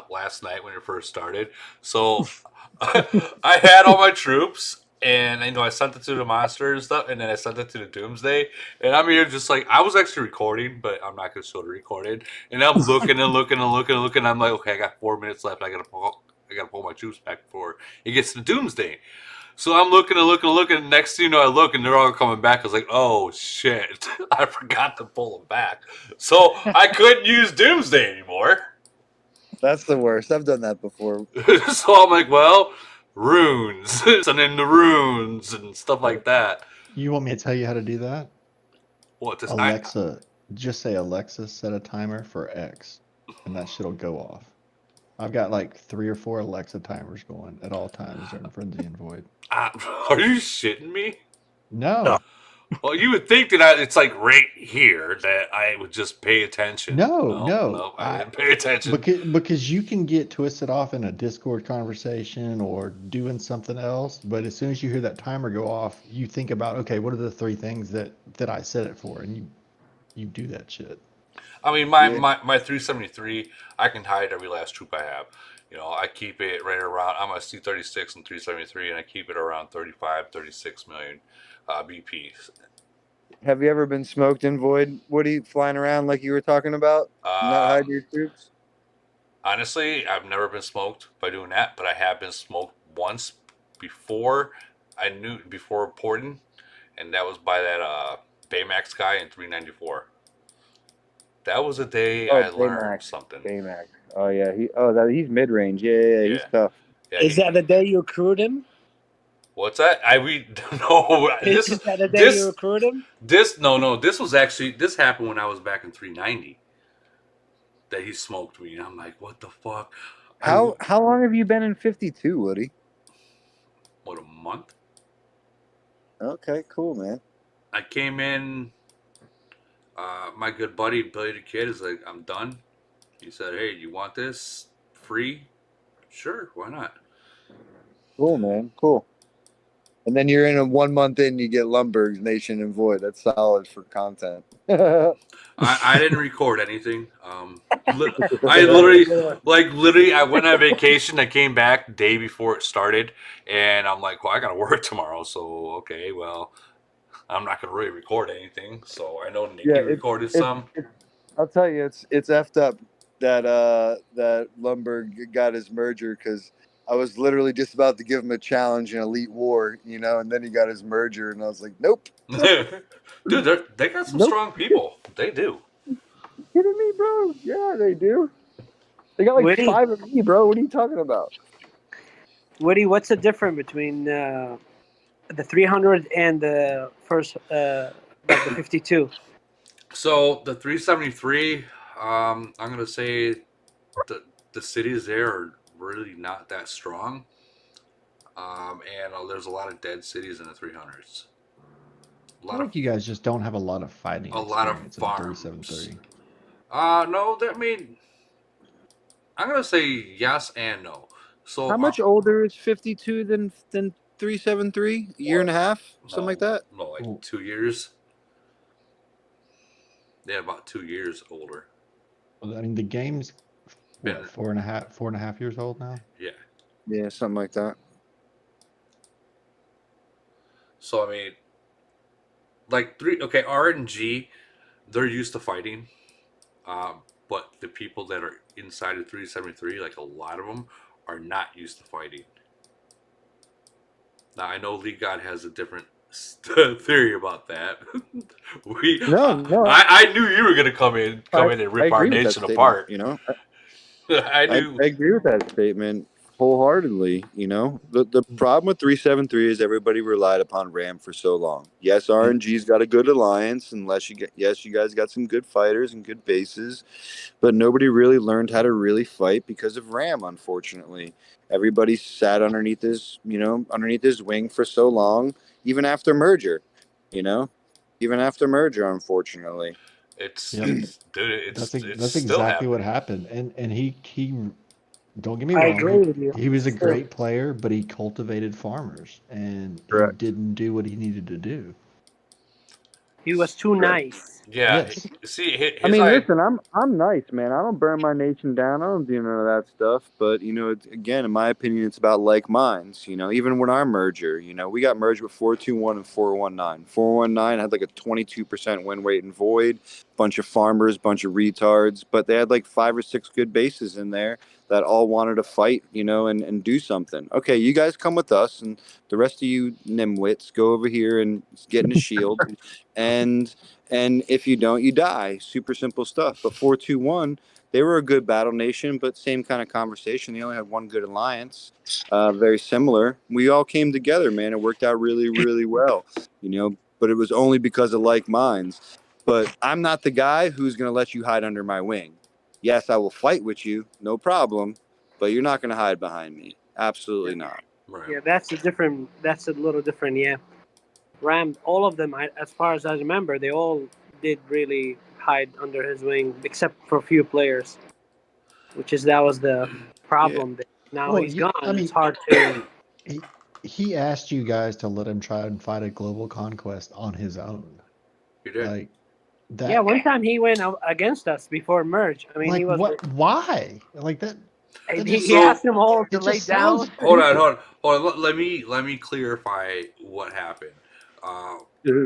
Speaker 1: last night when it first started. So I had all my troops, and I sent it to the monster and stuff, and then I sent it to the Doomsday. And I'm here just like, I was actually recording, but I'm not gonna show the recorded. And I'm looking and looking and looking and looking. I'm like, okay, I got 4 minutes left. I gotta pull my troops back before it gets to the Doomsday. So I'm looking and looking and looking. Next thing you know, I look and they're all coming back. I was like, oh shit, I forgot to pull them back. So I couldn't use Doomsday anymore.
Speaker 14: That's the worst. I've done that before.
Speaker 1: So I'm like, well, runes. And then the runes and stuff like that.
Speaker 2: You want me to tell you how to do that?
Speaker 1: What does
Speaker 2: Alexa, just say Alexa, set a timer for X, and that shit'll go off. I've got like 3 or 4 Alexa timers going at all times during Frenzy and Void.
Speaker 1: Are you shitting me?
Speaker 2: No.
Speaker 1: Well, you would think that it's like right here that I would just pay attention.
Speaker 2: No.
Speaker 1: I didn't pay attention.
Speaker 2: Because you can get twisted off in a Discord conversation or doing something else, but as soon as you hear that timer go off, you think about, okay, what are the 3 things that I set it for, and you do that shit.
Speaker 1: I mean, my 373, I can hide every last troop I have. I keep it right around, I'm a C36 and 373, and I keep it around 35, 36 million BPs.
Speaker 14: Have you ever been smoked in Void, Woody, flying around like you were talking about? Not hide your troops?
Speaker 1: Honestly, I've never been smoked by doing that, but I have been smoked once before reporting, and that was by that Baymax guy in 394. That was a day I learned something.
Speaker 14: Baymax. Oh yeah, he's mid range. Yeah, he's tough.
Speaker 1: Yeah,
Speaker 15: Is that the day you recruit him?
Speaker 1: What's that? No.
Speaker 15: Is that the day you recruit him?
Speaker 1: No. This happened when I was back in 390. That he smoked me, and I'm like, what the fuck?
Speaker 14: How long have you been in 52, Woody?
Speaker 1: What, a month?
Speaker 14: Okay, cool, man.
Speaker 1: I came in. My good buddy Billy the Kid is like, I'm done. He said, hey, you want this free? Sure, why not?
Speaker 14: Cool, man. Cool. And then you're in 1 month in, you get Lumberg's Nation and Void. That's solid for content.
Speaker 1: I didn't record anything. I literally, I went on vacation. I came back the day before it started, and I'm like, well, I got to work tomorrow. So, okay, well, I'm not going to really record anything. So I know Nikki recorded some.
Speaker 14: I'll tell you, it's effed up that Lumberg got his merger, because I was literally just about to give him a challenge in Elite War, and then he got his merger, and I was like, nope.
Speaker 1: Dude, they got some strong people. They do.
Speaker 14: You kidding me, bro? Yeah, they do. They got like 5 of me, bro. What are you talking about?
Speaker 15: Woody, what's the difference between the 300 and the first, the 52?
Speaker 1: So the 373, I'm gonna say the cities there are really not that strong. And there's a lot of dead cities in the 300s.
Speaker 2: I feel like you guys just don't have a lot of fighting
Speaker 1: A lot of
Speaker 2: experience in
Speaker 1: farms.
Speaker 2: 373.
Speaker 1: No, I mean, I'm gonna say yes and no. So
Speaker 14: How much older is 52 than 373? A year and a half, something like that.
Speaker 1: No, like 2 years. Yeah, about 2 years older.
Speaker 2: Well, I mean, the game's what, 4.5 years old now?
Speaker 1: Yeah.
Speaker 14: Yeah, something like that.
Speaker 1: So I mean, like RNG, they're used to fighting, but the people that are inside of 373, like a lot of them, are not used to fighting. Now I know League God has a different theory about that. I knew you were gonna come in and rip our nation apart.
Speaker 14: You know,
Speaker 1: I knew.
Speaker 14: I agree with that statement wholeheartedly. You know, the problem with 373 is everybody relied upon Ram for so long. Yes, RNG's got a good alliance, you guys got some good fighters and good bases, but nobody really learned how to really fight because of Ram. Unfortunately, everybody sat underneath his wing for so long, even after merger. Unfortunately.
Speaker 2: That's
Speaker 1: still
Speaker 2: exactly what
Speaker 1: happening.
Speaker 2: happened. And he don't get me
Speaker 15: I
Speaker 2: wrong.
Speaker 15: agree with you.
Speaker 2: He was a
Speaker 15: Sure.
Speaker 2: great player, but he cultivated farmers, and he didn't do what he needed to do.
Speaker 15: He was too nice.
Speaker 1: Yeah.
Speaker 2: Yes.
Speaker 1: See,
Speaker 14: Listen, I'm nice, man. I don't burn my nation down. I don't do none of that stuff. But again, in my opinion, it's about like minds. Even when our merger, we got merged with 421 and 419. 419 had like a 22% win rate in Void, bunch of farmers, bunch of retards, but they had like 5 or 6 good bases in there that all wanted to fight, and do something. Okay, you guys come with us, and the rest of you nimwits go over here and get in a shield, and if you don't, you die. Super simple stuff. But 421, they were a good battle nation, but same kind of conversation. They only had one good alliance, very similar. We all came together, man. It worked out really, really well, but it was only because of like minds. But I'm not the guy who's going to let you hide under my wing. Yes, I will fight with you, no problem, but you're not going to hide behind me. Absolutely not.
Speaker 1: Right.
Speaker 15: Yeah, that's a little different. Yeah, Ram, all of them, as far as I remember, they all did really hide under his wing, except for a few players. That was the problem. Now
Speaker 2: Well,
Speaker 15: he's gone.
Speaker 2: I mean,
Speaker 15: it's hard to.
Speaker 2: He asked you guys to let him try and fight a global conquest on his own.
Speaker 1: He did.
Speaker 2: Like that.
Speaker 15: Yeah, one time he went against us before merge. I mean,
Speaker 2: like
Speaker 15: he was.
Speaker 2: What? Why? Like that.
Speaker 15: He asked them all to lay down.
Speaker 1: Hold on. Let me clarify what happened.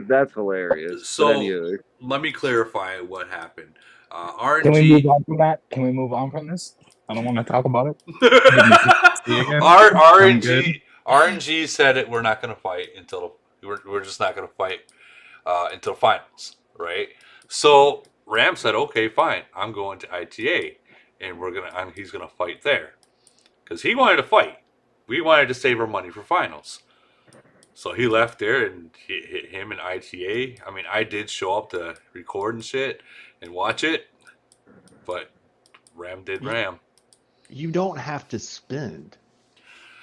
Speaker 14: That's hilarious.
Speaker 1: So let me clarify what happened. RNG.
Speaker 6: Can we move on from that? Can we move on from this? I don't want to talk about it.
Speaker 1: RNG said it. We're not going to fight until we're just not going to fight until finals, right? So Ram said, "Okay, fine. I'm going to ITA, and he's gonna fight there, because he wanted to fight. We wanted to save our money for finals." So he left there, and him and ITA. I mean, I did show up to record and shit and watch it, but Ram did Ram.
Speaker 2: You don't have to spend.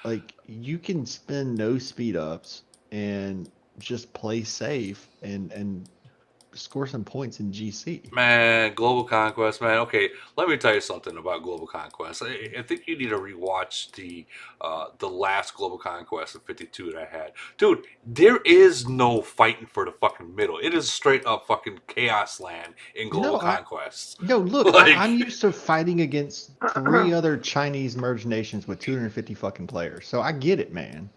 Speaker 2: Like, you can spend no speed ups and just play safe and score some points in GC.
Speaker 1: Man, Global Conquest, man. Okay, let me tell you something about Global Conquest. I think you need to rewatch the last Global Conquest of 52 that I had. Dude, there is no fighting for the fucking middle. It is straight up fucking chaos land in Global Conquest.
Speaker 2: Look, I'm used to fighting against 3 other Chinese merged nations with 250 fucking players. So I get it, man.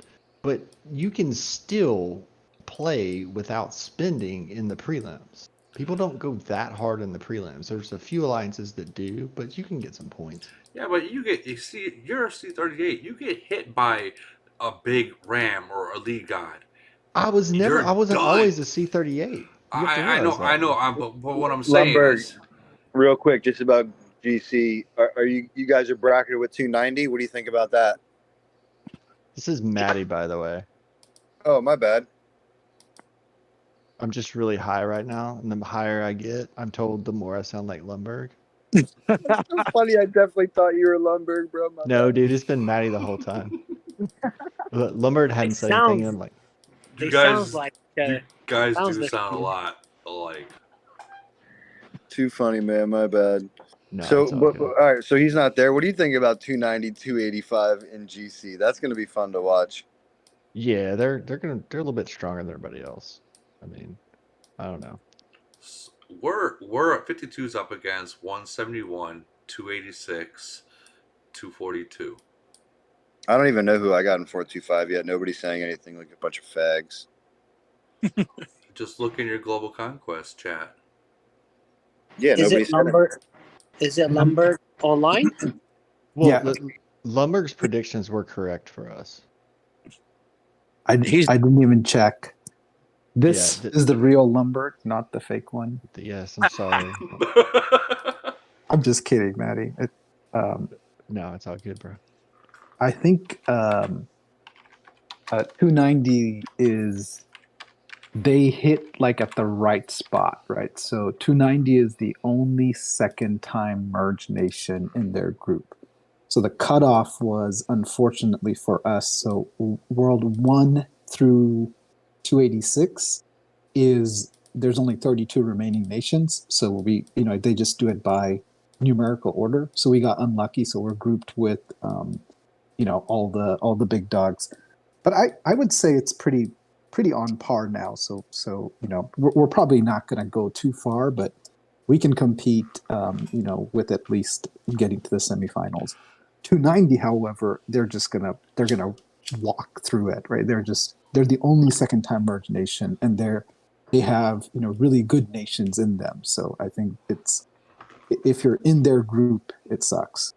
Speaker 2: But you can still play without spending in the prelims. People don't go that hard in the prelims. There's a few alliances that do, but you can get some points.
Speaker 1: Yeah, but you're a C38. You get hit by a big Ram or a League God.
Speaker 2: I wasn't always a C38.
Speaker 1: I know. But what I'm saying is,
Speaker 14: real quick, just about GC. Are you guys are bracketed with 290? What do you think about that?
Speaker 2: This is Maddie, by the way.
Speaker 14: Oh, my bad.
Speaker 2: I'm just really high right now, and the higher I get, I'm told the more I sound like Lundberg.
Speaker 14: That's so funny. I definitely thought you were Lundberg, bro. My
Speaker 2: No,
Speaker 14: bad.
Speaker 2: dude, it's been Maddie the whole time. Lombard hadn't said anything. I'm like,
Speaker 1: You
Speaker 15: They
Speaker 1: guys,
Speaker 15: sounds like
Speaker 1: you guys
Speaker 15: sounds
Speaker 1: do
Speaker 15: the
Speaker 1: sound a
Speaker 15: same.
Speaker 1: lot alike.
Speaker 14: Too funny, man. My bad.
Speaker 2: no,
Speaker 14: So,
Speaker 2: it's all
Speaker 14: but,
Speaker 2: good.
Speaker 14: all right. So he's not there. What do you think about 290, 285 in GC? That's going to be fun to watch.
Speaker 2: Yeah, they're a little bit stronger than everybody else. I mean, I don't know.
Speaker 1: We're at 52's up against 171, 286, 242.
Speaker 14: I don't even know who I got in 425 yet. Nobody's saying anything, like a bunch of fags.
Speaker 1: Just look in your Global Conquest chat.
Speaker 14: Yeah,
Speaker 15: Is
Speaker 14: nobody
Speaker 15: it
Speaker 14: said anything.
Speaker 15: Lumber? Is it Lumber online?
Speaker 2: Well,
Speaker 11: Yeah.
Speaker 2: Lumberg's predictions were correct for us.
Speaker 11: I didn't even check. This
Speaker 2: Yeah,
Speaker 11: is the real Lumberg, not the fake one.
Speaker 2: Yes, I'm sorry.
Speaker 11: I'm just kidding, Maddie.
Speaker 2: No, it's all good, bro.
Speaker 11: I think 290 is they hit like at the right spot, right? So 290 is the only second time merge nation in their group. So the cutoff was, unfortunately for us, so world 1 through 286 is there's only 32 remaining nations. So we, they just do it by numerical order. So we got unlucky. So we're grouped with, all the big dogs. But I would say it's pretty on par now. So we're probably not going to go too far, but we can compete, with at least getting to the semifinals. 290, however, they're gonna walk through it, right? They're the only second time merge nation, and they have really good nations in them. So I think if you're in their group, it sucks.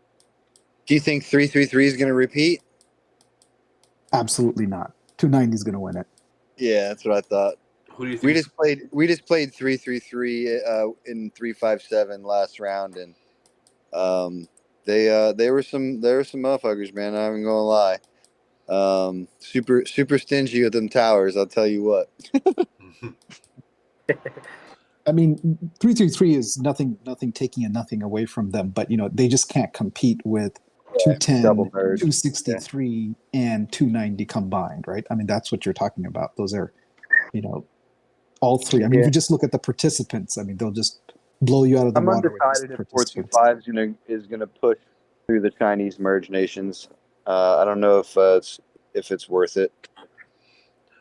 Speaker 14: Do you think 333 is going to repeat?
Speaker 11: Absolutely not. 290 is going to win it.
Speaker 14: Yeah, that's what I thought.
Speaker 1: Who do you think?
Speaker 14: We just played 333 in 357 last round, and they were some motherfuckers, man. I'm not even gonna lie. Super stingy with them towers. I'll tell you what.
Speaker 11: I mean, 333 is nothing taking and nothing away from them, but they just can't compete with 210, 263, and 290 combined, right? I mean, that's what you're talking about. Those are, all three. I mean, if you just look at the participants, I mean, they'll just blow you out of the water.
Speaker 14: I'm undecided if 425 is gonna push through the Chinese merge nations. I don't know if it's worth it.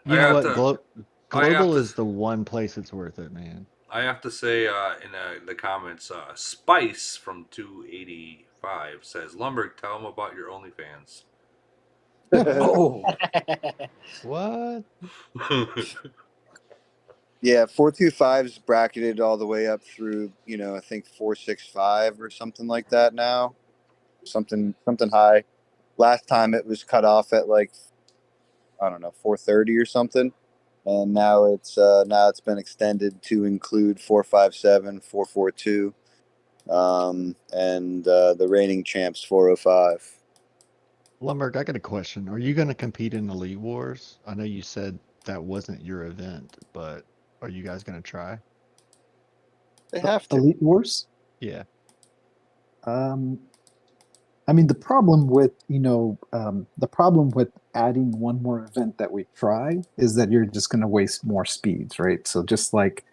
Speaker 2: You know what? Global is the one place it's worth it, man.
Speaker 1: I have to say in the comments, Spice from 285 says, Lumberg, tell them about your OnlyFans.
Speaker 11: Oh.
Speaker 2: What?
Speaker 14: Yeah, 425's bracketed all the way up through, I think 465 or something like that now. Something high. Last time it was cut off at like, I don't know, 430 or something. And now it's been extended to include 457, 442, and the reigning champs 405.
Speaker 2: Lumberg, I got a question. Are you going to compete in Elite Wars? I know you said that wasn't your event, but are you guys going to try?
Speaker 14: They have to.
Speaker 11: Elite Wars?
Speaker 2: Yeah.
Speaker 11: I mean, the problem with adding one more event that we try is that you're just going to waste more speeds, right? So just like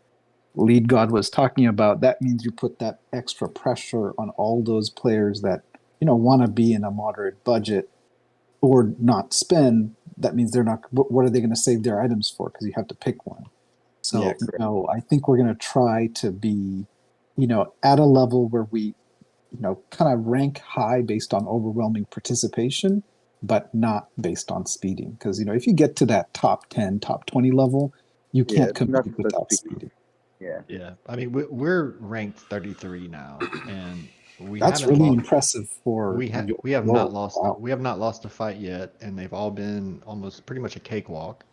Speaker 11: Lead God was talking about, that means you put that extra pressure on all those players that want to be in a moderate budget or not spend. That means they're not. What are they going to save their items for? Because you have to pick one. So I think we're going to try to be, at a level where we, kind of rank high based on overwhelming participation, but not based on speeding. Because if you get to that top 10, top 20 level, you can't compete without speeding.
Speaker 14: Yeah.
Speaker 2: I mean, we're ranked 33 now, and
Speaker 11: that's really impressive. For
Speaker 2: we have not lost a fight yet, and they've all been almost pretty much a cakewalk.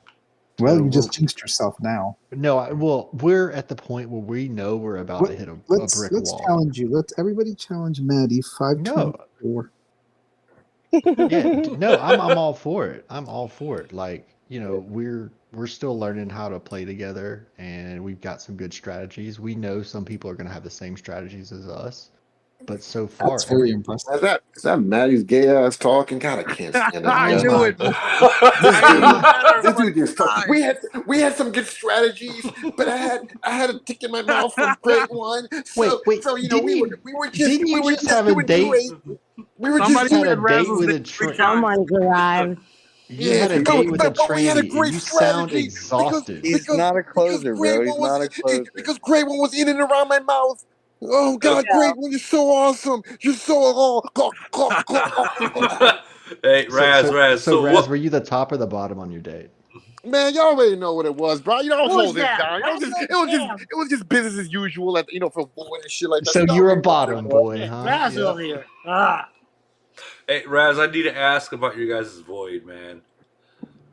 Speaker 11: Well, you just jinxed yourself now.
Speaker 2: No, we're at the point where we know we're about to hit a brick wall.
Speaker 11: Let's challenge you. Let's everybody challenge Maddie. 524.
Speaker 2: No, I'm all for it. I'm all for it. Like, we're still learning how to play together, and we've got some good strategies. We know some people are going to have the same strategies as us. but so far,
Speaker 11: That's very impressive.
Speaker 16: Is that Maddie's gay ass talking? God, I can't stand that
Speaker 9: I
Speaker 16: guy.
Speaker 9: knew it.
Speaker 16: This dude just talk. We had some good strategies, but I had a tick in my mouth from grade one. So
Speaker 2: Wait,
Speaker 16: so you know
Speaker 2: didn't
Speaker 16: we
Speaker 2: you
Speaker 16: were
Speaker 2: didn't you just
Speaker 16: just
Speaker 2: have a
Speaker 16: doing
Speaker 2: date?
Speaker 16: great. We were
Speaker 9: Somebody
Speaker 2: You had a
Speaker 9: said
Speaker 2: date
Speaker 9: Razzle's
Speaker 2: with a
Speaker 9: name 3
Speaker 2: train.
Speaker 9: times.
Speaker 7: Someone's arrived.
Speaker 2: You had a date with a
Speaker 16: but we had a
Speaker 2: trainee, and
Speaker 16: great
Speaker 2: you sound
Speaker 16: strategy
Speaker 2: exhausted.
Speaker 14: He's not a closer, bro. He's not a closer.
Speaker 16: because grade one was in and around my mouth. Oh God,
Speaker 4: Yeah.
Speaker 16: grade one, you're so awesome. You're so
Speaker 1: Hey, Raz.
Speaker 2: So
Speaker 1: So
Speaker 2: Raz,
Speaker 1: what?
Speaker 2: were you the top or the bottom on your date?
Speaker 16: Man, y'all already know what it was, bro. You know, I'll
Speaker 13: Who's
Speaker 16: hold this
Speaker 13: that?
Speaker 16: down. It was just business as usual, for Void and shit like that.
Speaker 2: So
Speaker 16: y'all
Speaker 2: you're a
Speaker 16: already know what it
Speaker 2: bottom
Speaker 16: was.
Speaker 2: boy, huh?
Speaker 13: Razzle here. Ah.
Speaker 1: Hey, Raz, I need to ask about your guys' void, man.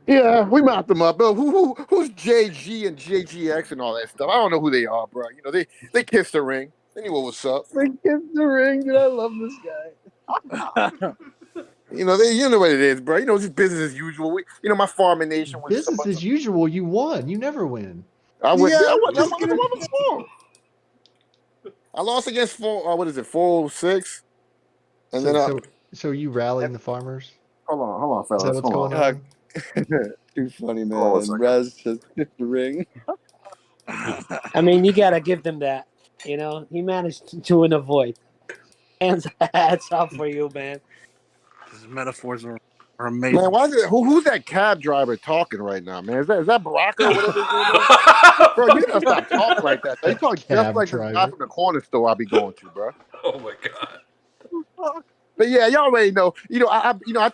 Speaker 16: Yeah, we mopped them up. Who's JG and JGX and all that stuff? I don't know who they are, bro. You know, they kissed the ring. They knew what was up.
Speaker 14: They kissed the ring, dude. I love this guy.
Speaker 16: You know what it is, bro. You know, it's just business as usual. My farming nation was just a
Speaker 2: Business
Speaker 16: bunch
Speaker 2: as usual. You won. You never win.
Speaker 16: I won
Speaker 14: Yeah,
Speaker 16: before. I lost against 406. And then
Speaker 2: So you rallying the farmers?
Speaker 16: hold on,
Speaker 2: Is
Speaker 16: fellas.
Speaker 2: that what's
Speaker 16: Hold
Speaker 2: going
Speaker 16: on.
Speaker 2: on?
Speaker 14: Too funny, man.
Speaker 16: Hold on a second.
Speaker 14: Raz just kissed the ring.
Speaker 15: I mean, you gotta give them that. You know, he managed to avoid. Hands up for you, man.
Speaker 9: His metaphors are amazing.
Speaker 16: Man, why is it, who's that cab driver talking right now, man? Is that Baraka or whatever his name is? Bro, you gotta stop talking like that. You talk just like the guy from the corner store I'll be going to, bro.
Speaker 1: Oh my god.
Speaker 16: But yeah, y'all already know. I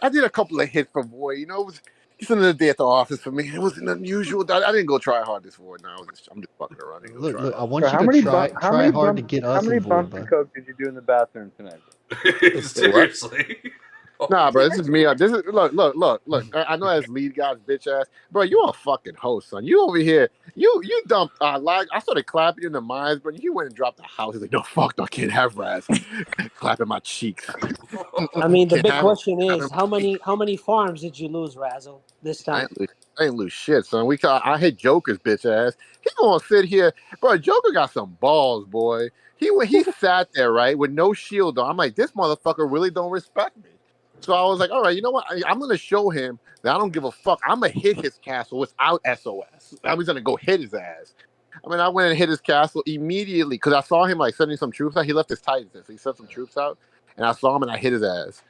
Speaker 16: did a couple of hits for Void. It was just another day at the office for me. It wasn't unusual. I didn't go try hard this Void. Now I'm just fucking around.
Speaker 2: Look, I want you to try hard to get us
Speaker 14: How many
Speaker 2: involved.
Speaker 14: bumps of coke did you do in the bathroom tonight?
Speaker 1: Seriously.
Speaker 16: Nah, bro, this is me. This is look. I know that's lead guy's bitch ass, bro. You a fucking host, son. You over here. You dumped. I started clapping in the mines, but you went and dropped the house. He's like, no, fuck, no, I can't have Raz clapping my cheeks.
Speaker 15: I mean, the
Speaker 16: Can't
Speaker 15: big
Speaker 16: have
Speaker 15: question
Speaker 16: him.
Speaker 15: is how many farms did you lose, Razzle, this time?
Speaker 16: I ain't lose shit, son. I hit Joker's bitch ass. He gonna sit here, bro. Joker got some balls, boy. He sat there right with no shield on. I'm like, this motherfucker really don't respect me. So I was like, all right, you know what? I'm going to show him that I don't give a fuck. I'm going to hit his castle without SOS. I'm just going to go hit his ass. I mean, I went and hit his castle immediately because I saw him like sending some troops out. He left his Titans, so he sent some troops out, and I saw him and I hit his ass.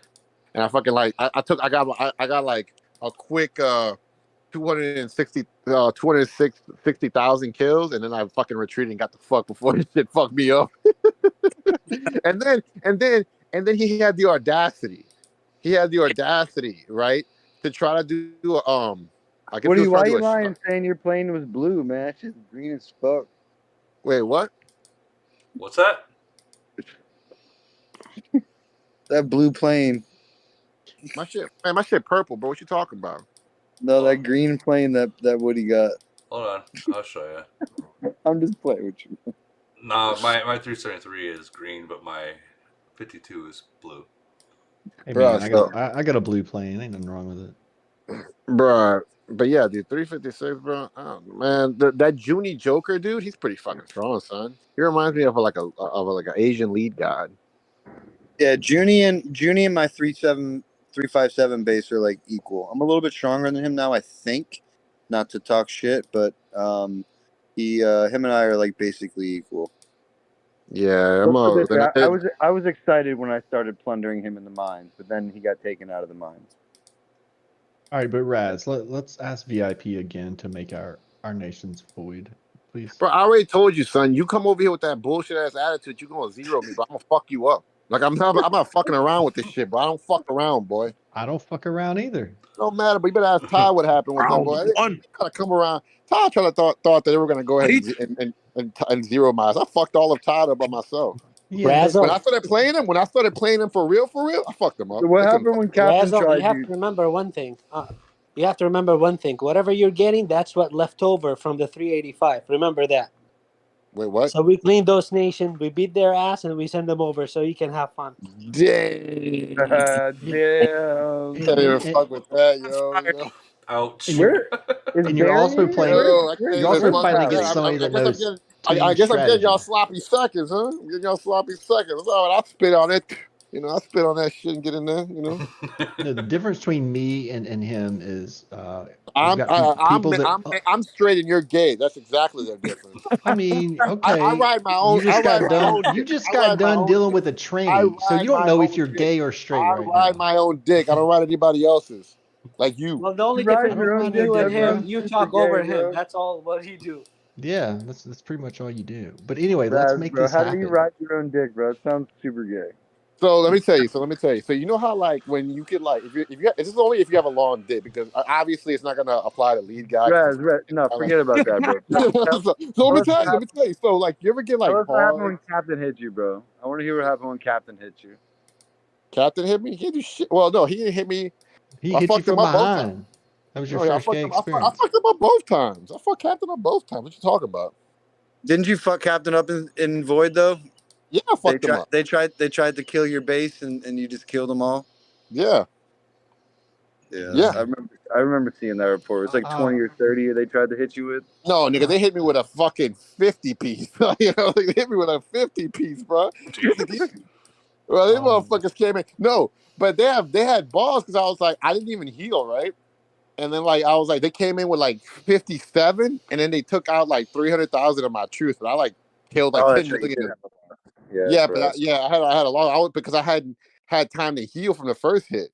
Speaker 16: And I fucking like, I got like a quick 260,000 kills, and then I fucking retreated and got the fuck before this shit fucked me up. and then he had the audacity. He had the audacity, right, to try to do I guess
Speaker 14: Why
Speaker 16: he was
Speaker 14: you
Speaker 16: trying to do
Speaker 14: lying saying your plane was blue, man? It's just green as fuck.
Speaker 16: Wait, what?
Speaker 1: What's that?
Speaker 14: That blue plane.
Speaker 16: My shit purple, bro. What you talking about?
Speaker 14: No, that green plane that Woody got.
Speaker 1: Hold on, I'll show you.
Speaker 14: I'm just playing with you.
Speaker 1: No, my 373 is green, but my 52 is blue.
Speaker 2: Hey,
Speaker 16: Bruh,
Speaker 2: man, I got a blue plane. Ain't nothing wrong with it.
Speaker 16: Bruh. But yeah, dude, 356, bro. Oh, man, that Junie Joker, dude, he's pretty fucking strong, son. He reminds me of an Asian lead god.
Speaker 14: Yeah, Junie and my 357 base are like equal. I'm a little bit stronger than him now, I think. Not to talk shit, but him and I are like basically equal.
Speaker 16: Yeah,
Speaker 14: I was excited when I started plundering him in the mines, but then he got taken out of the mines.
Speaker 2: All right, but Raz, let's ask VIP again to make our nation's void, please.
Speaker 16: Bro, I already told you, son. You come over here with that bullshit ass attitude, you're gonna zero me, but I'm gonna fuck you up. Like I'm not fucking around with this shit, bro. I don't fuck around, boy.
Speaker 2: I don't fuck around either.
Speaker 16: No matter, but you better ask Ty what happened with them, boy. They gotta come around. Ty thought that they were gonna go ahead and zero miles. I fucked all of Ty up by myself.
Speaker 15: Yeah,
Speaker 16: when I started playing him for real, I fucked them up.
Speaker 14: What happened when Captain tried
Speaker 15: you have to remember one thing. Whatever you're getting, that's what left over from the 385. Remember that.
Speaker 16: Wait, what?
Speaker 15: So we clean those nations, we beat their ass, and we send them over so you can have fun.
Speaker 16: Damn.
Speaker 14: Damn.
Speaker 16: Can't even fuck with that, yo.
Speaker 1: Ouch.
Speaker 2: And
Speaker 14: Where is
Speaker 2: and you're
Speaker 14: Barry
Speaker 2: also
Speaker 14: in it?
Speaker 2: playing.
Speaker 16: Oh, I can't
Speaker 2: You're
Speaker 16: even
Speaker 2: also
Speaker 16: fuck
Speaker 2: fighting
Speaker 16: with
Speaker 2: against
Speaker 16: that.
Speaker 2: somebody that
Speaker 16: I
Speaker 2: knows
Speaker 16: I
Speaker 2: team
Speaker 16: guess I'm getting y'all
Speaker 2: strategy.
Speaker 16: sloppy seconds, huh? I'm getting y'all sloppy seconds. That's all right. I'll spit on it. I spit on that shit and get in there.
Speaker 2: No, the difference between me and him is we've
Speaker 16: I'm
Speaker 2: got
Speaker 16: I,
Speaker 2: people that.
Speaker 16: I'm straight and you're gay. That's exactly the difference.
Speaker 2: I mean,
Speaker 16: I
Speaker 2: okay,
Speaker 16: ride my
Speaker 2: you
Speaker 16: own. I
Speaker 2: just
Speaker 16: ride
Speaker 2: got
Speaker 16: my
Speaker 2: done.
Speaker 16: own.
Speaker 2: You just
Speaker 16: I
Speaker 2: got
Speaker 16: ride my
Speaker 2: done
Speaker 16: own
Speaker 2: dealing
Speaker 16: dick.
Speaker 2: with a
Speaker 16: I
Speaker 2: tranny, so
Speaker 16: ride
Speaker 2: you don't
Speaker 16: my
Speaker 2: know if
Speaker 16: own
Speaker 2: you're
Speaker 16: dick.
Speaker 2: gay or straight
Speaker 16: I
Speaker 2: right
Speaker 16: ride
Speaker 2: now.
Speaker 16: my own dick. I don't ride anybody else's. Like you.
Speaker 15: Well, the only
Speaker 14: You ride
Speaker 2: I
Speaker 15: difference
Speaker 2: don't
Speaker 14: your own
Speaker 2: ride
Speaker 15: between
Speaker 2: no
Speaker 14: dick,
Speaker 15: you and
Speaker 2: dick,
Speaker 14: that
Speaker 15: him,
Speaker 2: bro.
Speaker 14: sounds
Speaker 15: you
Speaker 14: super
Speaker 15: talk
Speaker 14: gay,
Speaker 15: over him.
Speaker 14: bro.
Speaker 15: That's all what he do.
Speaker 2: Yeah, that's pretty much all you do. But anyway, let's
Speaker 14: Raz,
Speaker 2: make
Speaker 14: bro,
Speaker 2: this
Speaker 14: how do you
Speaker 2: happen.
Speaker 14: ride your own dick, bro? It sounds super gay.
Speaker 16: So let me tell you. So you know how like when you could like if you this is only if you have a long dick because obviously it's not gonna apply to lead guy.
Speaker 14: Raz, no, forget about that, bro.
Speaker 16: So let me tell you. Let me tell you. So like you ever get
Speaker 14: Tell
Speaker 16: like
Speaker 14: us what happened
Speaker 16: hard?
Speaker 14: when Captain hit you, bro. I want to hear what happened when Captain hit you.
Speaker 16: Captain hit me. He didn't do shit. Well, no, he didn't hit me.
Speaker 2: He
Speaker 16: I
Speaker 2: hit you
Speaker 16: fucked him
Speaker 2: from
Speaker 16: up both times.
Speaker 2: behind. That was your
Speaker 16: No, yeah,
Speaker 2: first gay
Speaker 16: I
Speaker 2: experience.
Speaker 16: fucked him up both times. I fucked Captain up both times. What you talking about?
Speaker 10: Didn't you fuck Captain up in Void though?
Speaker 16: Yeah, I fucked him up.
Speaker 10: They tried to kill your base and you just killed them all.
Speaker 16: Yeah.
Speaker 10: Yeah. I remember seeing that report. It was like 20 or 30 they tried to hit you with.
Speaker 16: No, nigga, they hit me with a fucking 50 piece. They hit me with a 50 piece, bro. Well, these motherfuckers came in. No, but they had balls because I was like, I didn't even heal, right? And then like I was like, they came in with like 57, and then they took out like 300,000 of my troops, but I like killed like 10
Speaker 10: Right, you
Speaker 16: million.
Speaker 10: did have a lot. Yeah,
Speaker 16: Yeah,
Speaker 10: that's
Speaker 16: but
Speaker 10: right.
Speaker 16: I had a lot because I hadn't had time to heal from the first hit.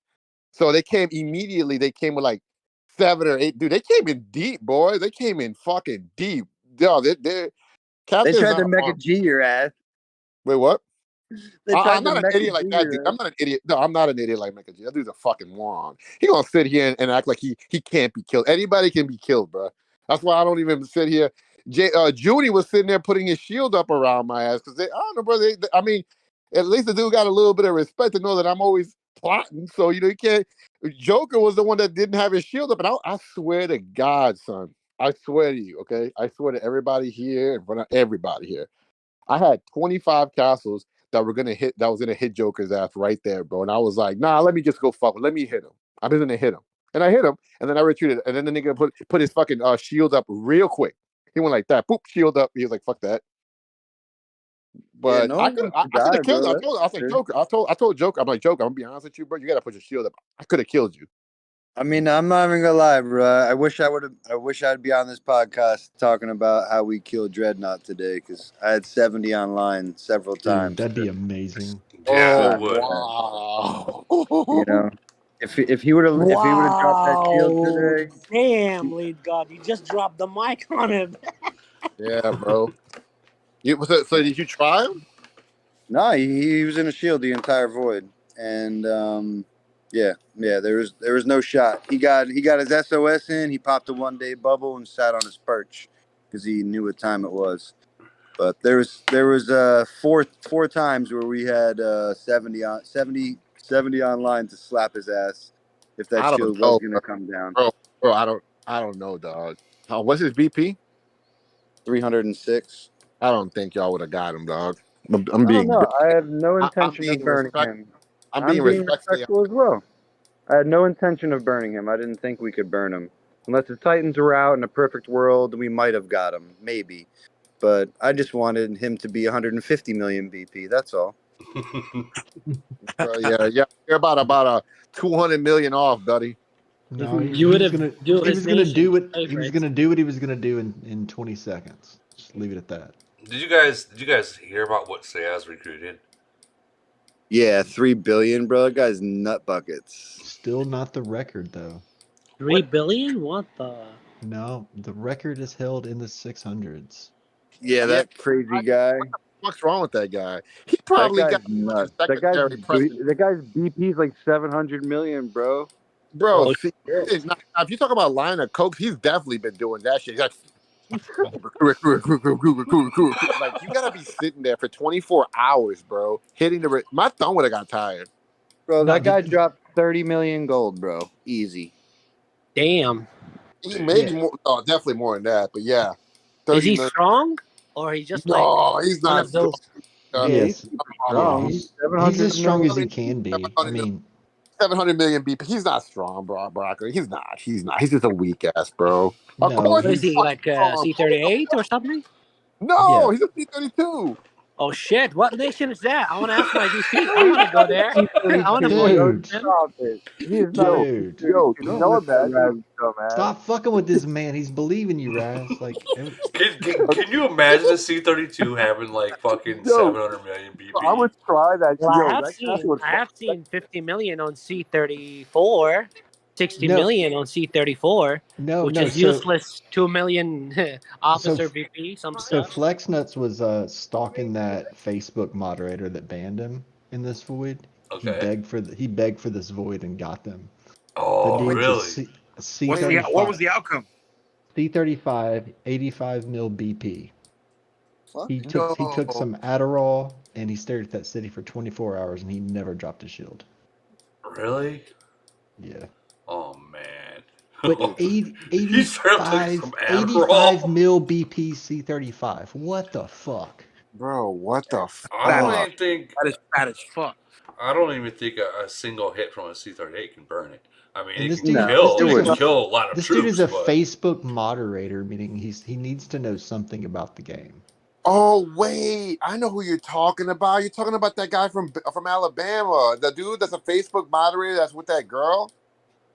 Speaker 16: So they came immediately. They came with like 7 or 8. Dude, they came in deep, boy. They came in fucking deep. Yo, they
Speaker 10: They
Speaker 16: Captain's
Speaker 10: tried to
Speaker 16: not
Speaker 10: Mecha
Speaker 16: armed.
Speaker 10: G your ass.
Speaker 16: Wait, what?
Speaker 10: They
Speaker 16: I'm
Speaker 10: tried to
Speaker 16: not an
Speaker 10: Mecha
Speaker 16: idiot like
Speaker 10: G
Speaker 16: that dude.
Speaker 10: your
Speaker 16: I'm
Speaker 10: ass.
Speaker 16: not an idiot. No, I'm not an idiot like Mecca G. That dude's a fucking moron. He gonna sit here and act like he can't be killed. Anybody can be killed, bro. That's why I don't even sit here. Judy was sitting there putting his shield up around my ass because I don't know, bro. I mean, at least the dude got a little bit of respect to know that I'm always plotting. So you can't. Joker was the one that didn't have his shield up, and I swear to God, son. I swear to you, okay? I swear to everybody here, in front of everybody here. I had 25 castles that was gonna hit Joker's ass right there, bro. And I was like, nah, let me just go fuck. Let me hit him. I'm just gonna hit him. And I hit him, and then I retreated. And then the nigga put his fucking shield up real quick. He went like that, boop, shield up. He was like, fuck that.
Speaker 10: Yeah,
Speaker 16: But
Speaker 10: no
Speaker 16: I
Speaker 10: one
Speaker 16: could
Speaker 10: wants to
Speaker 16: have
Speaker 10: die,
Speaker 16: killed him.
Speaker 10: bro.
Speaker 16: I was like, Joker. I told Joker, I'm like, Joker, I'm gonna be honest with you, bro. You gotta put your shield up. I could have killed you.
Speaker 10: I mean, I'm not even gonna lie, bro. I wish I'd be on this podcast talking about how we killed Dreadnought today because I had 70 online several
Speaker 2: Dude,
Speaker 10: times.
Speaker 2: that'd be amazing.
Speaker 1: Yeah, it
Speaker 16: Oh
Speaker 1: would.
Speaker 16: wow.
Speaker 10: You know, if he would have dropped that shield
Speaker 15: Wow.
Speaker 10: today.
Speaker 15: Damn, lead god. You just dropped the mic on him.
Speaker 16: Yeah, bro. So did you try him?
Speaker 10: No, he was in a shield the entire void, and yeah, there was no shot. He got his SOS in. He popped a 1-day bubble and sat on his perch because he knew what time it was. But there was four times where we had 70 online to slap his ass if that
Speaker 16: I don't
Speaker 10: shield was
Speaker 16: know,
Speaker 10: gonna come down.
Speaker 16: bro. I don't know, dog. What's his BP?
Speaker 10: 306.
Speaker 16: I don't think y'all would have got him, dog.
Speaker 10: Oh no, I had no
Speaker 16: I'm
Speaker 10: intention of
Speaker 16: being
Speaker 10: burning him. I'm
Speaker 16: being
Speaker 10: being
Speaker 16: respectfully.
Speaker 10: respectful as well. I had no intention of burning him. I didn't think we could burn him. Unless the Titans were out in a perfect world, we might have got him, maybe. But I just wanted him to be 150 million BP. That's all.
Speaker 16: Yeah. You're about a 200 million off, buddy.
Speaker 2: No,
Speaker 15: You would have dueled
Speaker 2: he was
Speaker 15: his
Speaker 2: gonna do
Speaker 15: nation.
Speaker 2: what he was
Speaker 15: Favorites.
Speaker 2: gonna do what he was gonna do in 20 seconds. Just leave it at that.
Speaker 1: Did you guys hear about what Sayaz recruited?
Speaker 10: Yeah, 3 billion, bro. That guy's nut buckets.
Speaker 2: Still not the record though.
Speaker 15: 3 billion? What the?
Speaker 2: No, the record is held in the 600s.
Speaker 10: Yeah, that crazy guy.
Speaker 16: What's wrong with that guy? He probably
Speaker 10: that
Speaker 16: got
Speaker 10: guy's nuts.
Speaker 16: secondary precedent.
Speaker 10: That guy's BP's like 700 million, bro.
Speaker 16: Bro,
Speaker 15: Oh,
Speaker 16: see, if you talk about line of coke, he's definitely been doing that shit. He's recruit. Like you gotta be sitting there for 24 hours, bro. Hitting my thumb would have got tired.
Speaker 10: Bro, that guy dropped 30 million gold, bro. Easy.
Speaker 15: Damn.
Speaker 16: He maybe more. Oh, definitely more than that. But yeah,
Speaker 15: Is he
Speaker 16: 30 million.
Speaker 15: strong? Or he just like
Speaker 16: No, he's
Speaker 15: one
Speaker 16: not
Speaker 15: of those?
Speaker 16: strong.
Speaker 2: Yes,
Speaker 10: strong.
Speaker 2: he's as strong as he can be. I mean,
Speaker 16: 700 million BP. He's not strong, bro. Broccoli. He's not. He's not. He's just a weak ass, bro. Of
Speaker 2: No,
Speaker 16: course
Speaker 15: What is
Speaker 16: he's
Speaker 15: he,
Speaker 16: fucking
Speaker 15: like
Speaker 16: strong.
Speaker 15: C-38 or something?
Speaker 16: No,
Speaker 2: Yeah.
Speaker 16: he's a C-32.
Speaker 15: Oh shit! What nation is that? I want to ask my VP. I want to go there. I want to vote
Speaker 2: Dude.
Speaker 15: for him.
Speaker 14: Stop it. He is not a
Speaker 2: Dude.
Speaker 14: Yo,
Speaker 16: Can
Speaker 14: don't
Speaker 16: you
Speaker 14: listen to
Speaker 16: imagine?
Speaker 14: Raz, dumbass.
Speaker 2: Stop fucking with this man. He's believing you, Raz. Like,
Speaker 1: Can you imagine a C-32 having like fucking
Speaker 16: Yo,
Speaker 1: 700 million BP?
Speaker 16: I would try that.
Speaker 15: Well,
Speaker 16: Yo, that actually would
Speaker 15: I have seen 50 million on C-34, 60 million on C-34,
Speaker 2: No,
Speaker 15: which
Speaker 2: no.
Speaker 15: is useless 2 million officer
Speaker 2: So-
Speaker 15: VP. Some
Speaker 2: So
Speaker 15: stuff.
Speaker 2: Flexnuts was stalking that Facebook moderator that banned him in this void.
Speaker 1: Okay.
Speaker 2: He begged for this void and got them.
Speaker 1: Oh,
Speaker 2: The dude's a
Speaker 1: really?
Speaker 2: C35.
Speaker 9: What was the outcome?
Speaker 2: C35, 85 mil BP.
Speaker 14: Fuck.
Speaker 2: He took some Adderall and he stared at that city for 24 hours and he never dropped a shield.
Speaker 1: Really?
Speaker 2: Yeah.
Speaker 1: Oh man.
Speaker 2: But
Speaker 1: He started taking
Speaker 2: 85,
Speaker 1: some
Speaker 2: 85
Speaker 1: Adderall.
Speaker 2: mil BP C35. What the fuck?
Speaker 16: Bro, what the fuck?
Speaker 1: I don't even think
Speaker 9: That is bad as fuck.
Speaker 1: I don't even think a single hit from a C-38 can burn it. I mean,
Speaker 2: And
Speaker 1: it
Speaker 2: this
Speaker 1: can
Speaker 2: dude-
Speaker 1: kill.
Speaker 2: this
Speaker 1: It
Speaker 2: dude
Speaker 1: can
Speaker 2: is-
Speaker 1: kill a lot of
Speaker 2: This
Speaker 1: troops.
Speaker 2: dude is a
Speaker 1: but
Speaker 2: Facebook moderator, meaning he needs to know something about the game.
Speaker 16: Oh wait, I know who you're talking about. You're talking about that guy from Alabama, the dude that's a Facebook moderator that's with that girl.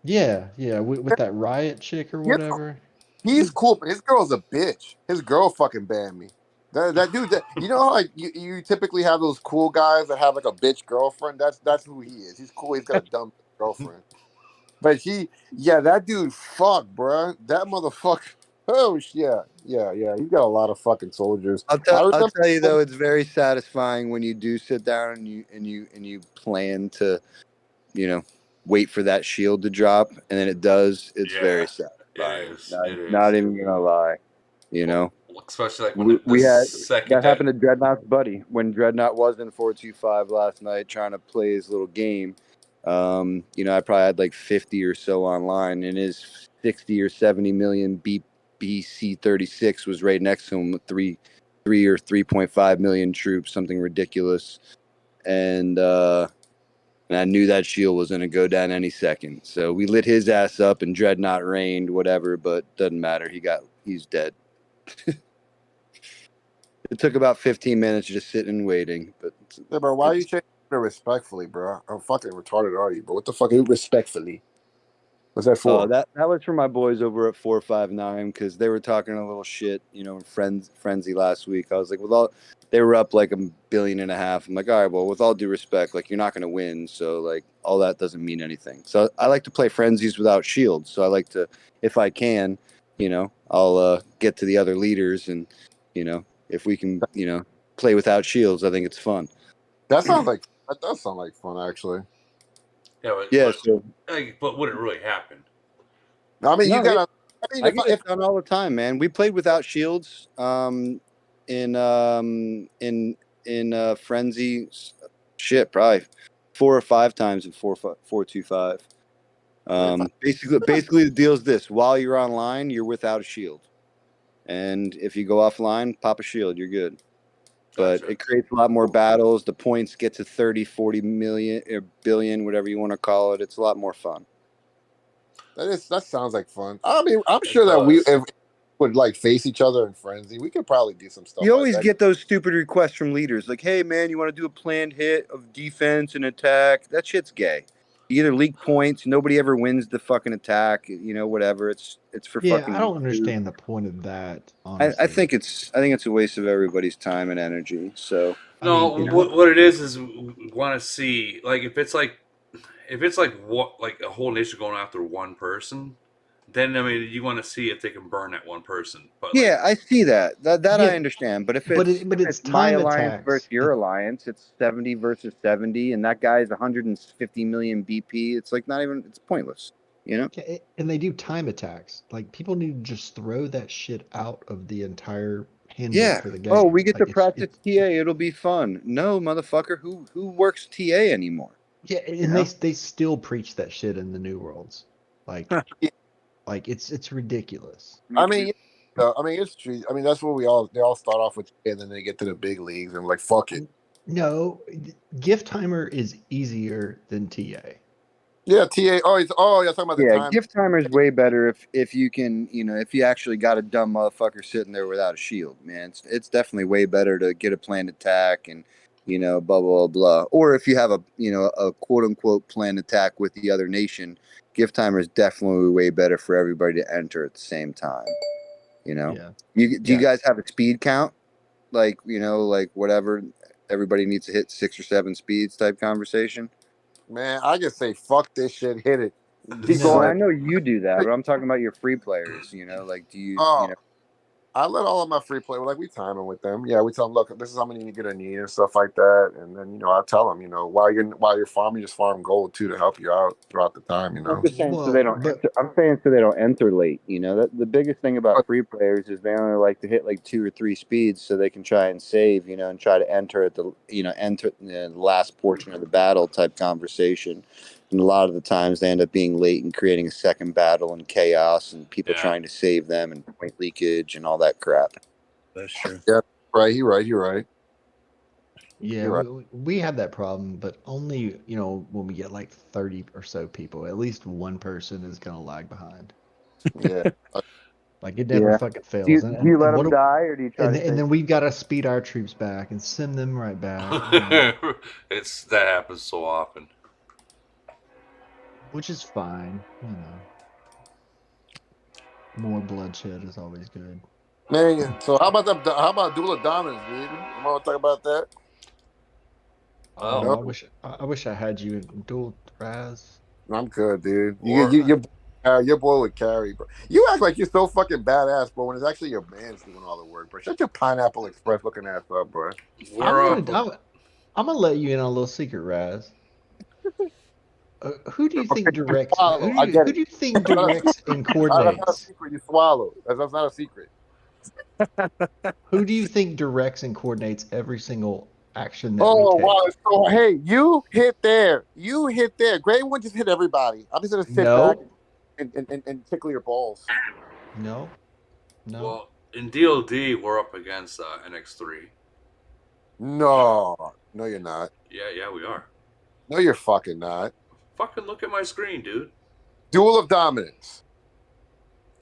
Speaker 2: Yeah, with that riot chick or whatever.
Speaker 16: He's cool, but his girl's a bitch. His girl fucking banned me. That dude, you know how like you typically have those cool guys that have like a bitch girlfriend. That's who he is. He's cool. He's got a dumb girlfriend. But that dude, fuck, bruh. That motherfucker. Oh yeah. He's got a lot of fucking soldiers.
Speaker 14: I'll tell you though, it's very satisfying when you do sit down and you plan to, wait for that shield to drop, and then it does. It's very satisfying. Not even gonna lie,
Speaker 1: especially like when
Speaker 14: we
Speaker 1: the
Speaker 14: had
Speaker 1: second
Speaker 14: that happened to Dreadnought's buddy when Dreadnought was in 425 last night trying to play his little game. I probably had like 50 or so online, and his 60 or 70 million BC-36 was right next to him with 3 or 3.5 million troops, something ridiculous. And I knew that shield was going to go down any second. So we lit his ass up, and Dreadnought rained, whatever, but doesn't matter. He's dead. It took about 15 minutes just sitting and waiting. But
Speaker 16: yeah, bro, why are you changing it respectfully, bro? I'm fucking retarded, are you? But what the fuck is respectfully? What's that for?
Speaker 14: That was for my boys over at 459 because they were talking a little shit, in frenzy last week. I was like, they were up like $1.5 billion. I'm like, all right, well, with all due respect, like you're not going to win, so like all that doesn't mean anything. So I like to play frenzies without shields. So I like to, if I can, I'll get to the other leaders and if we can, play without shields, I think it's fun.
Speaker 16: That does sound like fun, actually.
Speaker 1: Yeah, but would it really happen?
Speaker 16: I mean,
Speaker 14: No,
Speaker 16: you gotta.
Speaker 14: I get it done all the time, man. We played without shields in frenzy shit probably 4 or 5 times in 425. Basically the deal is this: while you're online, you're without a shield, and if you go offline, pop a shield, you're good. But it creates a lot more battles. The points get to 30, 40 million or billion, whatever you want to call it. It's a lot more fun.
Speaker 16: That sounds like fun. I mean, I'm sure that if we would like face each other in frenzy, we could probably do some stuff.
Speaker 14: You always get those stupid requests from leaders, like, "Hey, man, you want to do a planned hit of defense and attack?" That shit's gay. You either leak points. Nobody ever wins the fucking attack. Whatever. It's for fucking.
Speaker 2: I don't understand the point of that. Honestly.
Speaker 14: I think it's a waste of everybody's time and energy. So
Speaker 1: what it is we want to see, like, if it's like what, like a whole nation going after one person, then I mean you want to see if they can burn that one person. But
Speaker 14: yeah, I see that. I understand. But if it's my
Speaker 2: time
Speaker 14: alliance
Speaker 2: attacks.
Speaker 14: versus your alliance, it's 70 versus 70, and that guy's 150 million BP. It's like it's pointless.
Speaker 2: And they do time attacks. Like people need to just throw that shit out of the entire handbook for the game.
Speaker 14: Oh, we get
Speaker 2: like,
Speaker 14: to practice TA. It'll be fun. No, motherfucker. Who works TA anymore?
Speaker 2: Yeah, and they still preach that shit in the New Worlds. Like, like it's ridiculous.
Speaker 16: I mean, it's true. I mean, that's what they all start off with, and then they get to the big leagues and like fuck it.
Speaker 2: No, gift timer is easier than TA.
Speaker 16: Yeah, TA. Oh, you're talking about the
Speaker 14: Yeah,
Speaker 16: time.
Speaker 14: gift timer is way better if you can, if you actually got a dumb motherfucker sitting there without a shield, man. It's definitely way better to get a planned attack and blah blah blah. Or if you have a quote unquote planned attack with the other nation, gift timer is definitely way better for everybody to enter at the same time.
Speaker 2: Yeah.
Speaker 14: Do you
Speaker 2: Yeah.
Speaker 14: guys have a speed count? Like whatever everybody needs to hit 6 or 7 speeds type conversation?
Speaker 16: Man, I just say fuck this shit, hit it. Keep
Speaker 14: Well,
Speaker 16: going.
Speaker 14: I know you do that, but I'm talking about your free players. Like, do you?
Speaker 16: Oh, I let all of my free play. Like we timing with them. Yeah, we tell them, look, this is how many you're gonna need and stuff like that. And then I tell them, while you're farming, just farm gold too to help you out throughout the time.
Speaker 14: I'm just saying so they don't. I'm saying so they don't enter late. That the biggest thing about free players is they only like to hit like 2 or 3 speeds so they can try and save. And try to enter at the enter the last portion of the battle type conversation. And a lot of the times they end up being late and creating a second battle and chaos and people trying to save them and point leakage and all that crap.
Speaker 9: That's true.
Speaker 16: Yeah, right. You're right.
Speaker 2: Yeah, we have that problem, but only when we get like 30 or so people, at least one person is gonna lag behind.
Speaker 16: Yeah,
Speaker 2: like it never fucking fails.
Speaker 14: Do you let them die, or do you try?
Speaker 2: And then we've got to speed our troops back and send them right back.
Speaker 1: That happens so often.
Speaker 2: Which is fine, More bloodshed is always good.
Speaker 16: Man, so how about Duel of Dominance, baby? You want to talk about that?
Speaker 2: Oh, I wish I had you in Duel, Raz.
Speaker 16: I'm good, dude. Your boy would carry, bro. You act like you're so fucking badass, bro, when it's actually your man's doing all the work, bro. Shut your Pineapple Express looking ass up, bro.
Speaker 2: I'm gonna let you in on a little secret, Raz. Who do you think directs? Who do you think directs and coordinates?
Speaker 16: That's not a secret. You swallow. That's not a secret.
Speaker 2: Who do you think directs and coordinates every single action that
Speaker 16: we
Speaker 2: take?
Speaker 16: Wow. So, hey, you hit there. Great one just hit everybody. I'm just gonna sit back and tickle your balls.
Speaker 2: No.
Speaker 1: Well, in DLD, we're up against NX3.
Speaker 16: No, you're not.
Speaker 1: Yeah, we are.
Speaker 16: No, you're fucking not.
Speaker 1: Fucking look at my screen, dude.
Speaker 16: Duel of Dominance.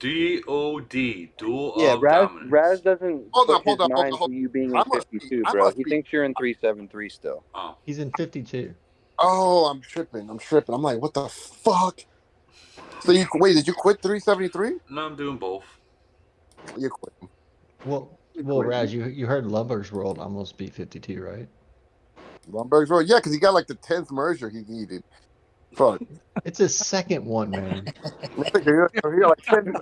Speaker 1: DOD. Duel of Dominance.
Speaker 14: Raz doesn't
Speaker 16: hold up.
Speaker 14: to you being in 52, bro. He thinks you're in 373 still.
Speaker 1: Oh.
Speaker 2: He's in 52.
Speaker 16: Oh, I'm tripping. I'm like, what the fuck? So did you quit 373?
Speaker 1: No, I'm doing both.
Speaker 16: You're quitting.
Speaker 2: Well, Raz, you heard Lumber's World almost beat 52, right?
Speaker 16: Lumber's World, yeah, because he got like the 10th merger he needed. Fuck.
Speaker 2: It's his second one, man.
Speaker 16: He got like 10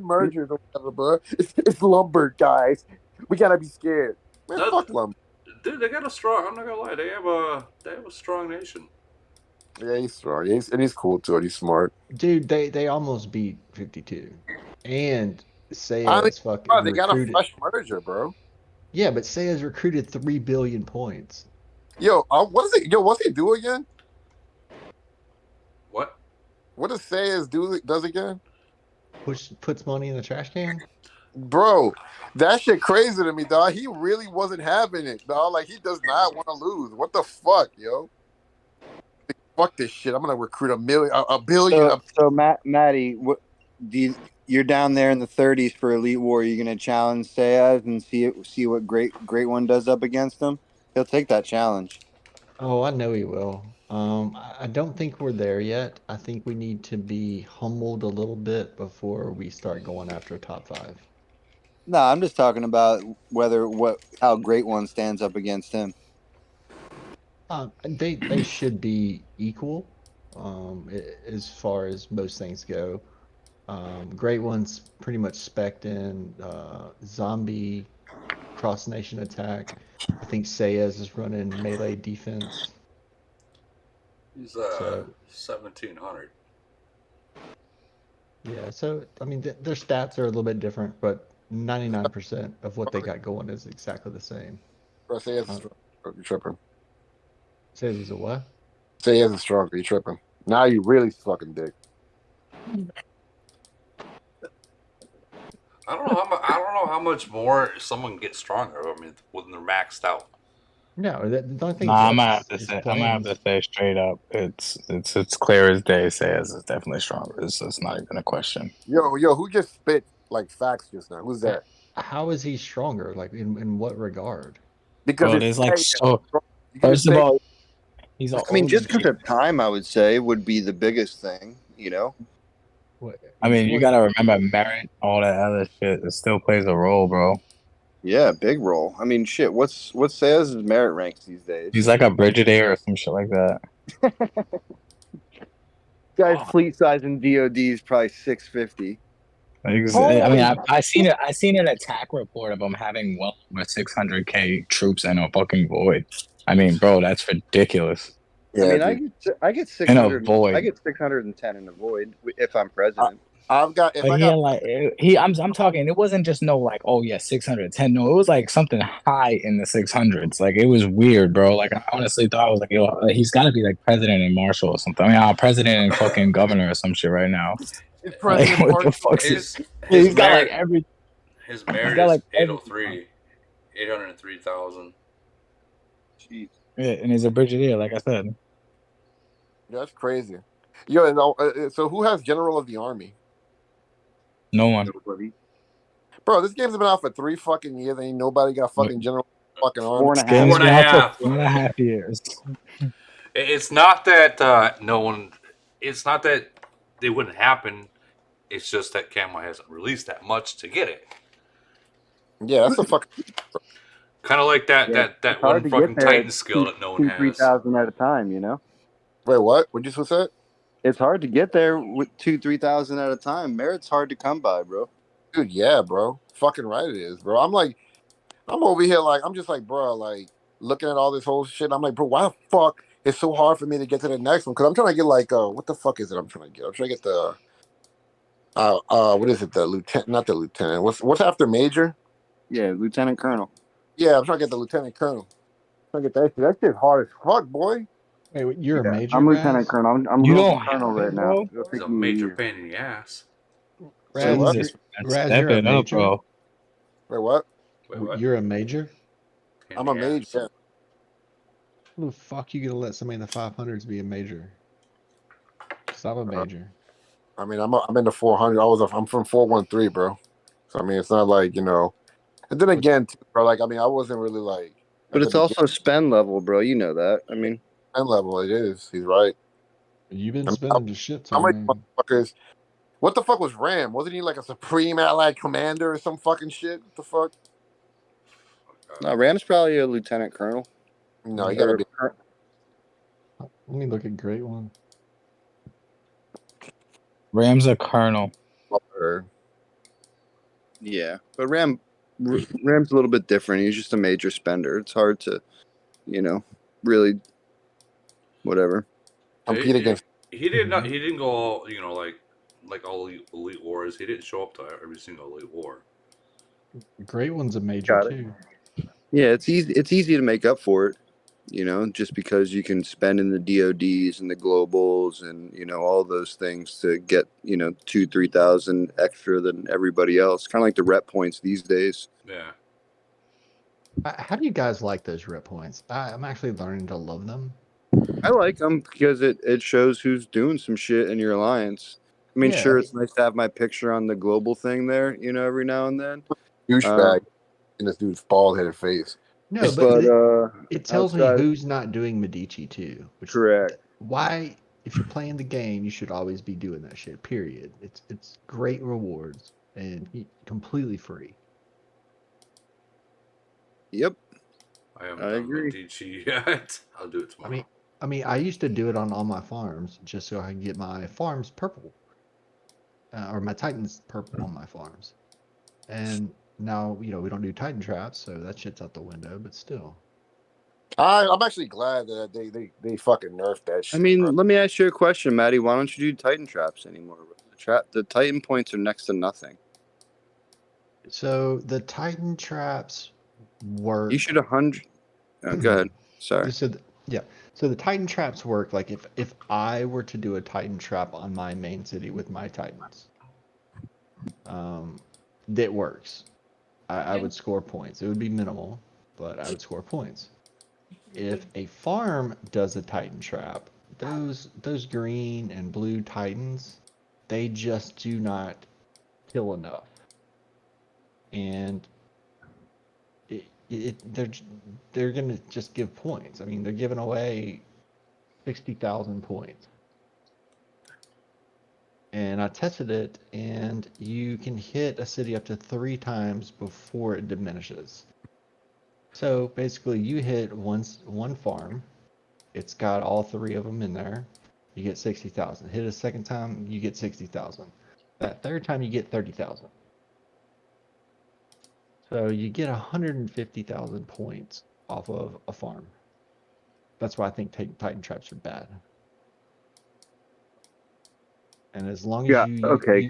Speaker 16: mergers or whatever, bro. It's Lumber, guys. We gotta be scared. Man, fuck Lumber.
Speaker 1: Dude, they got a strong. I'm not gonna lie. They have a strong nation.
Speaker 16: Yeah, he's strong. He's cool too. He's smart.
Speaker 2: Dude, they almost beat 52, and Seiya's fucking.
Speaker 16: They got a fresh merger, bro.
Speaker 2: Yeah, but Seiya's recruited 3 billion points.
Speaker 16: Yo, what's he do again?
Speaker 1: What?
Speaker 16: What does Seiya's does again?
Speaker 2: Puts money in the trash can.
Speaker 16: Bro, that shit crazy to me, dog. He really wasn't having it, dog. Like, he does not want to lose. What the fuck, yo? Fuck this shit. I'm gonna recruit a billion.
Speaker 14: So Maddie, you're down there in the 30s for Elite War. You're gonna challenge Seiya and see what great one does up against him. He'll take that challenge.
Speaker 2: Oh, I know he will. I don't think we're there yet. I think we need to be humbled a little bit before we start going after top 5.
Speaker 14: No, I'm just talking about how great one stands up against him.
Speaker 2: They should be equal, as far as most things go. Great one's pretty much spec'd in zombie cross nation attack. I think Seiya's is running melee defense.
Speaker 1: He's 1700.
Speaker 2: Yeah, so I mean their stats are a little bit different, but 99% of what they got going is exactly the same.
Speaker 16: Bro, Seiya's you tripping.
Speaker 2: Seiya's is a what?
Speaker 16: Seiya's is stronger. You tripping. Now you really fucking dick.
Speaker 1: I don't know how much more someone gets stronger. I mean, when they're maxed out.
Speaker 2: No, the only thing
Speaker 6: Nah, I'm
Speaker 2: is
Speaker 6: gonna have to
Speaker 2: his
Speaker 6: say, I'm gonna have to
Speaker 2: planes.
Speaker 6: say straight up, it's clear as day. Says it's definitely stronger. It's not even a question.
Speaker 16: Yo, who just spit like facts just now? Who's that?
Speaker 2: How is he stronger? Like in what regard?
Speaker 16: Because
Speaker 6: Bro,
Speaker 16: it's
Speaker 6: there's like
Speaker 16: hey,
Speaker 6: so.
Speaker 16: you can just
Speaker 6: First of
Speaker 16: say
Speaker 6: all, he's an
Speaker 14: I mean, just
Speaker 6: OG.
Speaker 14: because of time, I would say would be the biggest thing. You know.
Speaker 2: What,
Speaker 6: I mean, you
Speaker 2: what
Speaker 6: gotta remember merit, all that other shit. It still plays a role, bro.
Speaker 14: Yeah, big role. I mean, shit. What's Sayers' merit ranks these days?
Speaker 6: He's like a Brigadier or some shit like that.
Speaker 14: Guy's fleet size in DoD is probably 650.
Speaker 6: I mean, I seen it. I seen an attack report of him having well over 600k troops in a fucking void. I mean, bro, that's ridiculous.
Speaker 14: I mean, I get
Speaker 6: In a
Speaker 14: 600.
Speaker 6: void.
Speaker 14: I get 610 in the void if I'm president.
Speaker 16: I've got if
Speaker 6: But
Speaker 16: I
Speaker 6: he
Speaker 16: got
Speaker 6: had like I'm talking. It wasn't just no like 610. No, it was like something high in the 600s. Like it was weird, bro. Like I honestly thought I was like, yo, he's got to be like president and marshal or something. I mean, president and fucking governor or some shit right now.
Speaker 16: It's
Speaker 6: Like
Speaker 16: President
Speaker 6: what the
Speaker 16: Marshall.
Speaker 6: fuck? He's got like every.
Speaker 1: His
Speaker 6: He's
Speaker 1: merit
Speaker 6: got
Speaker 1: is
Speaker 6: like
Speaker 1: 803, 803,000.
Speaker 14: Jeez.
Speaker 6: Yeah, and he's a brigadier, like I said.
Speaker 16: That's crazy. Yo, so who has General of the Army?
Speaker 6: No one.
Speaker 14: Nobody.
Speaker 16: Bro, this game's been out for 3 fucking years. Ain't nobody got fucking General fucking Army.
Speaker 14: 4.5.
Speaker 6: Game's been out for
Speaker 1: 4.5.
Speaker 6: 4.5 years.
Speaker 1: It's not that no one. It's not that they wouldn't happen. It's just that Camo hasn't released that much to get it.
Speaker 16: Yeah, that's a fucking.
Speaker 1: Kind of like that
Speaker 14: Yeah,
Speaker 1: that
Speaker 14: it's hard
Speaker 1: one
Speaker 14: to get
Speaker 1: fucking
Speaker 14: there
Speaker 1: Titan
Speaker 14: at
Speaker 1: skill that no one has.
Speaker 14: 2,000-3,000 at a time. You know.
Speaker 16: Wait, what? What'd you just say?
Speaker 14: It's hard to get there with 2,000-3,000 at a time. Merit's hard to come by, bro.
Speaker 16: Dude, yeah, bro. Fucking right it is, bro. I'm over here I'm just like, bro, like looking at all this whole shit. I'm like, bro, why the fuck it's so hard for me to get to the next one? Because I'm trying to get what the fuck is it? I'm trying to get the what is it? The lieutenant, not the lieutenant. What's after major?
Speaker 14: Yeah, lieutenant colonel.
Speaker 16: Yeah, I'm trying to get the lieutenant colonel. I'm trying to get that shit. That shit's hard as fuck, boy.
Speaker 2: Wait, you're a major?
Speaker 14: I'm lieutenant colonel. I'm
Speaker 6: You
Speaker 14: global
Speaker 6: don't
Speaker 14: colonel
Speaker 6: have
Speaker 14: right
Speaker 6: it,
Speaker 14: now.
Speaker 6: bro?
Speaker 14: It'll
Speaker 1: He's
Speaker 14: take
Speaker 1: a
Speaker 14: me a
Speaker 1: major
Speaker 14: year.
Speaker 1: pain in the ass.
Speaker 2: Raz,
Speaker 16: what?
Speaker 6: Jesus,
Speaker 2: Raz,
Speaker 6: step
Speaker 2: you're a
Speaker 6: it up,
Speaker 2: major?
Speaker 6: bro.
Speaker 16: Wait, what?
Speaker 1: Wait, what?
Speaker 2: You're a major?
Speaker 1: Pain
Speaker 16: I'm
Speaker 1: in
Speaker 16: a
Speaker 1: the
Speaker 16: major.
Speaker 1: ass.
Speaker 16: Yeah.
Speaker 2: How the fuck you gonna let somebody in the 500s be a major? Cause I'm a major.
Speaker 16: I mean, I'm in the 400. I'm from 413, bro. So I mean, it's not like And then again, too, bro, I mean, I wasn't really
Speaker 14: But
Speaker 16: at
Speaker 14: it's
Speaker 16: the
Speaker 14: also spend level, bro. You know that. I mean,
Speaker 16: beginning level. It is. He's right.
Speaker 2: You've been
Speaker 16: I mean,
Speaker 2: spending the shit
Speaker 16: how
Speaker 2: ton,
Speaker 16: many
Speaker 2: man.
Speaker 16: motherfuckers? What the fuck was Ram? Wasn't he like a supreme allied commander or some fucking shit? What the fuck?
Speaker 14: no, Ram's probably a lieutenant colonel.
Speaker 16: No, he gotta be.
Speaker 2: Let me look at Great One.
Speaker 6: Ram's a colonel.
Speaker 14: Yeah, but Ram's a little bit different. He's just a major spender. It's hard to, really, whatever.
Speaker 16: Compete against.
Speaker 1: He did not. He didn't go all like all elite wars. He didn't show up to every single elite war.
Speaker 2: Great One's a major
Speaker 14: Got it.
Speaker 2: too.
Speaker 14: Yeah, it's easy. It's easy to make up for it, just because you can spend in the DoDs and the globals and all those things to get 2,000-3,000 extra than everybody else. Kind of like the rep points these days.
Speaker 1: Yeah.
Speaker 2: How do you guys like those rep points? I'm actually learning to love them.
Speaker 14: I like them because it shows who's doing some shit in your alliance. I mean,
Speaker 2: Yeah,
Speaker 14: sure, it's nice to have my picture on the global thing there, every now and then.
Speaker 16: Douchebag in this dude's bald headed face.
Speaker 2: No, but it tells me who's not doing Medici too.
Speaker 14: Correct.
Speaker 2: Why, if you're playing the game, you should always be doing that shit. Period. It's great rewards and completely free.
Speaker 14: Yep.
Speaker 1: I haven't done Medici yet. I'll do it tomorrow.
Speaker 2: I mean, I used to do it on all my farms just so I can get my farms purple, or my Titans purple on my farms. And now we don't do Titan traps, so that shit's out the window. But still,
Speaker 16: I'm actually glad that they fucking nerfed that shit.
Speaker 14: I mean,
Speaker 16: bro.
Speaker 14: let me ask you a question, Maddie. Why don't you do Titan traps anymore? The Titan points are next to nothing.
Speaker 2: So the Titan traps work.
Speaker 14: You should 100. Go ahead. Sorry.
Speaker 2: So the Titan traps work like if I were to do a Titan trap on my main city with my Titans, that works. I would score points. It would be minimal, but I would score points. if a farm does a Titan trap, those green and blue Titans, they just do not kill enough, and they're gonna just give points. I mean, they're giving away 60,000 points. And I tested it, and you can hit a city up to 3 times before it diminishes. So basically, you hit one farm, it's got all 3 of them in there, you get 60,000. Hit a second time, you get 60,000. That third time, you get 30,000. So you get 150,000 points off of a farm. That's why I think Titan traps are bad. And as long as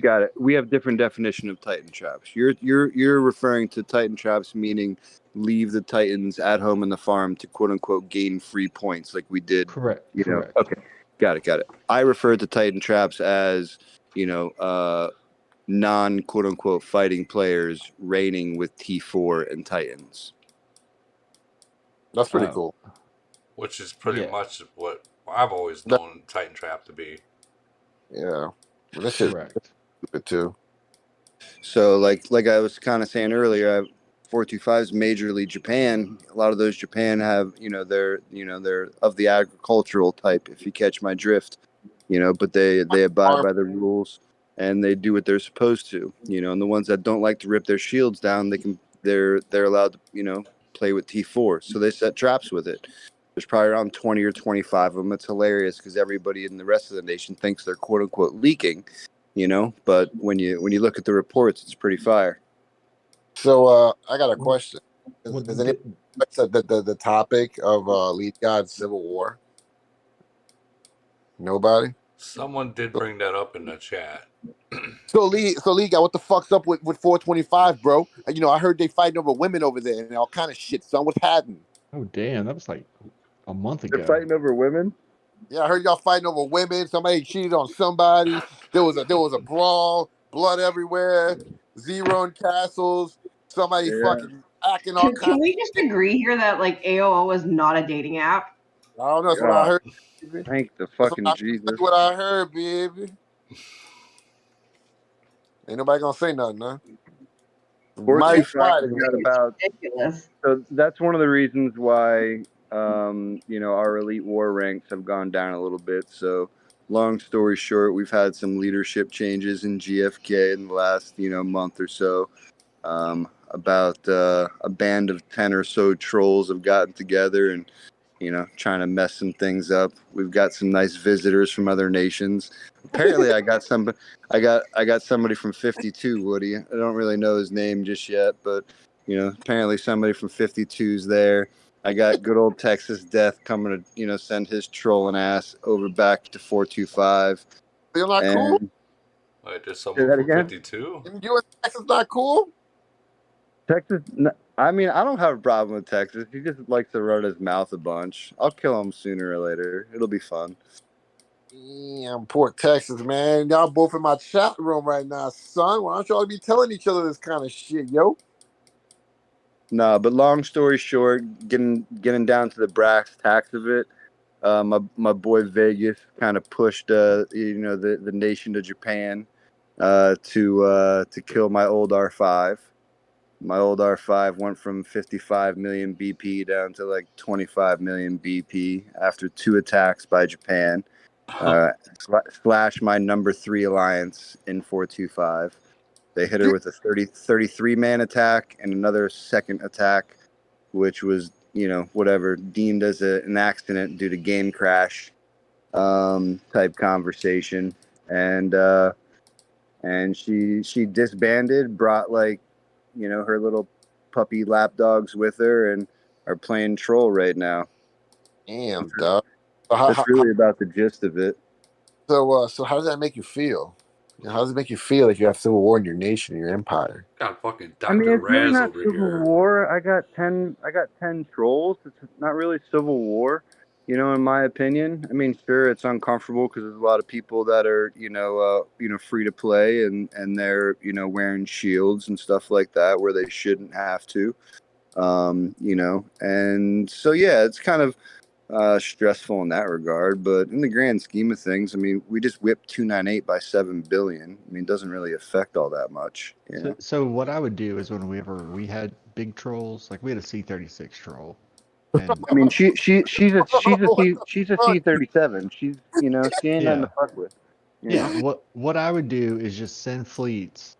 Speaker 10: got it. We have different definition of Titan traps. You're referring to Titan traps, meaning leave the Titans at home in the farm to quote unquote gain free points, like we did.
Speaker 2: Correct.
Speaker 10: Okay, got it. I refer to Titan traps as non quote unquote fighting players reigning with T4 and Titans.
Speaker 16: That's pretty cool.
Speaker 1: Which is pretty much what I've always known Titan trap to be.
Speaker 16: Yeah, well, this is stupid too.
Speaker 10: So, like I was kind of saying earlier, 425's majorly Japan. A lot of those Japan have, they're of the agricultural type. If you catch my drift, but they abide by the rules and they do what they're supposed to. And the ones that don't like to rip their shields down, they're allowed to, play with T4. So they set traps with it. There's probably around 20 or 25 of them. It's hilarious because everybody in the rest of the nation thinks they're quote unquote leaking, but when you look at the reports, it's pretty fire.
Speaker 16: So I got a question. Does anybody the topic of Lead God Civil War? Nobody?
Speaker 1: Someone did bring that up in the chat.
Speaker 16: So Lead God, what the fuck's up with 425, bro? I heard they fighting over women over there and all kind of shit, son. What's happening?
Speaker 2: Oh damn, that was like a month ago.
Speaker 10: They're fighting over women?
Speaker 16: Yeah, I heard y'all fighting over women. Somebody cheated on somebody. There was a brawl, blood everywhere, zero in castles. Somebody fucking acting all
Speaker 17: Can we just agree here that like AOL is not a dating app?
Speaker 16: I don't know. That's what I heard.
Speaker 10: Thank the fucking Jesus.
Speaker 16: That's what I heard, baby. Ain't nobody gonna say nothing, huh?
Speaker 10: 425 got about.
Speaker 17: Ridiculous.
Speaker 10: So that's one of the reasons why our elite war ranks have gone down a little bit. So long story short, we've had some leadership changes in GFK in the last month or so. About a band of 10 or so trolls have gotten together and trying to mess some things up. We've got some nice visitors from other nations. Apparently, I got somebody from 52, Woody. I don't really know his name just yet, but apparently somebody from 52's there. I got good old Texas Death coming to send his trolling ass over back to 425.
Speaker 16: You're not cool.
Speaker 1: Wait, there's someone from 52.
Speaker 16: You and Texas not cool?
Speaker 10: Texas. I mean, I don't have a problem with Texas. He just likes to run his mouth a bunch. I'll kill him sooner or later. It'll be fun.
Speaker 16: Damn, poor Texas, man. Y'all both in my chat room right now, son. Why don't y'all be telling each other this kind of shit, yo?
Speaker 10: No, but long story short, getting down to the brass tacks of it, my boy Vegas kind of pushed the nation to Japan to kill my old R5. My old R5 went from 55 million BP down to like 25 million BP after 2 attacks by Japan. Slash my number 3 alliance in 425. They hit her with a 33-man attack and another second attack, which was, whatever, deemed as an accident due to game crash type conversation. And she disbanded, brought her little puppy lapdogs with her and are playing troll right now.
Speaker 16: Damn, dog.
Speaker 10: That's really about the gist of it.
Speaker 16: So how does that make you feel? How does it make you feel if you have civil war in your nation, in your empire?
Speaker 1: Got fucking
Speaker 10: I mean,
Speaker 1: Dr.
Speaker 10: it's really
Speaker 1: Raz
Speaker 10: not
Speaker 1: over
Speaker 10: civil
Speaker 1: here.
Speaker 10: war. I got 10 trolls. It's not really civil war, in my opinion. I mean, sure, it's uncomfortable because there's a lot of people that are, free to play and they're, wearing shields and stuff like that where they shouldn't have to.
Speaker 14: You know, and so yeah, it's kind of stressful in that regard, but in the grand scheme of things, I mean, we just whipped 298 by 7 billion. I mean, it doesn't really affect all that much, you know.
Speaker 2: So what I would do is whenever we had big trolls, like we had a C-36 troll, and
Speaker 14: I mean, she's a C-37. She's, you know, she ain't nothing
Speaker 2: yeah,
Speaker 14: to fuck with. You
Speaker 2: yeah.
Speaker 14: know?
Speaker 2: What I would do is just send fleets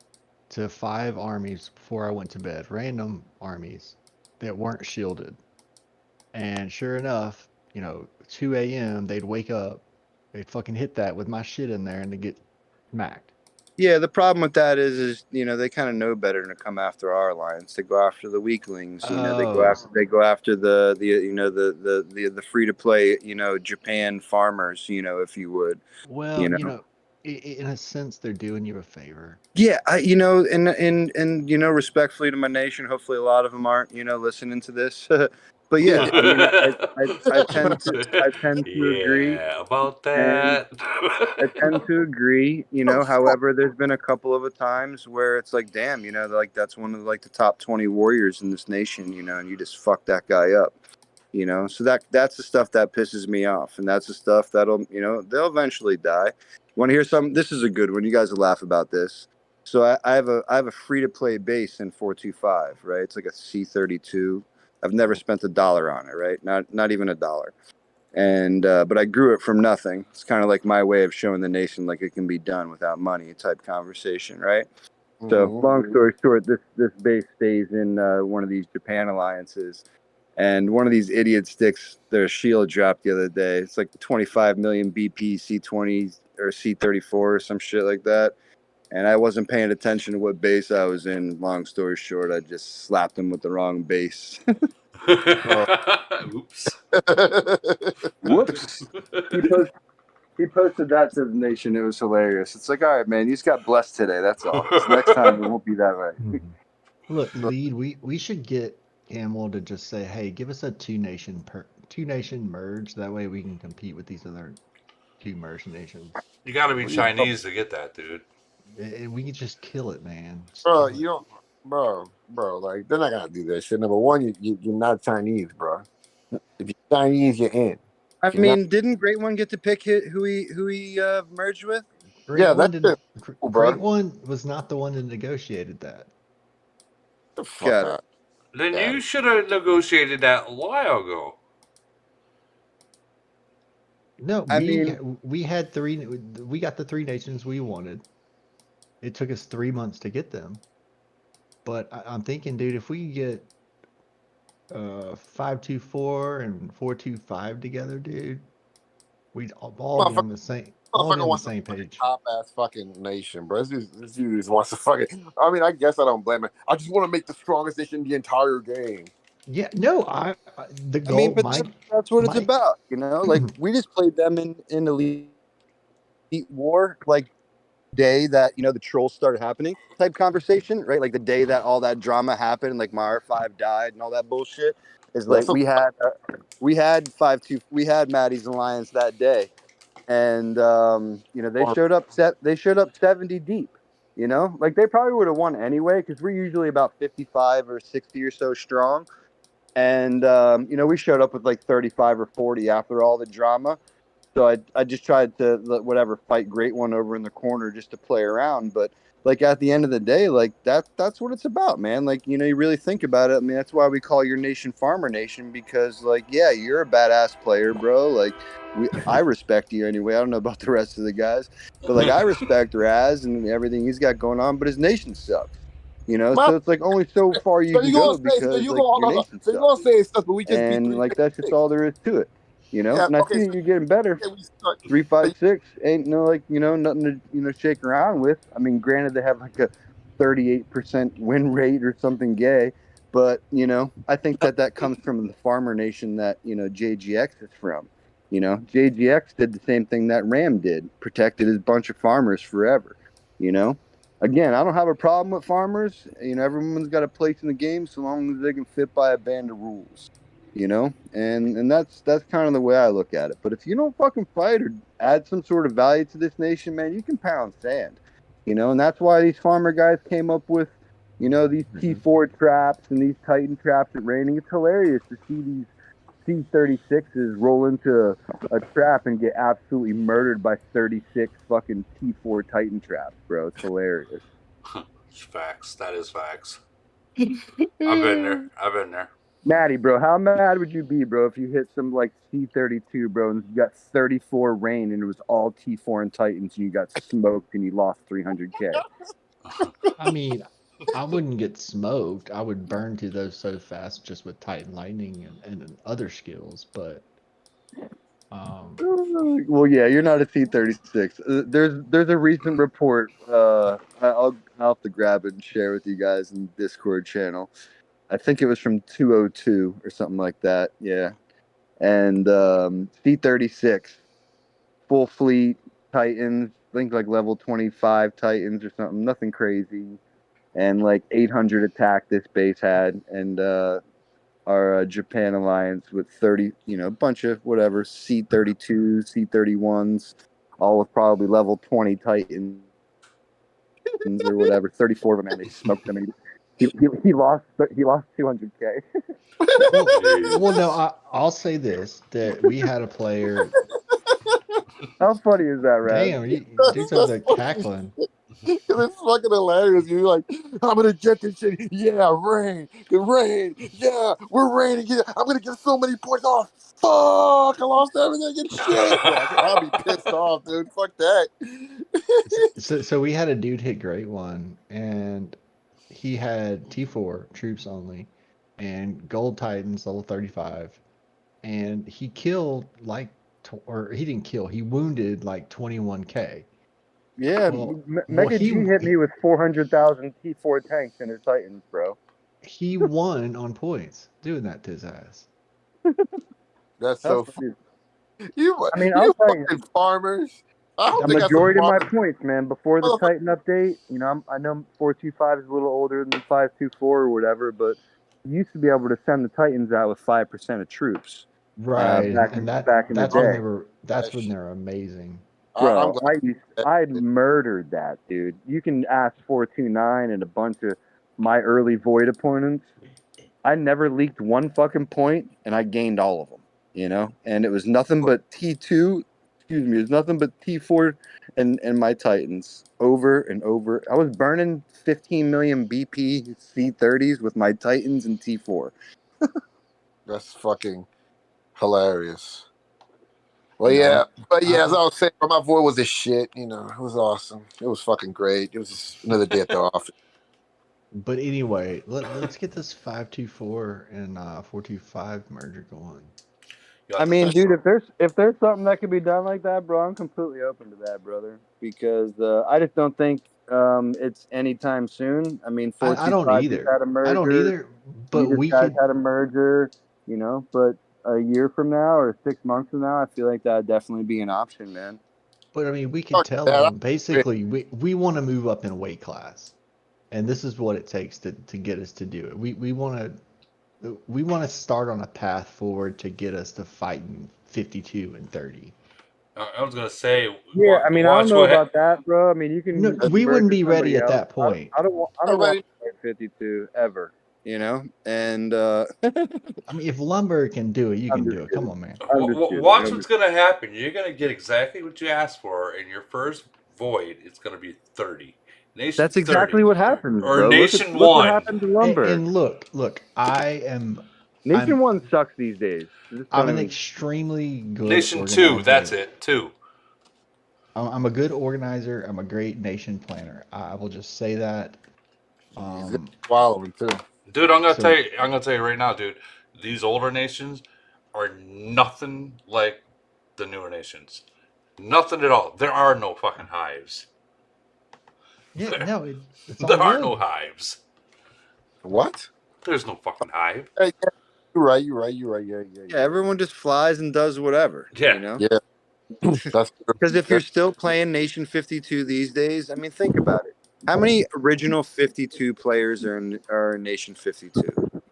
Speaker 2: to 5 armies before I went to bed, random armies that weren't shielded, and sure enough, you know, 2 a.m. they'd wake up, they'd fucking hit that with my shit in there, and they get smacked.
Speaker 14: Yeah, the problem with that is you know, they kind of know better than to come after our alliance. They go after the weaklings. You know, they go after the you know the free to play, you know, Japan farmers. You know, if you would.
Speaker 2: Well, you know, in a sense, they're doing you a favor.
Speaker 14: Yeah, you know, and you know, respectfully to my nation, hopefully a lot of them aren't, you know, listening to this. But yeah, I mean, I tend to agree.
Speaker 1: Yeah, about
Speaker 14: And
Speaker 1: that.
Speaker 14: I tend to agree, you know. However, there's been a couple of times where it's like, damn, you know, like that's one of like the top 20 warriors in this nation, you know, and you just fuck that guy up, you know. So that's the stuff that pisses me off, and that's the stuff that'll, you know, they'll eventually die. Want to hear something? This is a good one. You guys will laugh about this. So I have a free to play base in 425, right? It's like a C-32. I've never spent $1 on it, right? Not even $1. And but I grew it from nothing. It's kind of like my way of showing the nation like it can be done without money type conversation, right? So long story short, this base stays in one of these Japan alliances, and one of these idiots sticks their shield drop the other day. It's like 25 million BP C-20 or C-34 or some shit like that. And I wasn't paying attention to what base I was in. Long story short, I just slapped him with the wrong base.
Speaker 1: Oops.
Speaker 14: Whoops. He posted that to the nation. It was hilarious. It's like, all right, man, you just got blessed today. That's all. So next time it won't be that way.
Speaker 2: Look, lead. We should get Hamill to just say, hey, give us a two nation merge. That way we can compete with these other 2 merged nations.
Speaker 1: You got to be Chinese to get that, dude.
Speaker 2: And we can just kill it, man. Just
Speaker 16: Bro,
Speaker 2: kill it.
Speaker 16: you don't, bro. Like they're not gonna do that shit. Number one, you're not Chinese, bro. If you're Chinese, you're in.
Speaker 14: I mean, didn't Great One get to pick who he merged with?
Speaker 2: Great One was not the one that negotiated that.
Speaker 14: Got it.
Speaker 1: Then you should have negotiated that a while ago.
Speaker 2: No, we had 3. We got the 3 nations we wanted. It took us 3 months to get them. But I'm thinking, dude, if we get 524 and 425 together, dude, we'd all be on the same. All be on the same page.
Speaker 16: Top ass fucking nation, bro. This dude just wants to fucking. I mean, I guess I don't blame him. I just want to make the strongest nation in the entire game.
Speaker 2: Yeah, no, the goal.
Speaker 14: I mean, but that's what it's about, you know. Like we just played them in Elite War, like day that, you know, the trolls started happening type conversation, right? Like the day that all that drama happened, and like my R5 died and all that bullshit. Is like we had 5-2, we had Maddie's Alliance that day, and you know, they showed up 70 deep. You know, like they probably would have won anyway because we're usually about 55 or 60 or so strong. And, you know, we showed up with like 35 or 40 after all the drama. So I just tried to, fight Great One over in the corner just to play around. But, like, at the end of the day, like, that's what it's about, man. Like, you know, you really think about it. I mean, that's why we call your nation Farmer Nation because, like, yeah, you're a badass player, bro. Like, I respect you anyway. I don't know about the rest of the guys. But, like, I respect Raz and everything he's got going on. But his nation sucks. You know, so it's like only so far you can go because your nation sucks.
Speaker 16: You're gonna say stuff, but we just
Speaker 14: and like that's just all there is to it, you know. And I think you're getting better. 356 ain't no like, you know, nothing to, you know, shake around with. I mean, granted they have like a 38% win rate or something gay, but you know, I think that comes from the farmer nation that, you know, JGX is from. You know, JGX did the same thing that Ram did, protected his bunch of farmers forever. You know. Again, I don't have a problem with farmers. You know, everyone's got a place in the game so long as they can fit by a band of rules. You know, and that's kind of the way I look at it. But if you don't fucking fight or add some sort of value to this nation, man, you can pound sand. You know, and that's why these farmer guys came up with, You know, these T4 traps and these Titan traps at raining. It's hilarious to see these C36s roll into a trap and get absolutely murdered by 36 fucking T4 Titan traps, bro. It's hilarious.
Speaker 1: It's facts. That is facts. I've been there. I've been there.
Speaker 14: Maddie, bro, how mad would you be, bro, if you hit some like C32, bro, and you got 34 rain and it was all T4 and Titans and you got smoked and you lost 300K?
Speaker 2: I mean, I wouldn't get smoked. I would burn through those so fast just with Titan Lightning and other skills, but
Speaker 14: well, yeah, you're not a C36. There's a recent report. I'll have to grab it and share with you guys in the Discord channel. I think it was from 202 or something like that. Yeah, and C36 full fleet Titans. I think like level 25 Titans or something. Nothing crazy, and like 800 attack this base had, and our Japan alliance with 30, a bunch of whatever C32s, C31s, all with probably level 20 Titans or whatever. 34 of them, and they smoked them. And he lost 200K.
Speaker 2: well, no, I'll say this: that we had a player.
Speaker 14: How funny is that, Rad?
Speaker 2: Damn, dude's over there cackling.
Speaker 16: It's fucking hilarious. You're like, I'm gonna get this shit. Yeah, rain, yeah, we're raining. Yeah, I'm gonna get so many points. Oh fuck, I lost everything and shit. I'll be pissed off, dude. Fuck that.
Speaker 2: So we had a dude hit Great One, and he had T4 troops only, and Gold Titans level 35, and he killed like, or he didn't kill, he wounded like 21K.
Speaker 14: Yeah, Mega G hit me with 400,000 T4 tanks in his Titans, bro.
Speaker 2: He won on points doing that to his ass.
Speaker 16: That's so funny.
Speaker 14: I mean, I'll tell you,
Speaker 16: farmers.
Speaker 14: The majority of my points, man, before the Titan update, I know 425 is a little older than 524 or whatever, but you used to be able to send the Titans out with 5% of troops.
Speaker 2: Right,
Speaker 14: back in the day.
Speaker 2: That's when they were amazing.
Speaker 14: Bro, I murdered that, dude. You can ask 429 and a bunch of my early Void opponents. I never leaked one fucking point, and I gained all of them, And it was nothing but T2, it was nothing but T4 and my Titans over and over. I was burning 15 million BP C30s with my Titans and T4.
Speaker 16: That's fucking hilarious. Well, yeah, but yeah, as I was saying, my Void was a shit. It was awesome. It was fucking great. It was just another day at the office.
Speaker 2: But anyway, let's get this 524 and 425 merger going.
Speaker 14: I mean, dude, if there's something that could be done like that, bro, I'm completely open to that, brother. Because I just don't think it's anytime soon. I mean,
Speaker 2: I don't either.
Speaker 14: Had a merger,
Speaker 2: I don't either. But we
Speaker 14: had a merger, But a year from now or 6 months from now, I feel like that'd definitely be an option, man.
Speaker 2: But I mean, we can tell them basically we want to move up in a weight class, and this is what it takes to get us to do it. We want to start on a path forward to get us to fighting 52 and 30.
Speaker 1: I was gonna say.
Speaker 14: Yeah, I mean, I don't know about that, bro. I mean, you can.
Speaker 2: No, we wouldn't be ready at that point.
Speaker 14: I don't want to fight 52 ever. And
Speaker 2: I mean, if Lumber can do it, you can do it. Come on, man.
Speaker 1: Watch what's gonna happen. You're gonna get exactly what you asked for, and your first Void it's gonna be 30. Nation
Speaker 14: That's exactly
Speaker 1: 30.
Speaker 14: what happened.
Speaker 1: Or
Speaker 14: bro.
Speaker 1: Nation
Speaker 14: look
Speaker 1: 1.
Speaker 14: What happened to Lumber?
Speaker 2: And look,
Speaker 14: Nation 1 sucks these days.
Speaker 2: I'm an extremely good
Speaker 1: Nation 2. That's it. 2.
Speaker 2: I'm a good organizer. I'm a great nation planner. I will just say that.
Speaker 16: Following too.
Speaker 1: Dude, I'm gonna tell you right now, dude. These older nations are nothing like the newer nations. Nothing at all. There are no fucking hives.
Speaker 2: Yeah, no,
Speaker 1: there are no hives.
Speaker 16: What?
Speaker 1: There's no fucking hive.
Speaker 16: Hey, you're right. Yeah,
Speaker 14: everyone just flies and does whatever.
Speaker 1: Yeah.
Speaker 16: Yeah.
Speaker 14: Because if you're still playing Nation 52 these days, I mean, think about it. How many original 52 players are in Nation 52?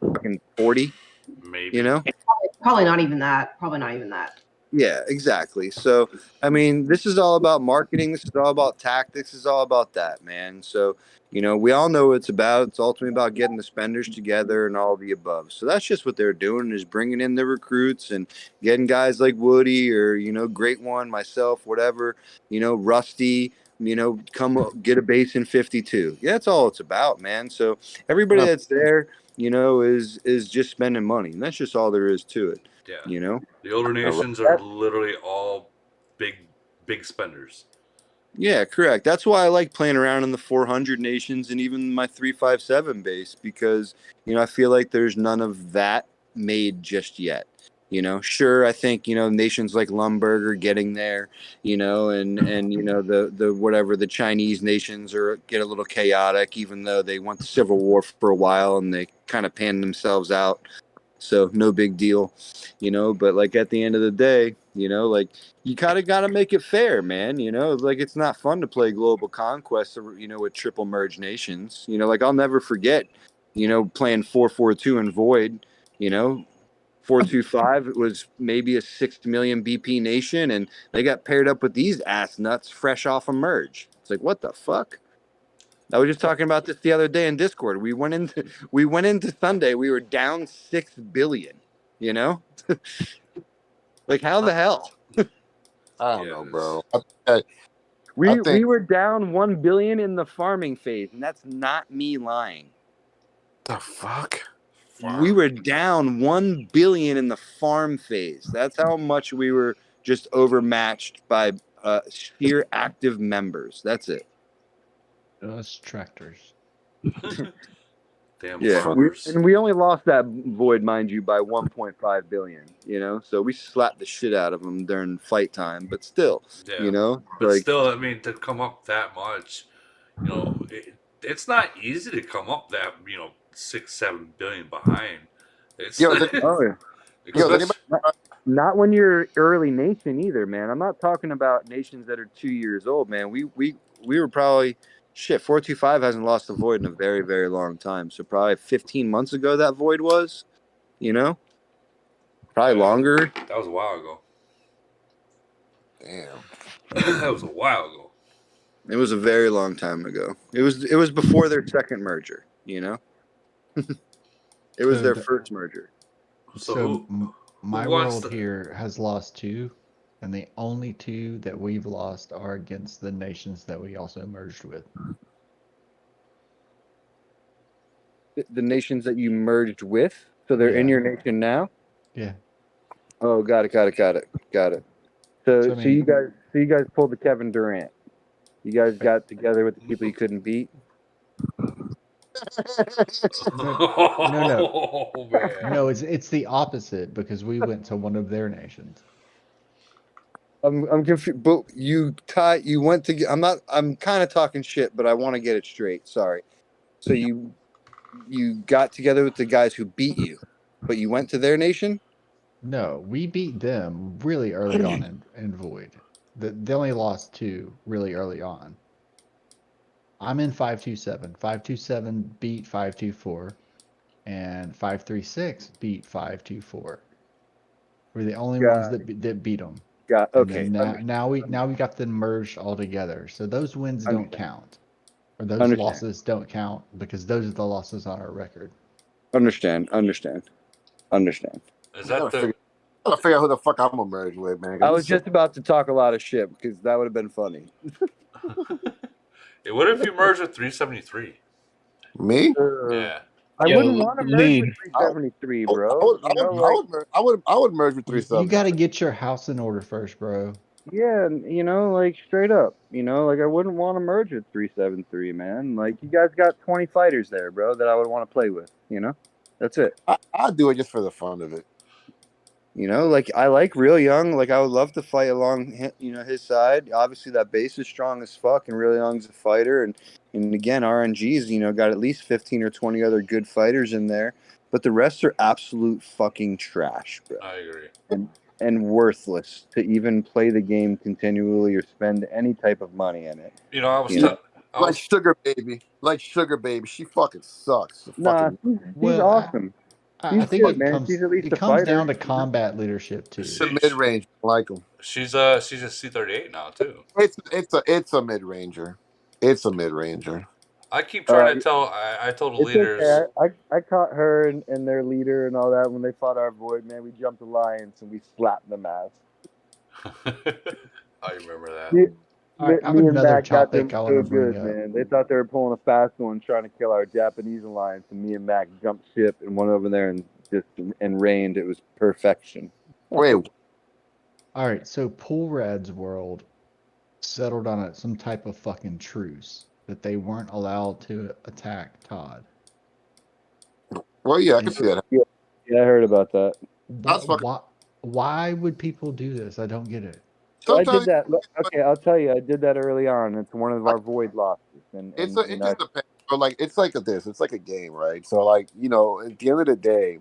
Speaker 14: Fucking 40?
Speaker 1: Maybe.
Speaker 17: Probably not even that. Probably not even that.
Speaker 14: Yeah, exactly. So, I mean, this is all about marketing. This is all about tactics. This is all about that, man. So, we all know what it's about. It's ultimately about getting the spenders together and all the above. So that's just what they're doing, is bringing in the recruits and getting guys like Woody or, Great One, myself, whatever, Rusty, come get a base in 52. Yeah, that's all it's about, man. So everybody that's there, is just spending money. And that's just all there is to it.
Speaker 1: Yeah. The older nations are literally all big spenders.
Speaker 14: Yeah, correct. That's why I like playing around in the 400 nations and even my 357 base, because, I feel like there's none of that made just yet. Sure, I think, nations like Lumberg are getting there, and the whatever, the Chinese nations get a little chaotic, even though they went to civil war for a while and they kind of panned themselves out. So no big deal, but like at the end of the day, like you kind of got to make it fair, man. Like it's not fun to play Global Conquest, with triple merge nations. Like I'll never forget, playing 442 in Void, 425, it was maybe a 6 million BP nation, and they got paired up with these ass nuts fresh off a merge. It's like, what the fuck? I was just talking about this the other day in Discord. We went into Sunday. We were down 6 billion. Like how the hell?
Speaker 16: I don't know, bro.
Speaker 14: We were down 1 billion in the farming phase, and that's not me lying.
Speaker 16: The fuck?
Speaker 14: We were down 1 billion in the farm phase. That's how much we were just overmatched by sheer active members. That's it.
Speaker 2: Us tractors.
Speaker 1: Damn
Speaker 14: Yeah,
Speaker 1: farmers.
Speaker 14: we only lost that Void, mind you, by 1.5 billion. So we slapped the shit out of them during fight time, but still,
Speaker 1: But still, I mean, to come up that much, it's not easy to come up that 6-7 billion behind. It's
Speaker 14: not when you're early nation either, man. I'm not talking about nations that are 2 years old, man. We were probably 425 hasn't lost a Void in a very, very long time. So probably 15 months ago that Void was, probably longer.
Speaker 1: That was a while ago.
Speaker 16: Damn.
Speaker 1: That was a while ago.
Speaker 14: It was a very long time ago. It was before their second merger, It was
Speaker 2: So
Speaker 14: their
Speaker 2: the-
Speaker 14: first merger.
Speaker 2: So my
Speaker 1: wants
Speaker 2: world here has lost 2, and the only 2 that we've lost are against the nations that we also merged with.
Speaker 14: The nations that you merged with, so they're in
Speaker 2: Yeah.
Speaker 14: your nation now?
Speaker 2: Yeah.
Speaker 14: Oh, got it. So you guys pulled the Kevin Durant. You guys got together with the people you couldn't beat.
Speaker 2: No,
Speaker 1: Oh, man.
Speaker 2: no, it's the opposite, because we went to one of their nations.
Speaker 14: I'm confused, but you went to. I'm kind of talking shit, but I want to get it straight. Sorry. So you got together with the guys who beat you, but you went to their nation?
Speaker 2: No, we beat them really early on in Void. They only lost 2 really early on. I'm in 527. 527 beat 524, and 536 beat 524. We're the only ones that beat them.
Speaker 14: Okay.
Speaker 2: Now we got them merged all together. So those wins don't count, or those
Speaker 14: Understand.
Speaker 2: losses don't count, because those are the losses on our record.
Speaker 14: Understand.
Speaker 1: Is that the?
Speaker 16: I gotta figure out who the fuck I'm gonna merge with, man.
Speaker 14: I was just about to talk a lot of shit because that would have been funny.
Speaker 1: What if you merge with 373?
Speaker 16: Me?
Speaker 1: Yeah.
Speaker 14: I wouldn't want to merge with 373, bro.
Speaker 16: I would merge with 373.
Speaker 2: You got to get your house in order first, bro.
Speaker 14: Yeah, like straight up, like I wouldn't want to merge with 373, man. Like you guys got 20 fighters there, bro, that I would want to play with. That's it.
Speaker 16: I'd do it just for the fun of it.
Speaker 14: Like I like Real Young. Like I would love to fight along, his side. Obviously, that base is strong as fuck, and Real Young's a fighter. And again, RNG's, got at least 15 or 20 other good fighters in there. But the rest are absolute fucking trash, bro.
Speaker 1: I agree.
Speaker 14: And worthless to even play the game continually or spend any type of money in it.
Speaker 1: I was
Speaker 16: like Sugar Baby. She fucking sucks.
Speaker 14: Nah, she's awesome.
Speaker 2: I think
Speaker 14: good, man. She's at least
Speaker 2: it
Speaker 14: a
Speaker 2: comes
Speaker 14: fighter.
Speaker 2: down to combat leadership too.
Speaker 16: It's a mid range. I like him.
Speaker 1: She's a C38 now too.
Speaker 16: It's a mid ranger. It's a mid ranger.
Speaker 1: I keep trying to tell. I told the
Speaker 14: It's
Speaker 1: leaders.
Speaker 14: okay. I caught her and their leader and all that when they fought our void, man. We jumped alliance and we slapped them ass.
Speaker 1: I remember that.
Speaker 14: Me,
Speaker 2: All right, I have
Speaker 14: me and
Speaker 2: another
Speaker 14: Mac got them
Speaker 2: topic I
Speaker 14: so
Speaker 2: want to bring
Speaker 14: good,
Speaker 2: up.
Speaker 14: man. They thought they were pulling a fast one trying to kill our Japanese alliance, and me and Mac jumped ship and went over there and reigned. It was perfection.
Speaker 16: Wait,
Speaker 2: All right, so Pool Rad's world settled on some type of fucking truce that they weren't allowed to attack Todd.
Speaker 16: well, yeah, I can see that.
Speaker 14: Yeah, I heard about that.
Speaker 2: Why would people do this? I don't get it.
Speaker 14: So I did that. Okay, I'll tell you. I did that early on. It's one of our void losses, and
Speaker 16: It just depends. So like it's like this. It's like a game, right? So like at the end of the day,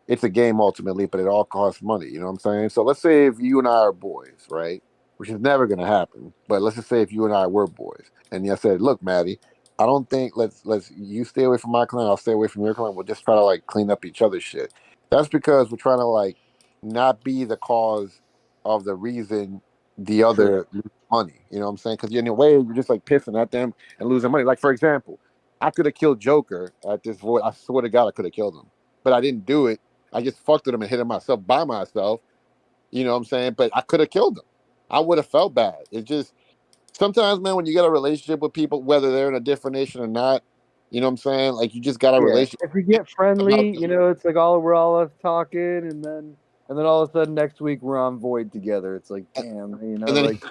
Speaker 16: it's a game ultimately, but it all costs money. You know what I'm saying? So let's say if you and I are boys, right? Which is never going to happen. But let's just say if you and I were boys, and I said, "Look, Maddie, I don't think let's you stay away from my clan. I'll stay away from your clan. We'll just try to like clean up each other's shit." That's because we're trying to like not be the cause of the reason the other lose money. You know what I'm saying? Because in a way, you're just like pissing at them and losing money. Like for example, I could have killed Joker at this void. I swear to God, I could have killed him, but I didn't do it. I just fucked with him and hit him myself by myself. You know what I'm saying? But I could have killed him. I would have felt bad. It's just sometimes, man, when you get a relationship with people, whether they're in a different nation or not, you know what I'm saying? Like you just got a relationship.
Speaker 14: If we get friendly, it's like we're all talking, and then all of a sudden next week we're on void together. It's like, damn, like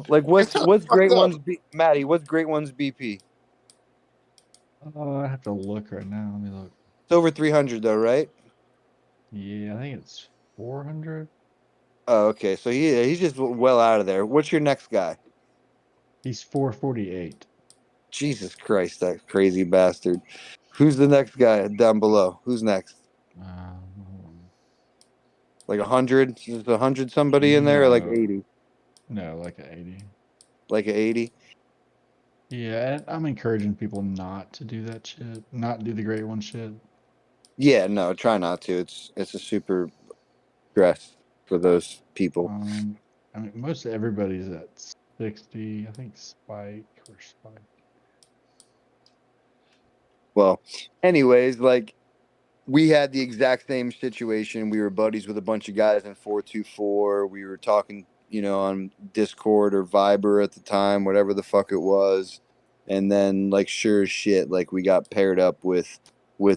Speaker 14: like what's Great One's Maddie? What's Great One's BP?
Speaker 2: Oh, I have to look right now. Let me look.
Speaker 14: It's over 300 though, right?
Speaker 2: Yeah, I think it's 400.
Speaker 14: Oh, okay. So he's just well out of there. What's your next guy?
Speaker 2: He's 448.
Speaker 14: Jesus Christ, that crazy bastard. Who's the next guy down below? Who's next? Like 100? Is 100 somebody in there, or like 80?
Speaker 2: No, like an 80.
Speaker 14: Like an 80?
Speaker 2: Yeah, I'm encouraging people not to do that shit. Not do the Great One shit.
Speaker 14: Yeah, no, try not to. It's a super stress for those people.
Speaker 2: I mean, most everybody's at 60. I think Spike.
Speaker 14: Well, anyways, like we had the exact same situation. We were buddies with a bunch of guys in 424. We were talking, on Discord or Viber at the time, whatever the fuck it was. And then, like, sure as shit, like we got paired up with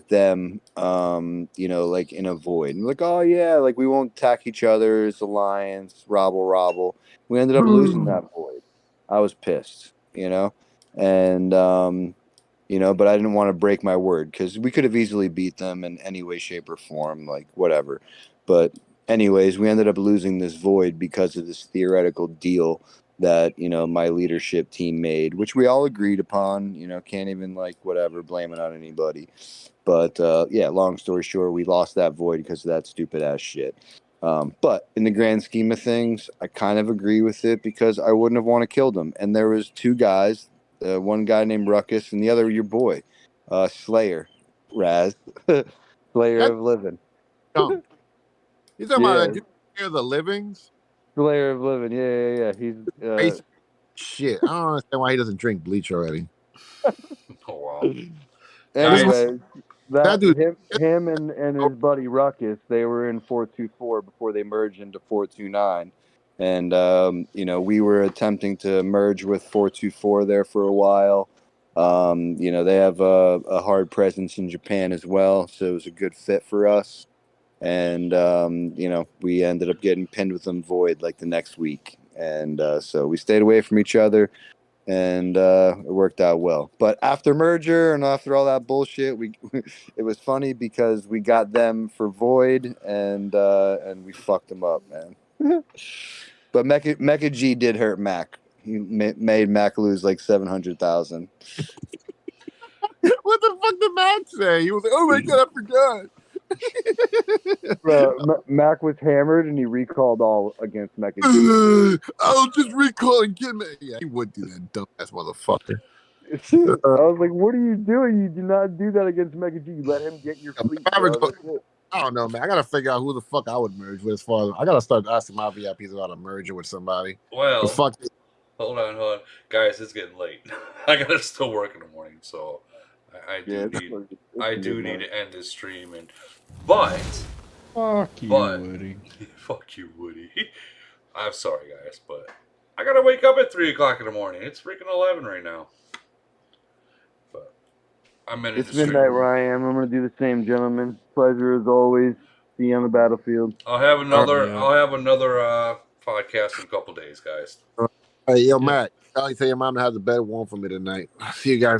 Speaker 14: them, like in a void. And like, oh yeah, like we won't attack each other's alliance, robble. We ended up losing that void. I was pissed, and but I didn't want to break my word because we could have easily beat them in any way, shape, or form, like whatever. But anyways, we ended up losing this void because of this theoretical deal that, my leadership team made, which we all agreed upon, can't even like whatever, blame it on anybody. But long story short, we lost that void because of that stupid ass shit. But in the grand scheme of things, I kind of agree with it because I wouldn't have want to kill them. And there was two guys. One guy named Ruckus, and the other your boy, Slayer, Raz, Slayer of Living.
Speaker 16: You talking about Slayer the Livings?
Speaker 14: Slayer of Living, yeah. He's
Speaker 16: shit. I don't understand why he doesn't drink bleach already.
Speaker 1: Oh wow.
Speaker 14: Anyway, that dude, him and his buddy Ruckus, they were in 424 before they merged into 429. And, we were attempting to merge with 424 there for a while. They have a hard presence in Japan as well, so it was a good fit for us. And, we ended up getting pinned with them void like the next week. And so we stayed away from each other, and it worked out well. But after merger and after all that bullshit, it was funny because we got them for void, and we fucked them up, man. But Mecha G did hurt Mac. He made Mac lose like 700,000.
Speaker 16: What the fuck did Mac say? He was like, "Oh my god, I forgot."
Speaker 14: Bro, Mac was hammered and he recalled all against Mecha G.
Speaker 16: I'll just recall and get me. Yeah, he would do that, dumbass motherfucker.
Speaker 14: was like, what are you doing? You do not do that against Mecha G. You let him get your fleet, bro. That's it.
Speaker 16: I don't know, man. I gotta figure out who the fuck I would merge with. As far as I gotta start asking my VIPs about a merger with somebody.
Speaker 1: Well,
Speaker 16: But fuck.
Speaker 1: hold on, guys. It's getting late. I gotta still work in the morning, so I do need to end this stream. But
Speaker 2: Fuck you, Woody.
Speaker 1: Fuck you, Woody. I'm sorry, guys, but I gotta wake up at 3 o'clock in the morning. It's freaking 11 right now. But I'm in.
Speaker 14: It's midnight where I am. I'm gonna do the same, gentlemen. Pleasure as always. See you on the battlefield.
Speaker 1: I'll have another. Podcast in a couple days, guys.
Speaker 16: Hey, yo, Matt. Tell your mom to have the bed warm for me tonight. See you guys.